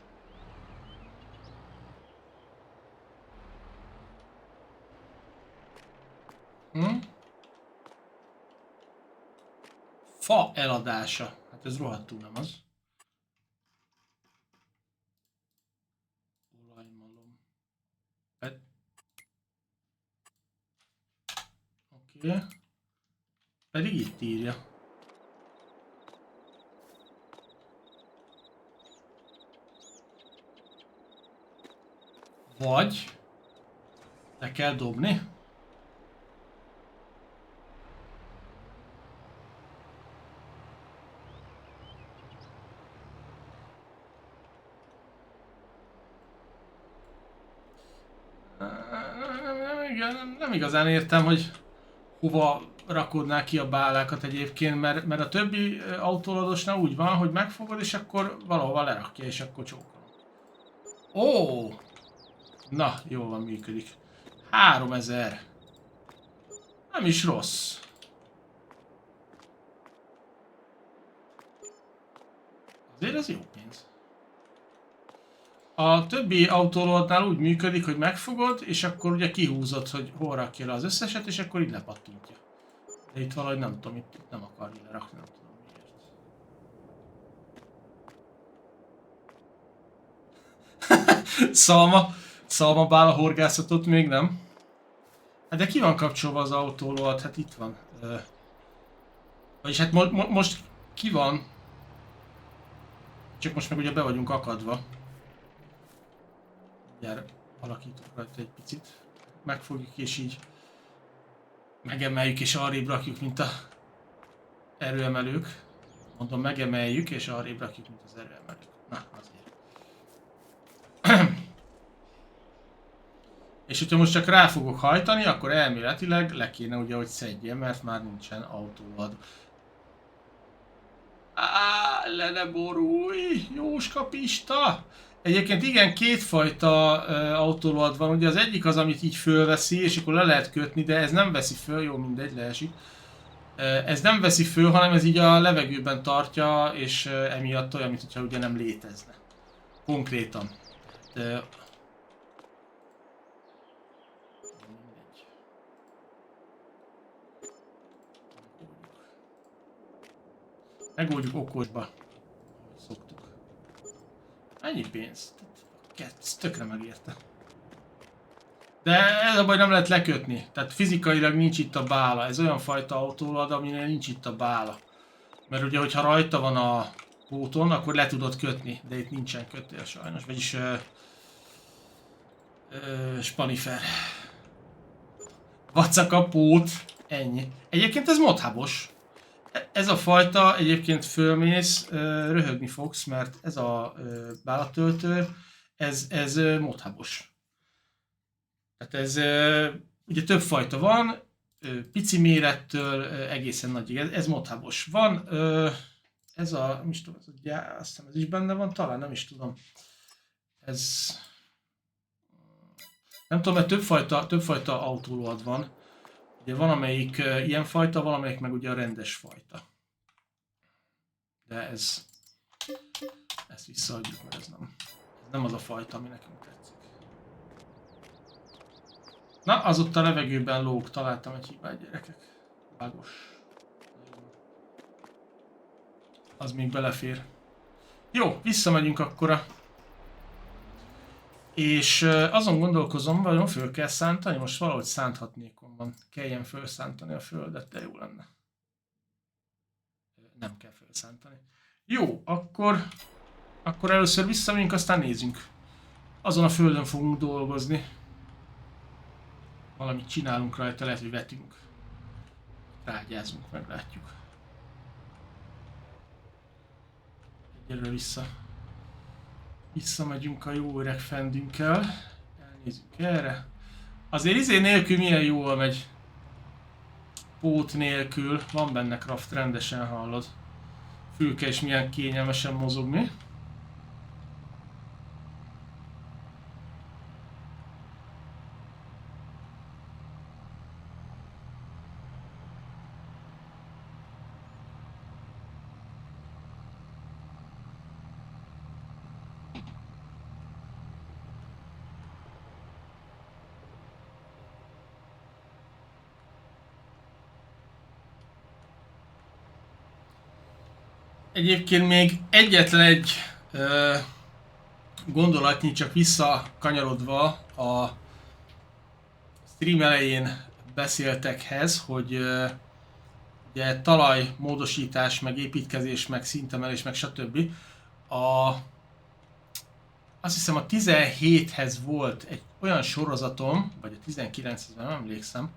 Fa eladása. Hát ez rohadtul nem az. Olajmalom. Oké. Pedig itt írja. Vagy le kell dobni? Nem igazán értem, hogy hova rakodnák ki a bálákat egyébként, mert a többi autóladosnál úgy van, hogy megfogod és akkor valahova lerakja és akkor csókolom. Ó! Na, jól van, működik. 3000. Nem is rossz. Azért ez jó pénz. A többi autólovatnál úgy működik, hogy megfogod, és akkor ugye kihúzod, hogy hol rakja le az összeset, és akkor így lepattintja. De itt valahogy nem tudom, itt nem akarja lerakni, nem tudom miért. Szalma bálahorgászatot még nem. Hát de ki van kapcsolva az autólovat? Hát itt van. Vagyis hát most ki van. Csak most meg ugye be vagyunk akadva. Gyere, alakítok rajta egy picit. Megfogjuk és így megemeljük és arrébb rakjuk, mint a erőemelők. Mondom, megemeljük és arrébb rakjuk, mint az erőemelők. Na, azért. És hogyha most csak rá fogok hajtani, akkor elméletileg le kéne ugye, hogy szedje, mert már nincsen autóad. Le ne borulj! Jóska Pista! Egyébként igen, kétfajta autóload van, ugye az egyik az, amit így fölveszi, és akkor le lehet kötni, de ez nem veszi föl, jó mindegy, leesik. Ez nem veszi föl, hanem ez így a levegőben tartja, és emiatt olyan, mintha ugye nem létezne. Konkrétan. De... Megoldjuk okosba, ahogy szoktuk. Ennyi pénz? Ez tökre megérte. De ez a baj, nem lehet lekötni. Tehát fizikailag nincs itt a bála. Ez olyan fajta autólad, aminél nincs itt a bála. Mert ugye, hogyha rajta van a póton, akkor le tudod kötni, de itt nincsen kötél sajnos, vagyis spanifer. Vacaka pót, ennyi. Egyébként ez modhábos. Ez a fajta, egyébként fölmész, röhögni fogsz, mert ez a bálatöltő, ez modhábos. Tehát ez, ugye több fajta van, pici mérettől egészen nagyig, ez modhábos. Van, ez a, nem is tudom, azt hiszem ez is benne van, talán nem is tudom. Ez, nem tudom, mert többfajta autólóad van. Ugye van amelyik ilyen fajta, van amelyik meg ugye a rendes fajta. De ezt visszaadjuk, mert ez nem az a fajta, ami nekünk tetszik. Na, az ott a levegőben lóg, találtam egy hibát, gyerekek. Vágos. Az még belefér. Jó, visszamegyünk akkora. És azon gondolkozom, vajon föl kell szántani? Most valahogy szánthatnékon van. Kelljen fölszántani a földet, de jó lenne. Nem kell fölszántani. Jó, akkor először visszamegyünk, aztán nézzünk. Azon a földön fogunk dolgozni. Valamit csinálunk rajta, lehet, hogy vetünk. Rágyázunk, meglátjuk. Egyelőre visszamegyünk a jó öreg fendünkkel. Elnézzük erre. Azért izé nélkül milyen jól megy. Pót nélkül. Van benne craft, rendesen hallod. Fülke is milyen kényelmesen mozogni. Egyébként még egyetlen egy gondolatnyi, csak visszakanyarodva a stream elején beszéltekhez, hogy ugye talajmódosítás, meg építkezés, meg szintemelés, meg stb. Azt hiszem a 17-hez volt egy olyan sorozatom, vagy a 19-hez, nem emlékszem,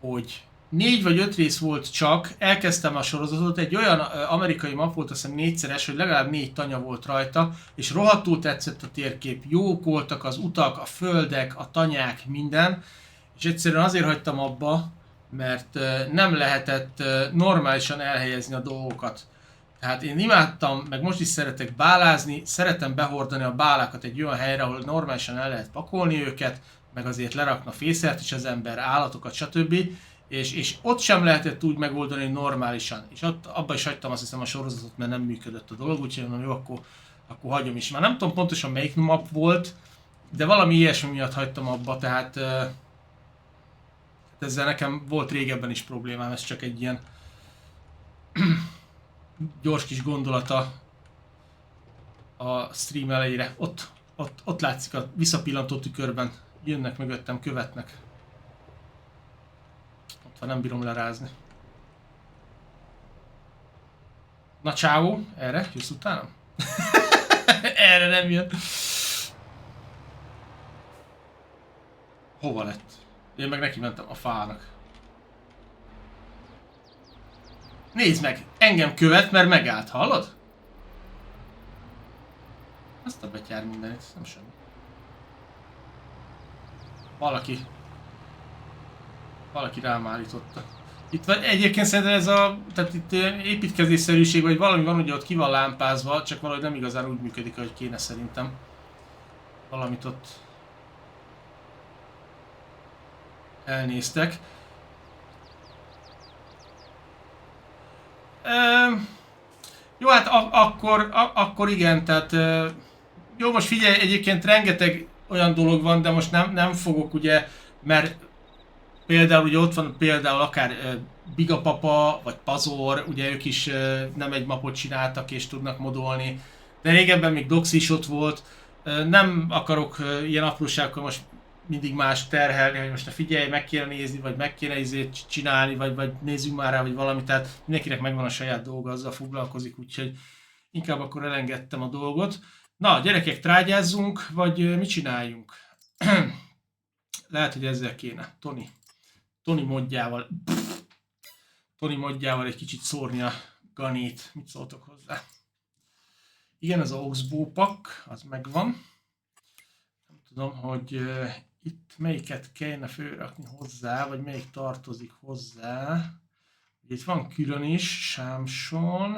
hogy 4 vagy 5 rész volt csak, elkezdtem a sorozatot, egy olyan amerikai map volt, azt hiszem 4-szeres, hogy legalább 4 tanya volt rajta, és rohadtul tetszett a térkép, jók voltak az utak, a földek, a tanyák, minden, és egyszerűen azért hagytam abba, mert nem lehetett normálisan elhelyezni a dolgokat. Tehát én imádtam, meg most is szeretek bálázni, szeretem behordani a bálákat egy olyan helyre, ahol normálisan el lehet pakolni őket, meg azért lerakna fészert is az ember, állatokat, stb. És ott sem lehetett úgy megoldani, hogy normálisan. És ott abba is hagytam azt hiszem a sorozatot, mert nem működött a dolog, úgyhogy mondom, jó, akkor hagyom is. Már nem tudom pontosan melyik map volt, de valami ilyesmi miatt hagytam abba, tehát ezzel nekem volt régebben is problémám, ez csak egy ilyen gyors kis gondolata a stream elejére. Ott látszik a visszapillantó tükörben, jönnek mögöttem, követnek. Ott van, nem bírom lerázni. Na csávó, erre jössz utánam? Erre nem jön. Hova lett? Én meg neki mentem a fának. Nézd meg, engem követ, mert megállt, hallod? Azt a betyár mindenit, nem semmi. Valaki rám állította. Itt van, egyébként szerintem ez a, tehát itt építkezésszerűség, vagy valami van, ugye ott ki van lámpázva, csak valahogy nem igazán úgy működik, ahogy kéne szerintem. Valamit ott elnéztek. Jó, hát akkor igen, tehát jó, most figyelj, egyébként rengeteg olyan dolog van, de most nem fogok ugye, mert például ugye ott van például akár Bigapapa, vagy Pazor, ugye ők is nem egy mapot csináltak és tudnak modolni, de régebben még Doxy is ott volt, nem akarok ilyen apróságokkal most mindig más terhelni, hogy most figyelj, meg kéne nézni, vagy meg kéne izét csinálni, vagy nézzünk már rá, vagy valami, tehát mindenkinek megvan a saját dolga, azzal foglalkozik, úgyhogy inkább akkor elengedtem a dolgot. Na, gyerekek, trágyázzunk, vagy mit csináljunk? Lehet, hogy ezzel kéne. Tony modjával egy kicsit szórni a ganét. Mit szóltok hozzá? Igen, az Oxbow pak, az megvan. Nem tudom, hogy itt melyiket kellene fölrakni hozzá, vagy melyik tartozik hozzá. Itt van külön is, Samson,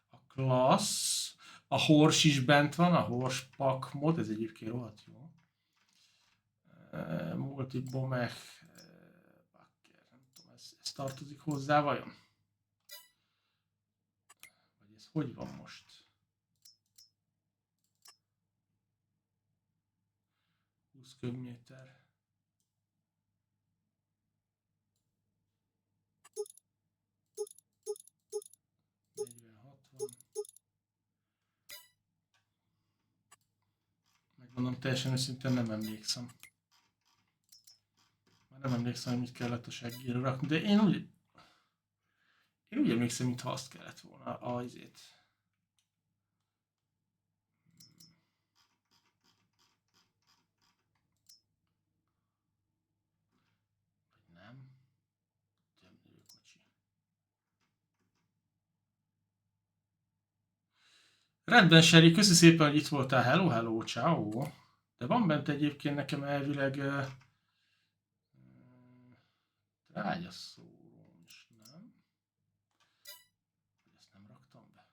a Class, a Horse is bent van, a Horse pak mod, ez egyébként rohadt jó. Multi-bomech, nem tudom, ez tartozik hozzá vajon? Vagy ez hogy van most? Köbméter. Megmondom, teljesen őszintén nem emlékszem. Már nem emlékszem, hogy mit kellett a seggére rakni, de én úgy emlékszem, mintha azt kellett volna azért. Rendben, Sherry, köszi szépen, hogy itt voltál. Hello, hello, ciao. De van bent egyébként nekem elvileg trágyaszóró is, nem? Ezt nem raktam be.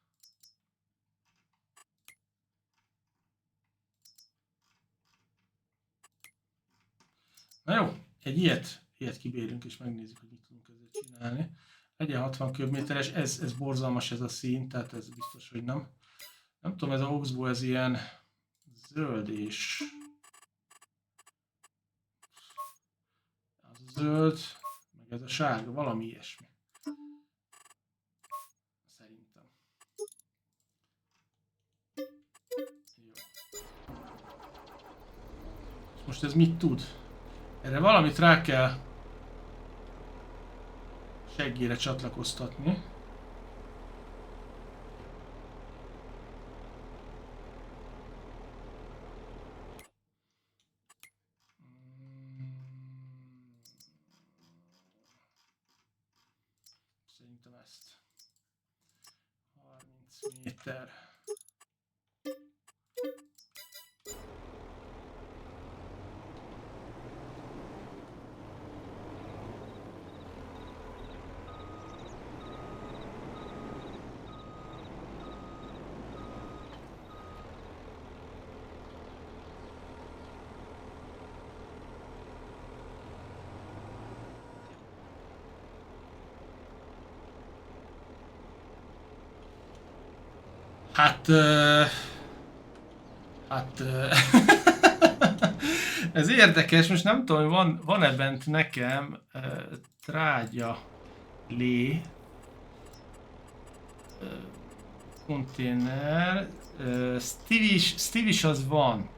Na jó, egy ilyet kibérünk és megnézzük, hogy mit tudunk ezzel csinálni. Legyen 60 köbméteres, ez borzalmas ez a szín, tehát ez biztos, hogy nem. Nem tudom, ez a Oxbow, ez ilyen zöld és... Az a zöld, meg ez a sárga, valami ilyesmi. Szerintem. Jó. Most ez mit tud? Erre valamit rá kell seggére csatlakoztatni. Szerintem ezt. 30 méter. Hát ez érdekes, most nem tudom, hogy van-e bent nekem trágya lé konténer, Stivis az van.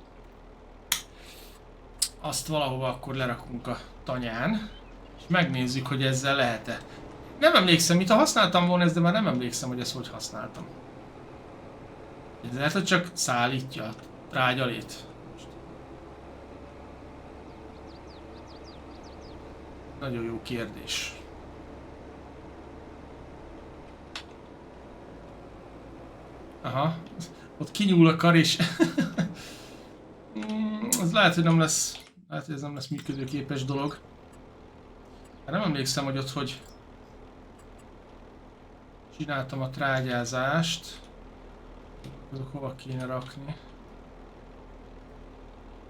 Azt valahova akkor lerakunk a tanyán, és megnézzük, hogy ezzel lehet-e. Nem emlékszem, mintha használtam volna ezt, de már nem emlékszem, hogy ezt hogy használtam. Ez lehet, hogy csak szállítja a trágyalét. Nagyon jó kérdés. Aha, ott kinyúl a kar is. Ez lehet, hogy nem lesz, hogy ez nem lesz működőképes dolog. Nem emlékszem, hogy ott hogy csináltam a trágyázást. Azok hova kéne rakni.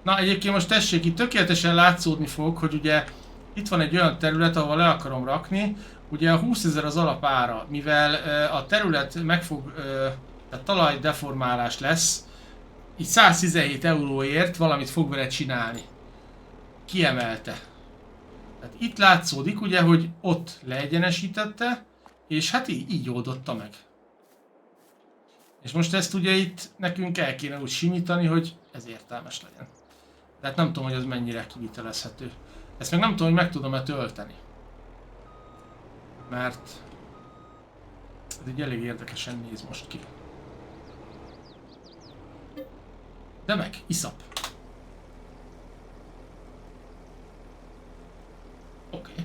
Na egyébként most tessék, itt tökéletesen látszódni fog, hogy ugye itt van egy olyan terület, ahol le akarom rakni. Ugye a 20 000 az alapára, mivel a terület tehát talajdeformálás lesz, így 117 euróért valamit fog vele csinálni. Kiemelte. Tehát itt látszódik ugye, hogy ott leegyenesítette, és hát így oldotta meg. És most ezt ugye itt nekünk el kéne úgy simítani, hogy ez értelmes legyen. Tehát nem tudom, hogy ez mennyire kivitelezhető. Ezt meg nem tudom, hogy meg tudom-e tölteni. Mert ez így elég érdekesen néz most ki. De meg, iszap. Oké. Okay.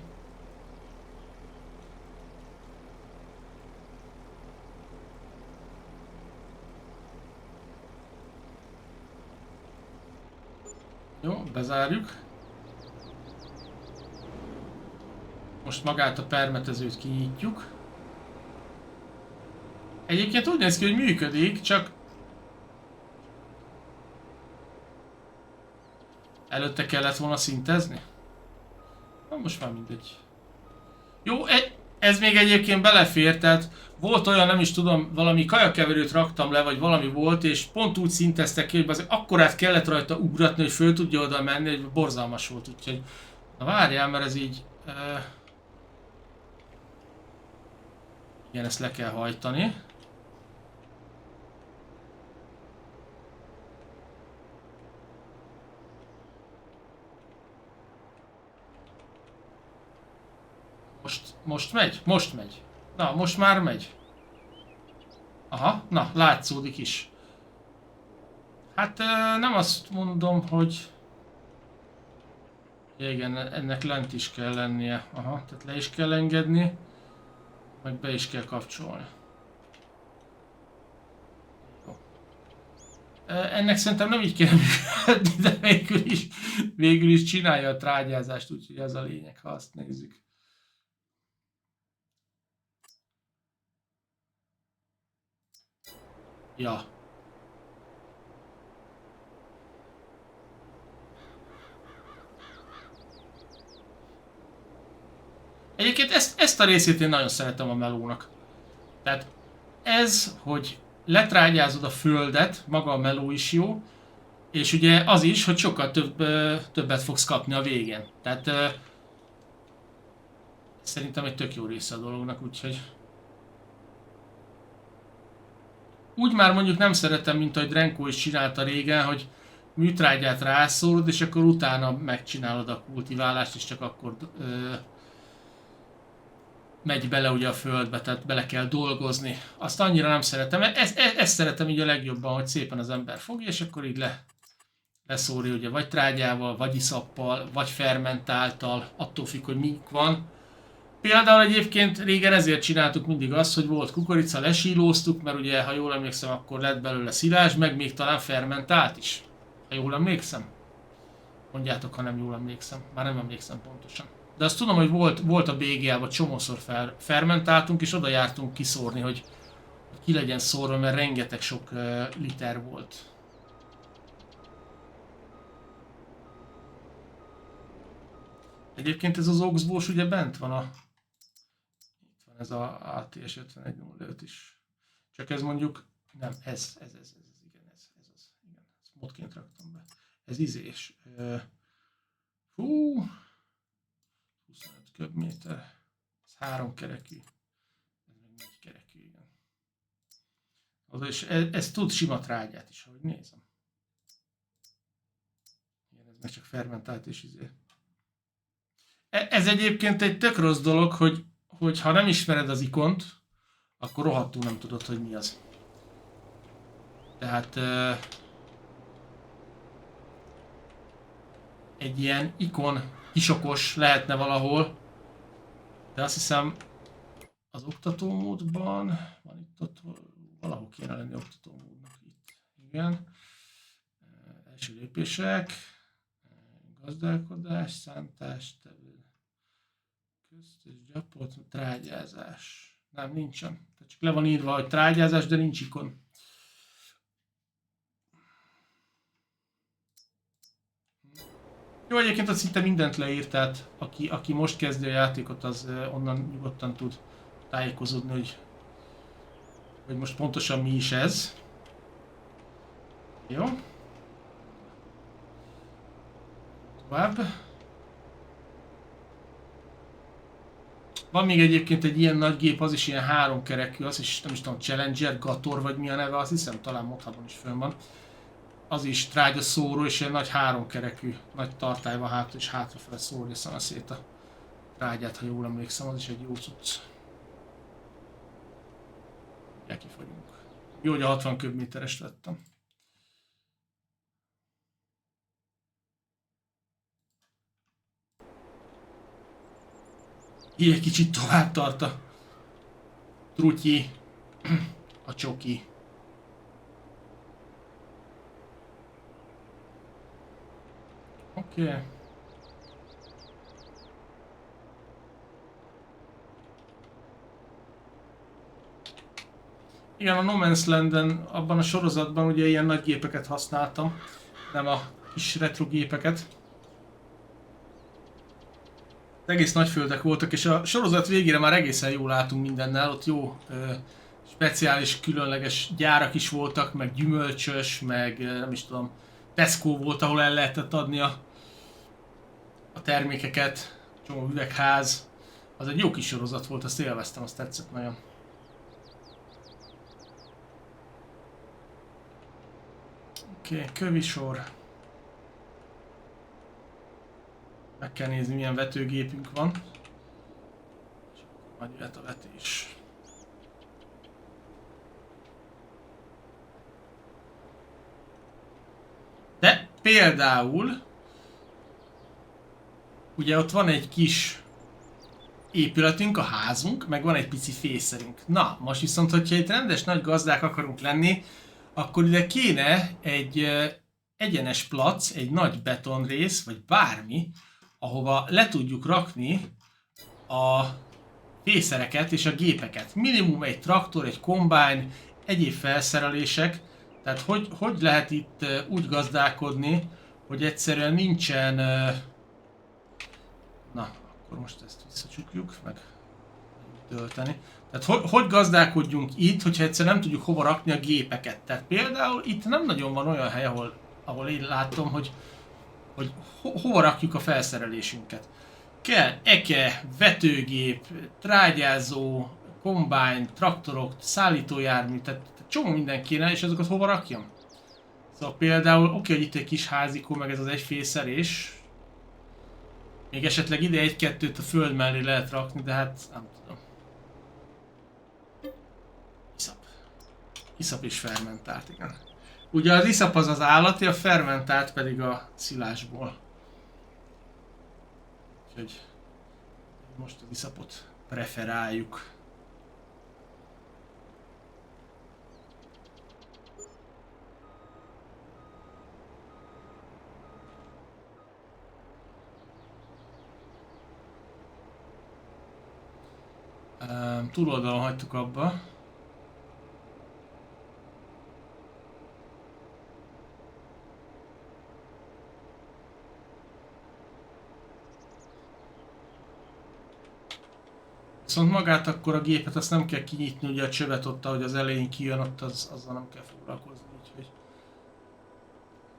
Jó, bezárjuk. Most magát a permetezőt kinyitjuk. Egyébként úgy néz ki, hogy működik, csak előtte kellett volna szintezni. Na, most már mindegy. Jó, ez még egyébként belefér, tehát volt olyan, nem is tudom, valami kajakeverőt raktam le, vagy valami volt, és pont úgy szinteztek ki, hogy azért akkorát kellett rajta ugratni, hogy föl tudja oda menni, hogy borzalmas volt, úgyhogy... Na várjál, mert ez így... Igen, ezt le kell hajtani. Most megy? Most megy. Na, most már megy. Aha, na, látszódik is. Hát nem azt mondom, hogy... Igen, ennek lent is kell lennie. Aha, tehát le is kell engedni. Meg be is kell kapcsolni. Jó. Ennek szerintem nem így kell működni, de végül is csinálja a trágyázást, úgyhogy ez a lényeg, ha azt nézzük. Ja. Egyébként ezt a részét én nagyon szeretem a melónak. Tehát ez, hogy letrágyázod a földet, maga a meló is jó, és ugye az is, hogy sokkal többet fogsz kapni a végén. Tehát szerintem egy tök jó része a dolognak, úgyhogy... Úgy már mondjuk nem szeretem, mint ahogy Drenko is csinálta régen, hogy műtrágyát rászórod, és akkor utána megcsinálod a kultiválást, és csak akkor megy bele ugye a földbe, tehát bele kell dolgozni. Azt annyira nem szeretem. Ezt szeretem így a legjobban, hogy szépen az ember fogja, és akkor így leszórja ugye vagy trágyával, vagy iszappal, vagy fermentáltal, attól függ, hogy mik van. Például egyébként régen ezért csináltuk mindig azt, hogy volt kukorica, lesílóztuk, mert ugye, ha jól emlékszem, akkor lett belőle szilás, meg még talán fermentált is. Ha jól emlékszem? Mondjátok, ha nem jól emlékszem. Már nem emlékszem pontosan. De azt tudom, hogy volt a BGA-ban csomószor fermentáltunk, és oda jártunk kiszórni, hogy ki legyen szórva, mert rengeteg sok liter volt. Egyébként ez az Oxbós ugye bent van itt van ez a ATS 5105 is. Csak ez mondjuk, nem, ez, igen, ez az, igen, ezt modként raktam be. Ez izés. Hú, 25 köbméter, ez 3 kerekű, ez meg 4 kerekű, igen. Oda is, ez tud sima trágyát is, ahogy nézem. Igen, ez meg csak fermentált és izé. Ez egyébként egy tök rossz dolog, hogy ha nem ismered az ikont, akkor rohadtul nem tudod, hogy mi az. Tehát egy ilyen ikon kisokos lehetne valahol, de azt hiszem az oktatómódban van itt valahol kéne lenni oktatómódnak itt. Igen. Első lépések, gazdálkodás, szántás, köztes gyapot, trágyázás. Nem, nincsen. Tehát csak le van írva, hogy trágyázás, de nincs ikon. Jó, egyébként az szinte mindent leírt, tehát aki most kezdi a játékot, az onnan nyugodtan tud tájékozódni, hogy most pontosan mi is ez. Jó. Tovább. Van még egyébként egy ilyen nagy gép, az is ilyen 3 kerekű, az is nem is tudom, Challenger, Gator vagy mi a neve, azt hiszem talán modhabon is fönn van. Az is trágya szóró, és ilyen nagy 3 kerekű, nagy tartály van hátul, és hátrafele szórja szét a trágyát, ha jól emlékszem, az is egy jó cucc. Kifogyunk. Jó, hogy a 60 köbméterest vettem. így egy kicsit tovább tart a trutyi, a csoki. Oké. Okay. Igen, a No Man's Land-en, abban a sorozatban ugye ilyen nagy gépeket használtam, nem a kis retro gépeket. Egész nagy földek voltak, és a sorozat végére már egészen jól látunk mindennel, ott jó speciális, különleges gyárak is voltak, meg gyümölcsös, meg nem is tudom, Tesco volt, ahol el lehetett adni a termékeket, csomó üvegház. Az egy jó kis sorozat volt, azt élveztem, azt tetszett nagyon. Oké, okay, kövisor. Meg kell nézni, milyen vetőgépünk van. És akkor majd jöhet a vetés. De például ugye ott van egy kis épületünk, a házunk, meg van egy pici fészerünk. Na, most viszont, hogyha itt rendes nagy gazdák akarunk lenni, akkor ide kéne egy egyenes plac, egy nagy betonrész, vagy bármi, ahova le tudjuk rakni a fészereket és a gépeket. Minimum egy traktor, egy kombájn, egyéb felszerelések. Tehát hogy lehet itt úgy gazdálkodni, hogy egyszerűen nincsen... Na, akkor most ezt visszacsukjuk, meg tölteni. Tehát hogy gazdálkodjunk itt, hogyha egyszerűen nem tudjuk hova rakni a gépeket. Tehát például itt nem nagyon van olyan hely, ahol én látom, hogy hova rakjuk a felszerelésünket. Kell eke, vetőgép, trágyázó, kombájn, traktorok, szállítójármű, tehát csomó minden kéne, és azokat hova rakjam? Szóval például, oké, hogy itt egy kis házikó, meg ez az egy fészerés. Még esetleg ide egy-kettőt a föld mellé lehet rakni, de hát nem tudom. Iszap. Iszap és fermentált, igen. Ugye az iszap az az állati, a fermentált pedig a szilásból. Úgyhogy most az iszapot preferáljuk. Túloldalon hagytuk abba. Viszont magát akkor a gépet azt nem kell kinyitni, ugye a csövet ott, ahogy az elején kijön, ott azzal nem kell foglalkozni, úgyhogy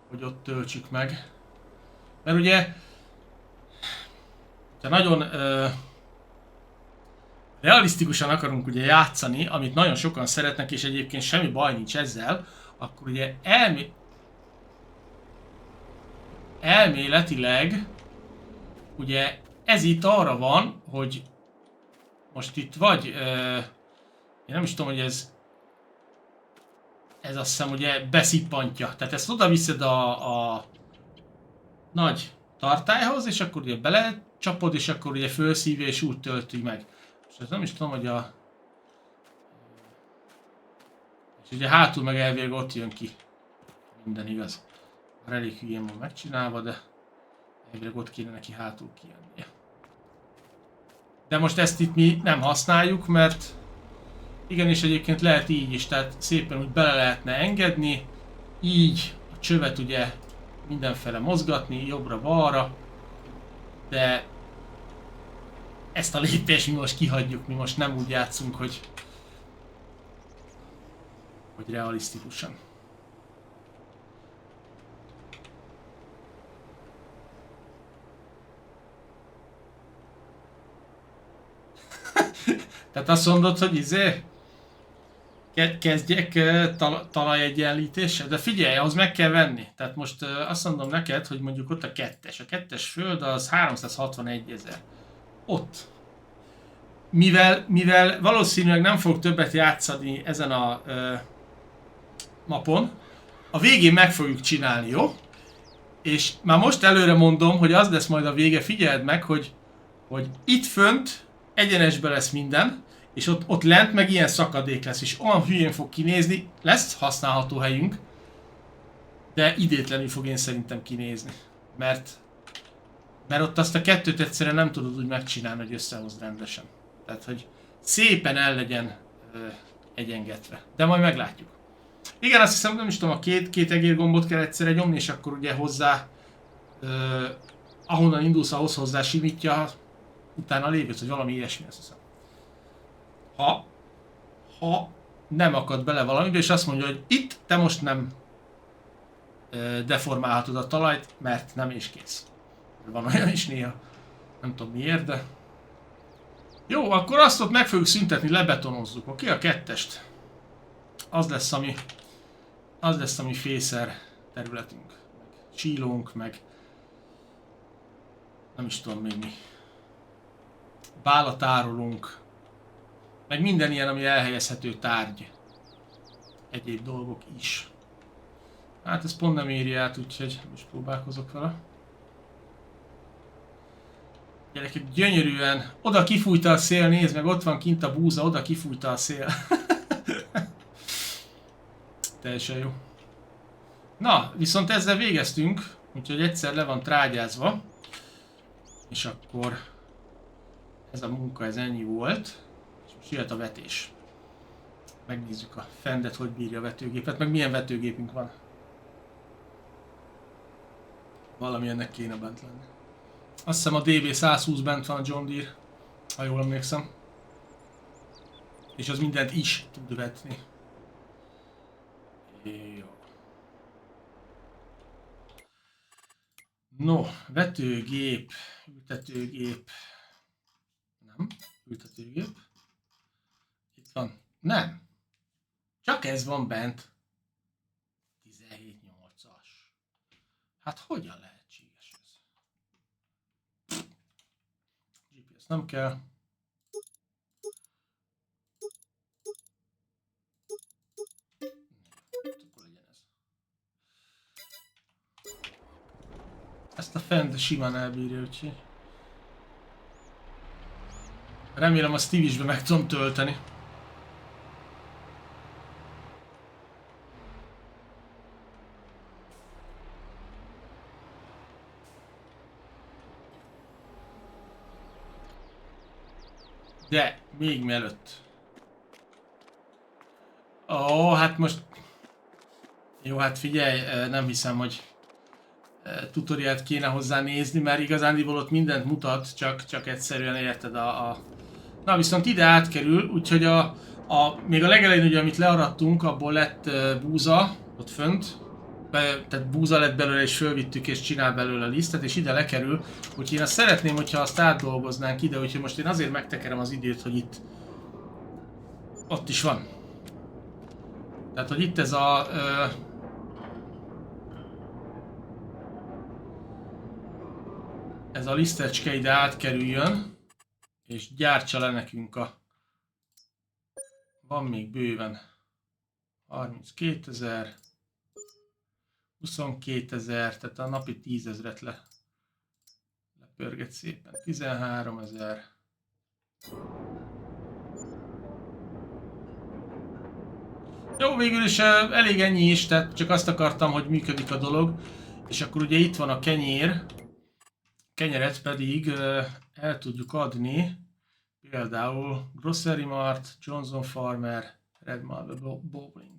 hogy ott töltsük meg. Mert ugye, ha nagyon realisztikusan akarunk ugye játszani, amit nagyon sokan szeretnek, és egyébként semmi baj nincs ezzel, akkor ugye elméletileg ugye ez itt arra van, hogy most itt vagy, én nem is tudom, hogy ez azt hiszem ugye beszippantja. Tehát ezt oda viszed a nagy tartályhoz, és akkor ugye belecsapod, és akkor ugye felszívja, és úgy tölti meg. És ezt nem is tudom, hogy és ugye hátul meg elvég ott jön ki. Minden igaz. Már elég hülyén van megcsinálva, de elvileg ott kéne neki hátul kijönnie. De most ezt itt mi nem használjuk, mert igenis egyébként lehet így is, tehát szépen úgy bele lehetne engedni, így a csövet ugye mindenfele mozgatni, jobbra-balra, de ezt a lépést mi most kihagyjuk, mi most nem úgy játszunk, hogy realisztikusan. Tehát azt mondod, hogy kezdjek talajegyenlítéssel? De figyelj, ahhoz meg kell venni. Tehát most azt mondom neked, hogy mondjuk ott a kettes. A kettes föld az 361 000. Ott. Mivel valószínűleg nem fog többet játszani ezen a mapon, a végén meg fogjuk csinálni, jó? És már most előre mondom, hogy az lesz majd a vége, figyeld meg, hogy itt fönt egyenesbe lesz minden, és ott lent meg ilyen szakadék lesz, és olyan hülyén fog kinézni, lesz használható helyünk, de idétlenül fog én szerintem kinézni, mert ott azt a kettőt egyszerűen nem tudod úgy megcsinálni, hogy összehozd rendesen. Tehát, hogy szépen el legyen egyengetve. De majd meglátjuk. Igen, azt hiszem, nem is tudom, a két egérgombot kell egyszerre nyomni, és akkor ugye hozzá, ahonnan indulsz, ahhoz hozzá simítja utána a lévőt, hogy valami ilyesmi, azt hiszem. Ha nem akad bele valamibe, és azt mondja, hogy itt te most nem deformálhatod a talajt, mert nem és kész. Van olyan is néha. Nem tudom miért, de... Jó, akkor azt ott meg fogjuk szüntetni, lebetonozzuk, oké? A kettest. Az lesz, ami fészer területünk. Meg csílónk, meg... Nem is tudom még mi. Bálatárolunk. Meg minden ilyen, ami elhelyezhető tárgy. Egyéb dolgok is. Hát ez pont nem éri át, úgyhogy most próbálkozok vele. Gyerekek, gyönyörűen. Oda kifújta a szél, nézd meg, ott van kint a búza, oda kifújta a szél. Teljesen jó. Na, viszont ezzel végeztünk, úgyhogy egyszer le van trágyázva. És akkor ez a munka, ez ennyi volt. És most jöhet a vetés. Megnézzük a Fendet, hogy bírja a vetőgépet, meg milyen vetőgépünk van. Valami ennek kéne bent lenni. Azt hiszem a DB120 bent van a John Deere, ha jól emlékszem. És az mindent is tud vetni. Jó. No, vetőgép, ültetőgép. Nem, ültetőgép. Itt van. Nem. Csak ez van bent. 17.8-as. Hát hogyan lehetséges ez? GPS nem kell. Akkor legyen ez. Ezt a Fend simán elbírja, úgyhogy. Remélem a Stevie-sbe meg tudom tölteni. De még mielőtt. Ó, hát most... Jó, hát figyelj, nem hiszem, hogy tutoriát kéne hozzá nézni, mert igazándiból ott mindent mutat, csak egyszerűen érted Na viszont ide átkerül, úgyhogy még a legelején ugye, amit learadtunk, abból lett búza, ott fönt. Tehát búza lett belőle, és fölvittük, és csinál belőle lisztet, és ide lekerül. Úgyhogy én azt szeretném, hogyha azt átdolgoznánk ide, úgyhogy most én azért megtekerem az időt, hogy itt... Ott is van. Tehát, hogy itt ez a... ez a lisztecske ide átkerüljön, és gyártsa le nekünk a... Van még bőven. 32 000... 22 000, tehát a napi 10 000-et lepörget szépen. 13 000. Jó, végül is elég ennyi is, tehát csak azt akartam, hogy működik a dolog. És akkor ugye itt van a kenyér. Kenyeret pedig el tudjuk adni. Például Grocery Mart, Johnson Farmer, Red Marble Bowling.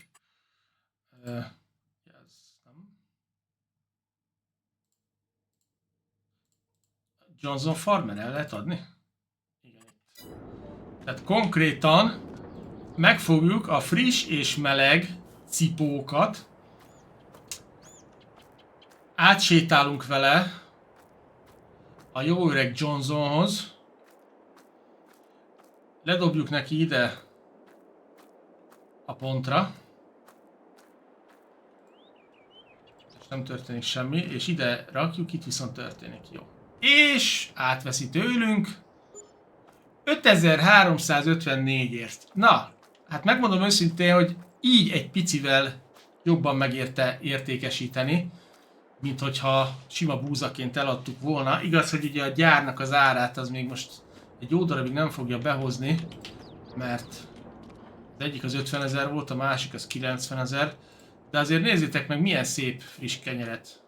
Johnson Farmer el lehet adni? Igen. Tehát konkrétan megfogjuk a friss és meleg cipókat, átsétálunk vele a jó öreg Johnsonhoz, ledobjuk neki ide a pontra, és nem történik semmi, és ide rakjuk, itt viszont történik, jó. És átveszi tőlünk 5354-ért. Na, hát megmondom őszintén, hogy így egy picivel jobban megérte értékesíteni, mint hogyha sima búzaként eladtuk volna. Igaz, hogy ugye a gyárnak az árát az még most egy jó darabig nem fogja behozni, mert az egyik az 50 000 volt, a másik az 90 000. De azért nézzétek meg, milyen szép friss kenyeret.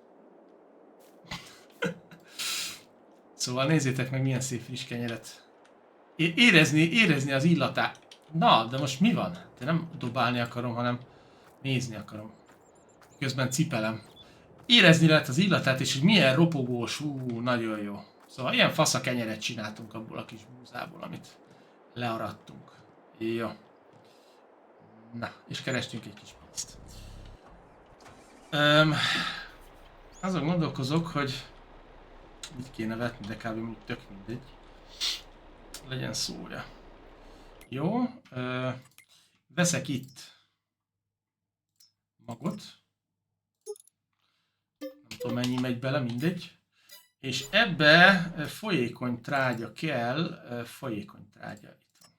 Szóval nézzétek meg, milyen szép friss kenyeret. Érezni az illatát. Na, de most mi van? De nem dobálni akarom, hanem nézni akarom. Közben cipelem. Érezni lehet az illatát, és hogy milyen ropogós, nagyon jó. Szóval ilyen fasz a kenyeret csináltunk abból a kis búzából, amit learadtunk. Jó. Na, és kerestünk egy kis pénzt. Azon gondolkozok, hogy mit kéne vetni, de kb. Úgy tök mindegy. Legyen szója. Jó. Veszek itt magot. Nem tudom, mennyi megy bele, mindegy. És ebbe folyékony trágya kell. Folyékony trágya itt van.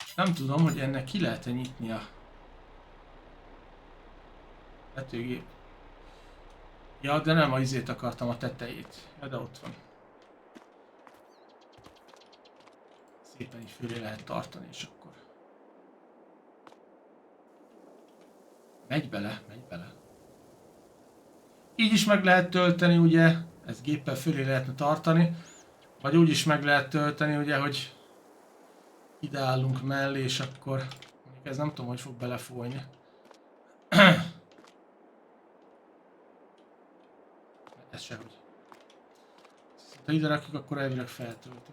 És nem tudom, hogy ennek ki lehet-e nyitni a vetőgép. Ja, de nem a izét akartam, a tetejét. Ja, de ott van. Szépen így fölé lehet tartani, és akkor... Megy bele, megy bele. Így is meg lehet tölteni, ugye? Ezt géppel fölé lehetne tartani. Vagy úgy is meg lehet tölteni, ugye, hogy ide állunk mellé, és akkor... Mondjuk ez nem tudom, hogy fog belefolyni. Ez sehogy. Ha ide rakjuk, akkor elvileg feltölti.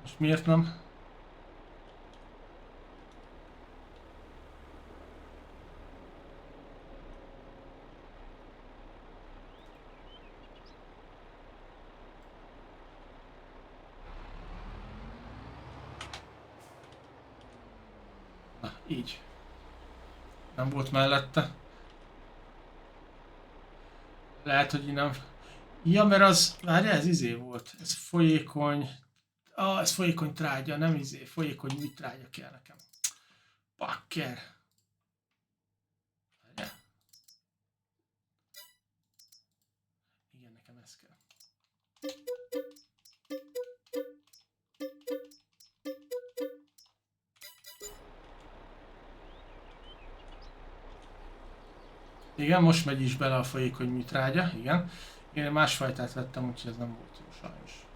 Most miért nem? Na, így. Nem volt mellette. Lehet, hogy innen... Ja, mert az... Várjál, ez izé volt. Ez folyékony... ez folyékony trágya, nem izé. Folyékony műtrágya kell nekem. Bakker. Várjál. Igen, nekem ez kell. Igen, most megy is bele a folyékony műtrágya, igen. Én másfajtát vettem, úgyhogy ez nem volt jó sajnos.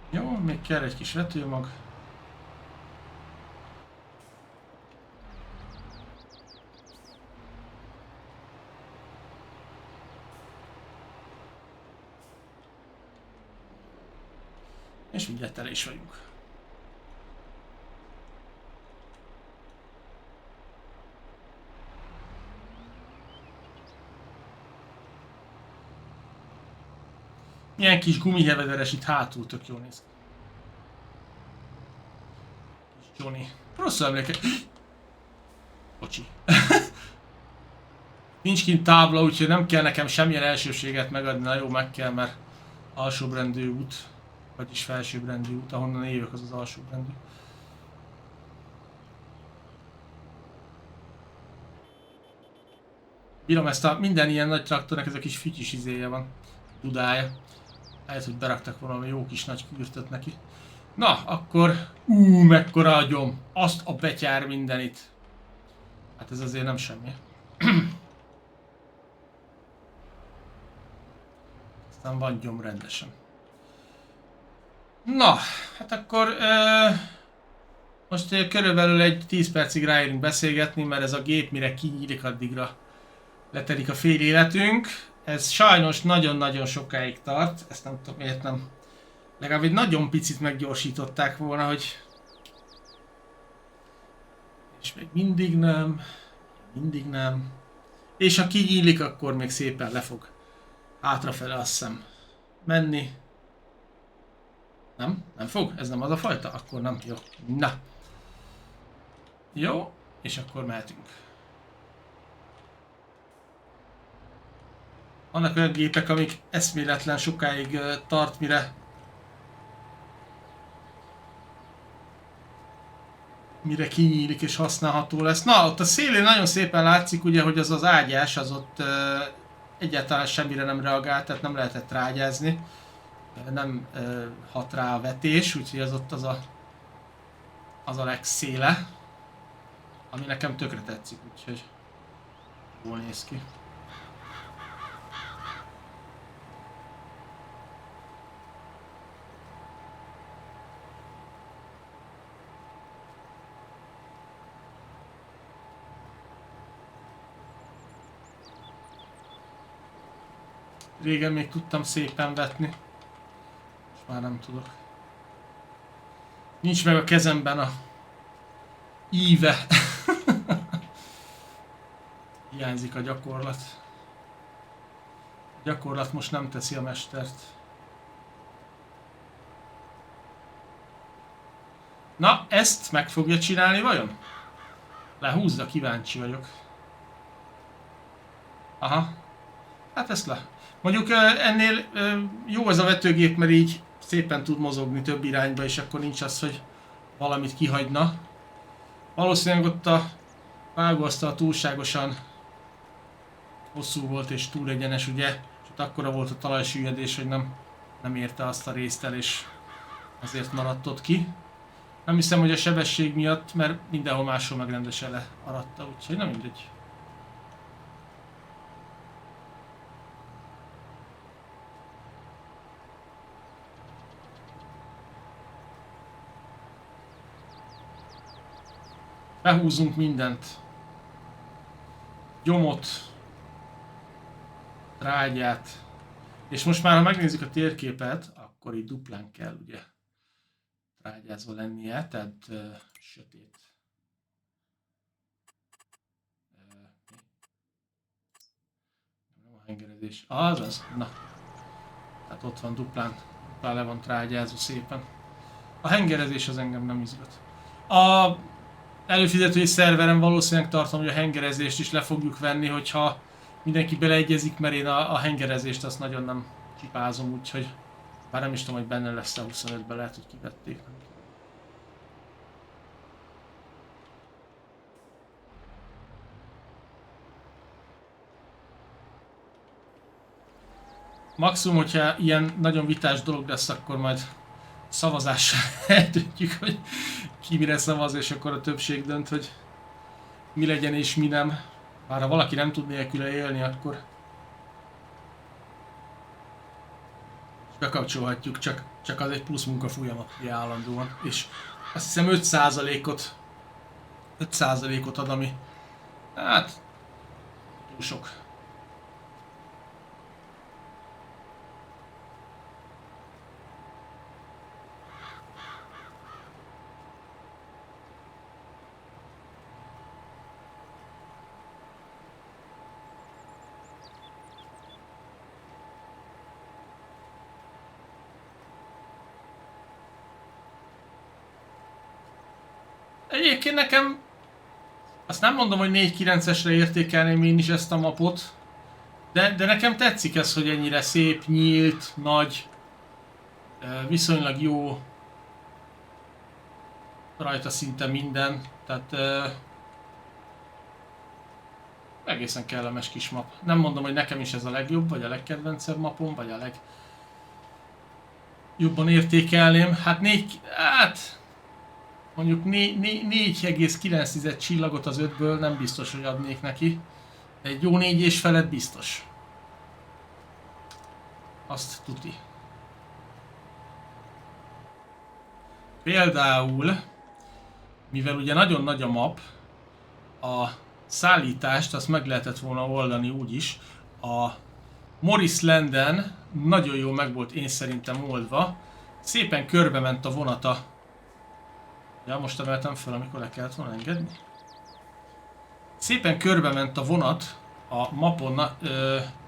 Jó, még kell egy kis vetőmag. És mindjárt tele is vagyunk. Milyen kis gumihevederes itt hátul, tök jól néz ki. Kis Johnny. Rosszul emléke... Bocsi. Nincs kint tábla, úgyhogy nem kell nekem semmilyen elsőséget megadni. Na jó, meg kell, mert alsóbrendű út. Vagyis felsőbrendű út, ahonnan jövök, az az alsóbrendű. Bírom ezt a... Minden ilyen nagy traktornak ez a kis fütyis izéje van. Dudája. Lehet, hogy beraktak valami jó kis nagy kürtöt neki. Na, akkor... mekkora agyom! Azt a betyár mindenit! Hát ez azért nem semmi. Aztán van gyom rendesen. Na, hát akkor... most körülbelül egy 10 percig ráérünk beszélgetni, mert ez a gép mire kinyílik, addigra letelik a fél életünk. Ez sajnos nagyon-nagyon sokáig tart, ezt nem tudom miért nem. Legalább egy nagyon picit meggyorsították volna, hogy... És még mindig nem. Mindig nem. És ha kinyílik, akkor még szépen le fog hátrafele, azt hiszem, menni. Nem? Nem fog? Ez nem az a fajta? Akkor nem. Jó. Na. Jó. És akkor mehetünk. Vannak olyan gépek, amik eszméletlen sokáig tart, mire mire kinyílik és használható lesz. Na, ott a szélén nagyon szépen látszik ugye, hogy az az ágyás, az ott egyáltalán semmire nem reagált, tehát nem lehetett rágyázni. Nem hat rá a vetés, úgyhogy az ott az a legszéle, ami nekem tökre tetszik, úgyhogy jól néz ki. Régen még tudtam szépen vetni, most már nem tudok. Nincs meg a kezemben a íve. Hiányzik a gyakorlat. A gyakorlat most nem teszi a mestert. Na, ezt meg fogja csinálni vajon? Lehúzza, kíváncsi vagyok. Aha. Hát ezt le. Mondjuk ennél jó ez a vetőgép, mert így szépen tud mozogni több irányba, és akkor nincs az, hogy valamit kihagyna. Valószínűleg ott a vágóasztal túlságosan hosszú volt és túl egyenes, ugye? És ott akkora volt a talajsüllyedés, hogy nem érte azt a részt el, és azért maradt ott ki. Nem hiszem, hogy a sebesség miatt, mert mindenhol máshol meg rendesen learatta, úgyhogy nem mindegy. Behúzunk mindent. Gyomot. Trágyát. És most már, ha megnézzük a térképet, akkor itt duplán kell ugye trágyázva lennie, tehát sötét. Nem a hengerezés. Azaz, na. Tehát ott van duplán le van trágyázva szépen. A hengerezés az engem nem izgat. A előfizetői szerveren valószínűleg tartom, hogy a hengerezést is le fogjuk venni, hogyha mindenki beleegyezik, mert én a hengerezést azt nagyon nem csipázom, úgyhogy bár nem is tudom, hogy benne lesz a 25-ben, lehet, hogy kivették. Maximum, hogyha ilyen nagyon vitás dolog lesz, akkor majd szavazással eldöntjük, hogy ki mire szavaz, és akkor a többség dönt, hogy mi legyen és mi nem. Bár ha valaki nem tud nélküle élni, akkor bekapcsolhatjuk, csak az egy plusz munka folyamat állandóan. És azt hiszem 5%-ot ad, ami hát túl sok. Egyébként nekem, azt nem mondom, hogy 4.9-esre értékelném én is ezt a mapot, de nekem tetszik ez, hogy ennyire szép, nyílt, nagy, viszonylag jó rajta szinte minden, tehát egészen kellemes kis map. Nem mondom, hogy nekem is ez a legjobb, vagy a legkedvencebb mapom, vagy a legjobban értékelném. Hát mondjuk 4,9 csillagot az 5-ből nem biztos, hogy adnék neki. Egy jó 4 és felett biztos. Azt tuti. Például, mivel ugye nagyon nagy a map, a szállítást azt meg lehetett volna oldani úgy is. A Morris Landen nagyon jó meg volt én szerintem oldva. Szépen körbe ment a vonata. Ja, most emeltem fel, amikor le kellett volna engedni. Szépen körbe ment a vonat a mapon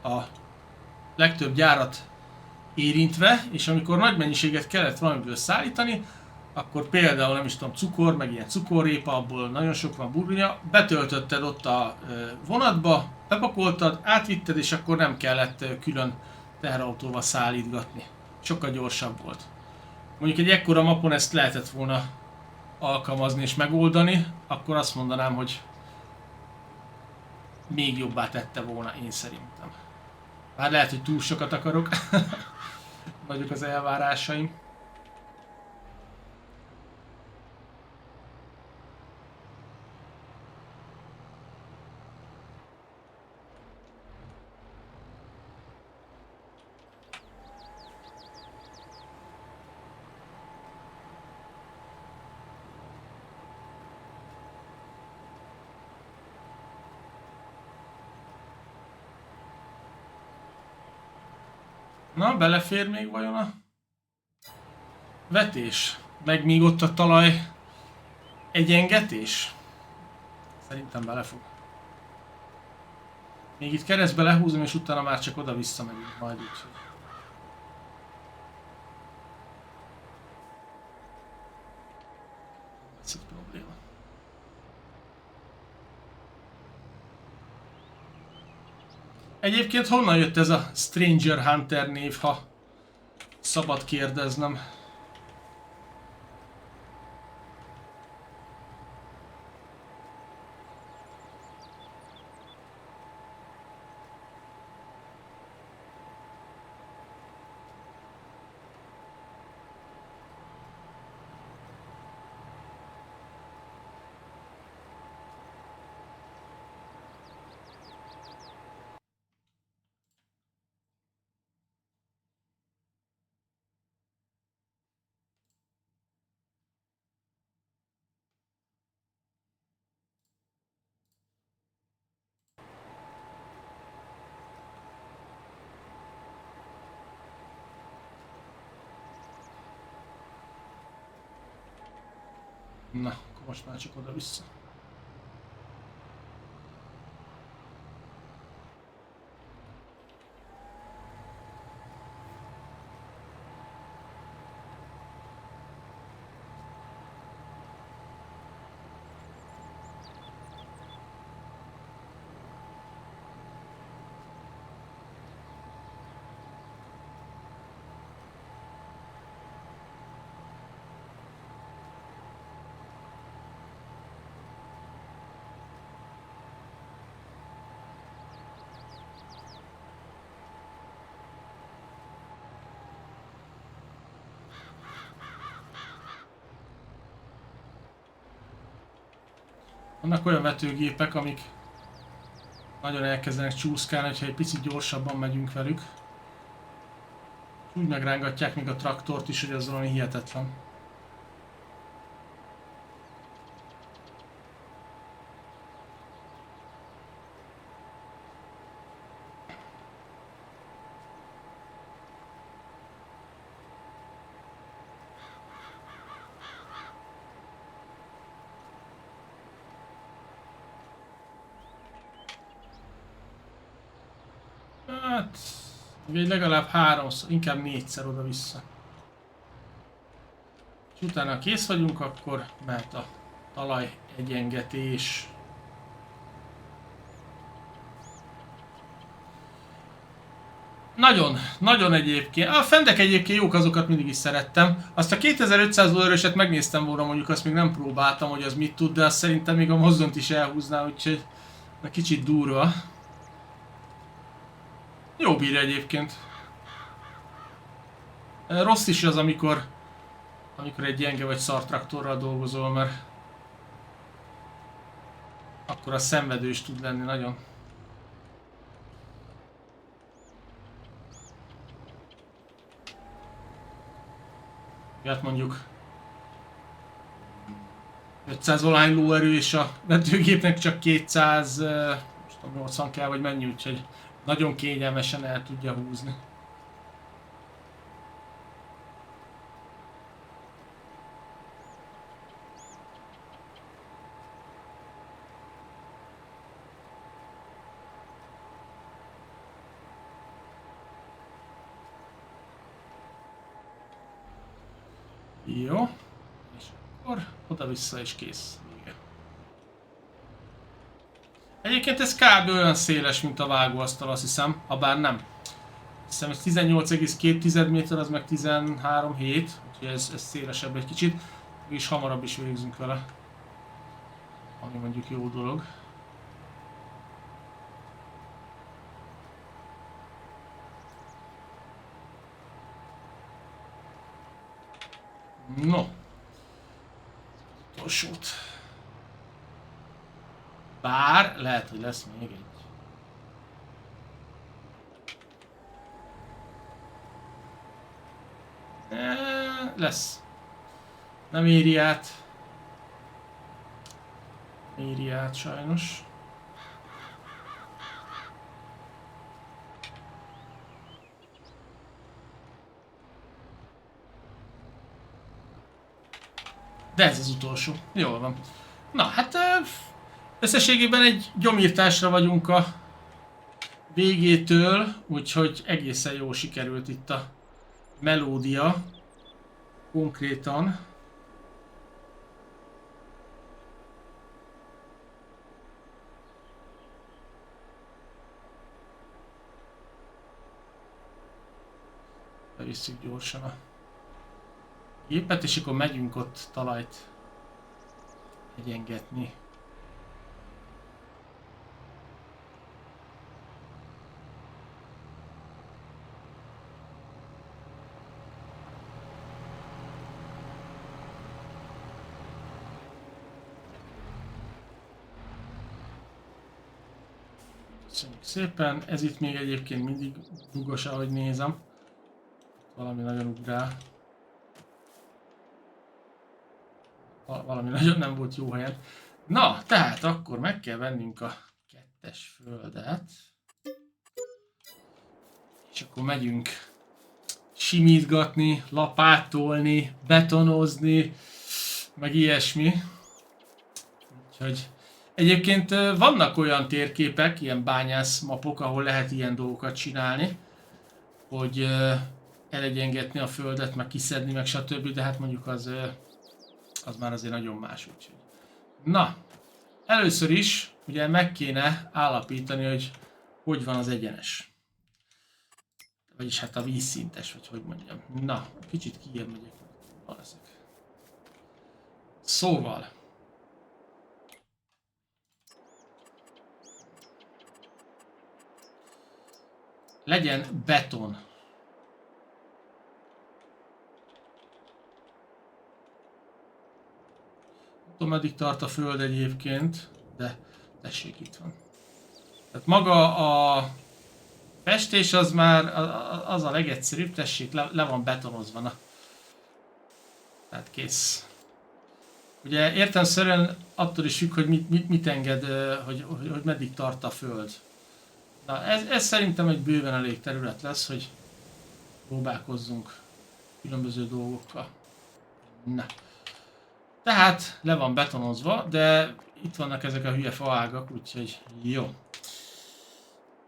a legtöbb gyárat érintve, és amikor nagy mennyiséget kellett valamiből szállítani, akkor például nem is tudom, cukor, meg ilyen cukorrépa, abból nagyon sok van burgonya, betöltötted ott a vonatba, bepakoltad, átvitted, és akkor nem kellett külön teherautóval szállítgatni. Sokkal gyorsabb volt. Mondjuk egy ekkora mapon ezt lehetett volna alkalmazni és megoldani, akkor azt mondanám, hogy még jobbá tette volna, én szerintem. Bár lehet, hogy túl sokat akarok. Nagyok az elvárásaim. Na, belefér még vajon a vetés? Meg még ott a talaj egyengetés? Szerintem belefog. Még itt keresztbe lehúzom, és utána már csak oda-vissza megyünk majd úgyhogy. Ez a probléma. Egyébként honnan jött ez a Stranger Hunter név, ha szabad kérdeznem? Na, akkor most már csak oda-vissza. Vannak olyan vetőgépek, amik nagyon elkezdenek csúszkálni, hogyha egy picit gyorsabban megyünk velük. Úgy megrángatják még a traktort is, hogy az valami hihetetlen. Hát, vagy legalább háromszor, inkább négyszer oda-vissza. És utána kész vagyunk, akkor mehet a talaj egyengetés. Nagyon egyébként. A fendek egyébként jók, azokat mindig is szerettem. Azt a 2500 dollároset megnéztem volna, mondjuk azt még nem próbáltam, hogy az mit tud, de azt szerintem még a mozdont is elhúzná, úgyhogy kicsit durva. Jó bírja egyébként. Rossz is az, amikor egy gyenge vagy szar traktorral dolgozol, mert akkor a szenvedős tud lenni nagyon. Hát mondjuk 500 valahány lóerő és a vetőgépnek csak 280 kell vagy mennyi, úgyhogy nagyon kényelmesen el tudja húzni. Jó, és akkor oda-vissza és kész. Igen. Egyébként ez kb. Olyan széles, mint a vágóasztal, azt hiszem, ha bár nem. Azt hiszem, ez 18,2 méter, az meg 13,7, úgyhogy ez szélesebb egy kicsit. És hamarabb is végzünk vele. Ami mondjuk jó dolog. No. Utolsót. Bár lehet, hogy lesz még egy. Lesz. Nem éri át. Éri át sajnos. De ez az utolsó. Jól van. Na, hát összességében egy gyomírtásra vagyunk a végétől, úgyhogy egészen jól sikerült itt a melódia. Konkrétan. Bevisszük gyorsan a gépet, és akkor megyünk ott talajt egyengetni. Köszönjük szépen, ez itt még egyébként mindig dugos, ahogy nézem. Valami nagyon ugrál. Valami nagyon nem volt jó helyen. Na, tehát akkor meg kell vennünk a 2-es földet. És akkor megyünk simítgatni, lapátolni, betonozni, meg ilyesmi. Úgyhogy egyébként vannak olyan térképek, ilyen bányász mapok, ahol lehet ilyen dolgokat csinálni, hogy elegyengetni a földet, meg kiszedni, meg stb. De hát mondjuk az már azért nagyon más, úgyhogy. Na, először is ugye meg kéne állapítani, hogy van az egyenes. Vagyis hát a vízszintes, vagy hogy mondjam. Na, kicsit kijebb megyek. Szóval. Legyen beton. Nem tudom, meddig tart a föld egyébként, de tessék, itt van. Tehát maga a festés az már az a legegyszerűbb, tessék, le van betonozva. Na. Tehát kész. Ugye értelemszerűen attól is függ, hogy mit enged, hogy meddig tart a föld. Na, ez szerintem egy bőven elég terület lesz, hogy próbálkozzunk különböző dolgokkal. Na. Tehát le van betonozva, de itt vannak ezek a hülye faágak, úgyhogy jó.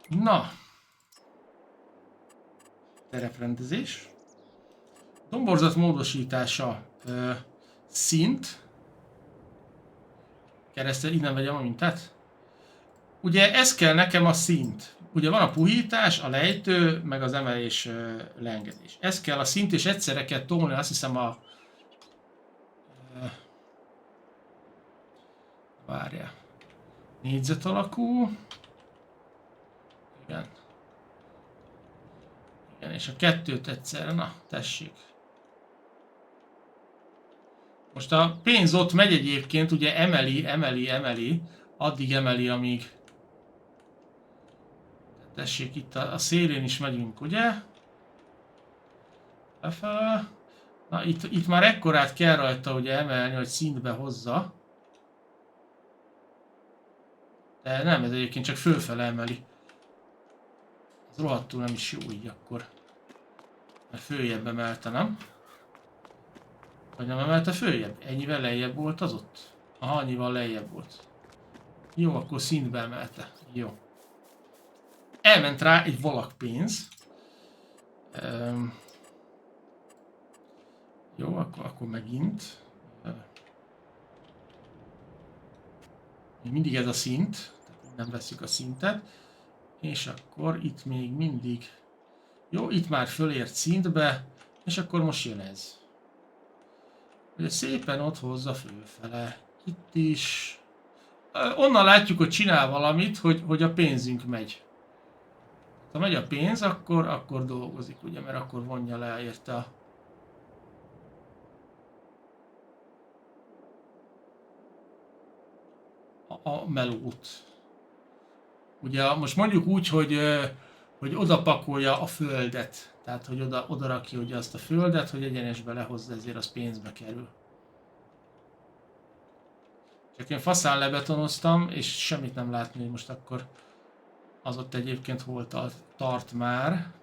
Na. Tereprendezés. Domborzat módosítása. Szint. Keresztel, innen vegyem a mintát. Ugye ez kell nekem a szint. Ugye van a puhítás, a lejtő, meg az emelés, leengedés. Ez kell a szint, és egyszerre kell tolni, azt hiszem a... Várjál. Négyzet alakú. Igen. Igen, és a kettőt egyszerre, na, tessék. Most a pénz ott megy egyébként, ugye emeli, addig emeli, amíg... Tessék, itt a szélén is megyünk, ugye? Lefele. Na, itt már ekkorát kell rajta ugye emelni, hogy szintbe hozza. De nem, ez egyébként csak fölfele emeli. Ez rohadtul nem is jó így akkor. Mert följebb emelte, nem? Vagy nem emelte följebb? Ennyivel lejjebb volt az ott? Aha, annyival lejjebb volt. Jó, akkor szintbe emelte. Jó. Elment rá egy valak pénz. Jó, akkor megint. Mindig ez a szint. Tehát nem veszük a szintet. És akkor itt még mindig... Jó, itt már fölért szintbe. És akkor most jön ez. Ugye szépen ott hozza fölfele. Itt is. Onnan látjuk, hogy csinál valamit, hogy a pénzünk megy. Ha megy a pénz, akkor dolgozik, ugye, mert akkor vonja le érte a melót. Ugye most mondjuk úgy, hogy oda pakolja a földet. Tehát, hogy oda rakja ugye azt a földet, hogy egyenesbe lehozza, ezért az pénzbe kerül. Csak én faszán lebetonoztam, és semmit nem látni, hogy most akkor az ott egyébként hol tart már.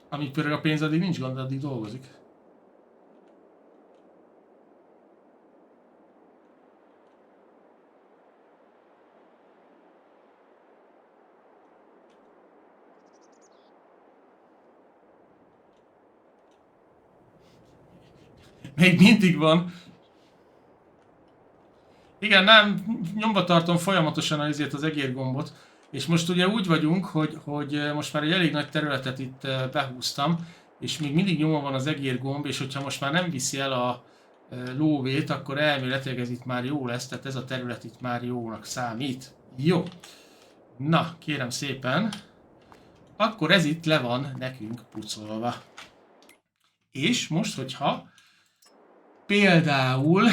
Amíg pörög a pénz, addig nincs gond, addig dolgozik. Még mindig van. Igen, nem, nyomba tartom folyamatosan az egérgombot. És most ugye úgy vagyunk, hogy most már egy elég nagy területet itt behúztam, és még mindig nyoma van az egérgomb, és hogyha most már nem viszi el a lóvét, akkor elméletileg ez itt már jó lesz, tehát ez a terület itt már jónak számít. Jó. Na, kérem szépen. Akkor ez itt le van nekünk pucolva. És most, hogyha például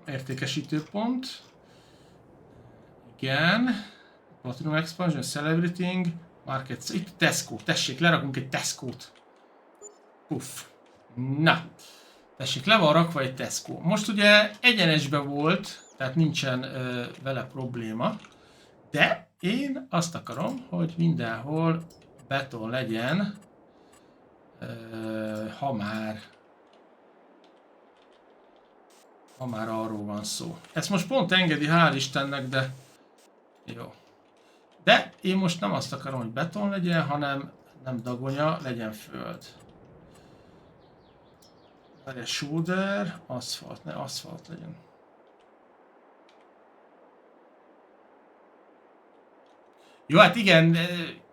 értékesítőpont, igen, Platinum Expansion, Celebrating, Market, itt Tesco, tessék, lerakunk egy Tesco-t. Puff. Na, tessék, le van rakva egy Tesco. Most ugye egyenesbe volt, tehát nincsen vele probléma, de én azt akarom, hogy mindenhol beton legyen, ha már arról van szó. Ezt most pont engedi, hál' Istennek, de jó. De én most nem azt akarom, hogy beton legyen, hanem nem dagonya, legyen föld. Legyen shoulder, aszfalt, ne aszfalt legyen. Jó, hát igen,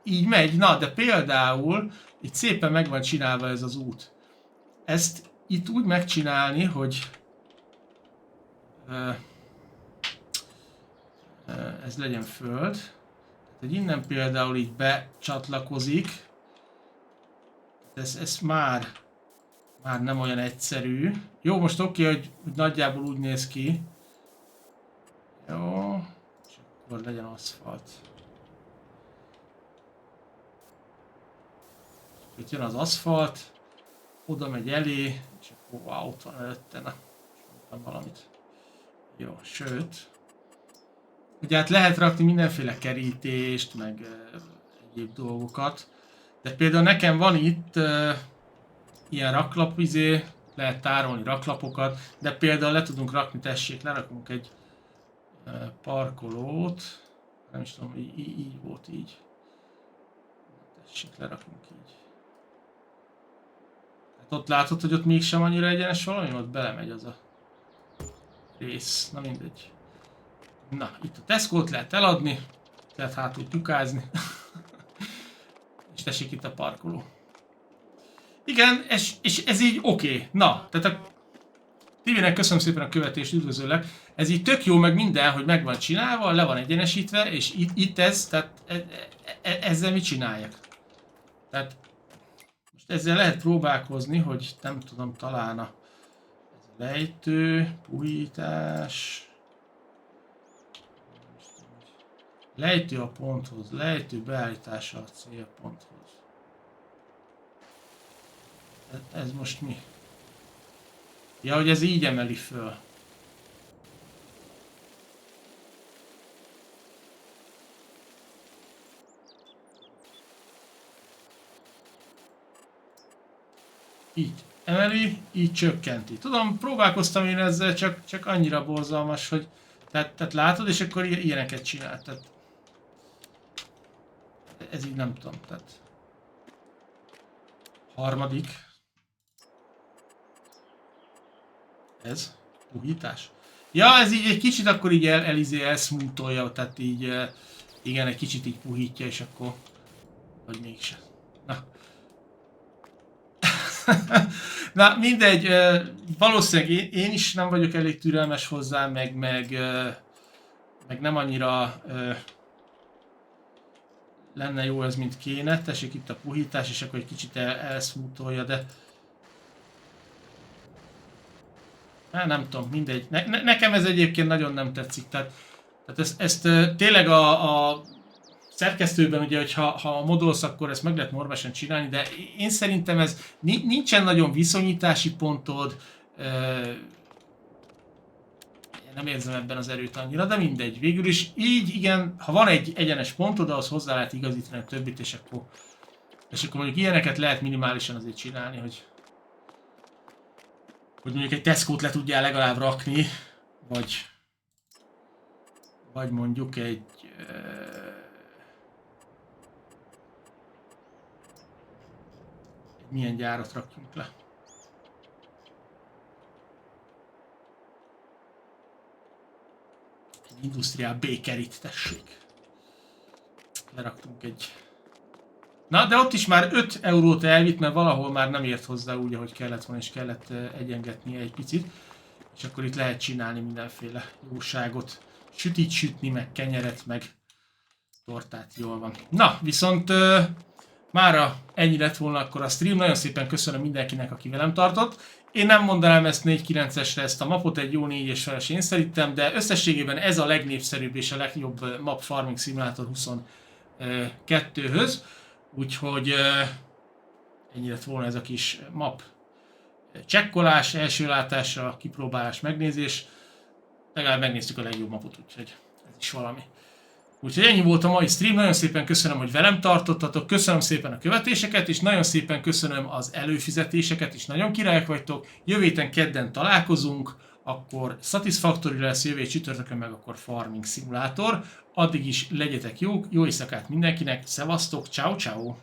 így megy, na, de például itt szépen meg van csinálva ez az út. Ezt itt úgy megcsinálni, hogy ez legyen föld. Tehát innen például így becsatlakozik. Ez már nem olyan egyszerű. Jó, most oké, hogy nagyjából úgy néz ki. Jó, és akkor legyen aszfalt. Itt jön az aszfalt, oda megy elé, és akkor wow, ott van előtte, na, mondtam valamit. Jó, sőt, ugye hát lehet rakni mindenféle kerítést, meg egyéb dolgokat, de például nekem van itt ilyen raklap, lehet tárolni raklapokat, de például le tudunk rakni, tessék, lerakunk egy parkolót, nem is tudom, így volt így. Tessék, lerakunk így. Hát ott látod, hogy ott mégsem annyira egyenes valami, ott belemegy az a rész, na mindegy. Na, itt a Tesco-t lehet eladni, lehet hátul tyukázni. És tessék itt a parkoló. Igen, és ez így oké. Na, tehát a Tivinek köszönöm szépen a követést, üdvözöllek. Ez így tök jó, meg minden, hogy meg van csinálva, le van egyenesítve, és itt ez, tehát ezzel mit csináljak? Tehát most ezzel lehet próbálkozni, hogy nem tudom, talán a lejtő, puhítás, lejtő a ponthoz, lejtő beállítása a célponthoz. Ez most mi? Ja, hogy ez így emeli föl. Így emeli, így csökkenti. Tudom, próbálkoztam én ezzel, csak annyira borzalmas, hogy tehát látod, és akkor ilyeneket csinál. Tehát ez így nem tudom. Tehát harmadik. Ez. Puhítás. Ja, ez így egy kicsit akkor így elszmútolja, tehát így igen, egy kicsit így puhítja, és akkor vagy mégse. Na. Na mindegy, valószínűleg én is nem vagyok elég türelmes hozzá, meg nem annyira lenne jó ez, mint kéne. Tessék itt a puhítás, és akkor egy kicsit elszmútolja, de nem tudom, mindegy. Nekem ez egyébként nagyon nem tetszik. Tehát ezt tényleg a szerkesztőben, ugye, hogy ha modolsz, akkor ezt meg lehet normálisan csinálni, de én szerintem ez nincsen nagyon viszonyítási pontod, nem érzem ebben az erőt annyira, de mindegy. Végül is így, igen, ha van egy egyenes pontod, ahhoz hozzá lehet igazítani a többit, és akkor mondjuk ilyeneket lehet minimálisan azért csinálni, hogy mondjuk egy Tesco-t le tudjál legalább rakni, vagy mondjuk egy milyen gyárat rakjunk le. Egy Industrial Bakeryt, tessék. Leraktunk egy... Na, de ott is már 5 eurót elvitt, mert valahol már nem ért hozzá úgy, ahogy kellett volna, és kellett egyengetnie egy picit. És akkor itt lehet csinálni mindenféle jóságot. Sütit sütni, meg kenyeret, meg tortát, jól van. Na, viszont mára ennyi lett volna akkor a stream. Nagyon szépen köszönöm mindenkinek, aki velem tartott. Én nem mondanám ezt 4.9-esre, ezt a mapot egy jó 4 és feles én szerintem, de összességében ez a legnépszerűbb és a legjobb map Farming Simulator 22-höz. Úgyhogy ennyi lett volna ez a kis map csekkolás, első látásra, kipróbálás, megnézés. Legalább megnéztük a legjobb mapot, úgyhogy ez is valami. Úgyhogy ennyi volt a mai stream, nagyon szépen köszönöm, hogy velem tartottatok, köszönöm szépen a követéseket, és nagyon szépen köszönöm az előfizetéseket, és nagyon királyok vagytok. Jövő héten kedden találkozunk, akkor Satisfactory lesz, jövő csütörtökön meg akkor Farming Simulator. Addig is legyetek jók, jó éjszakát mindenkinek, szevasztok, ciao ciao.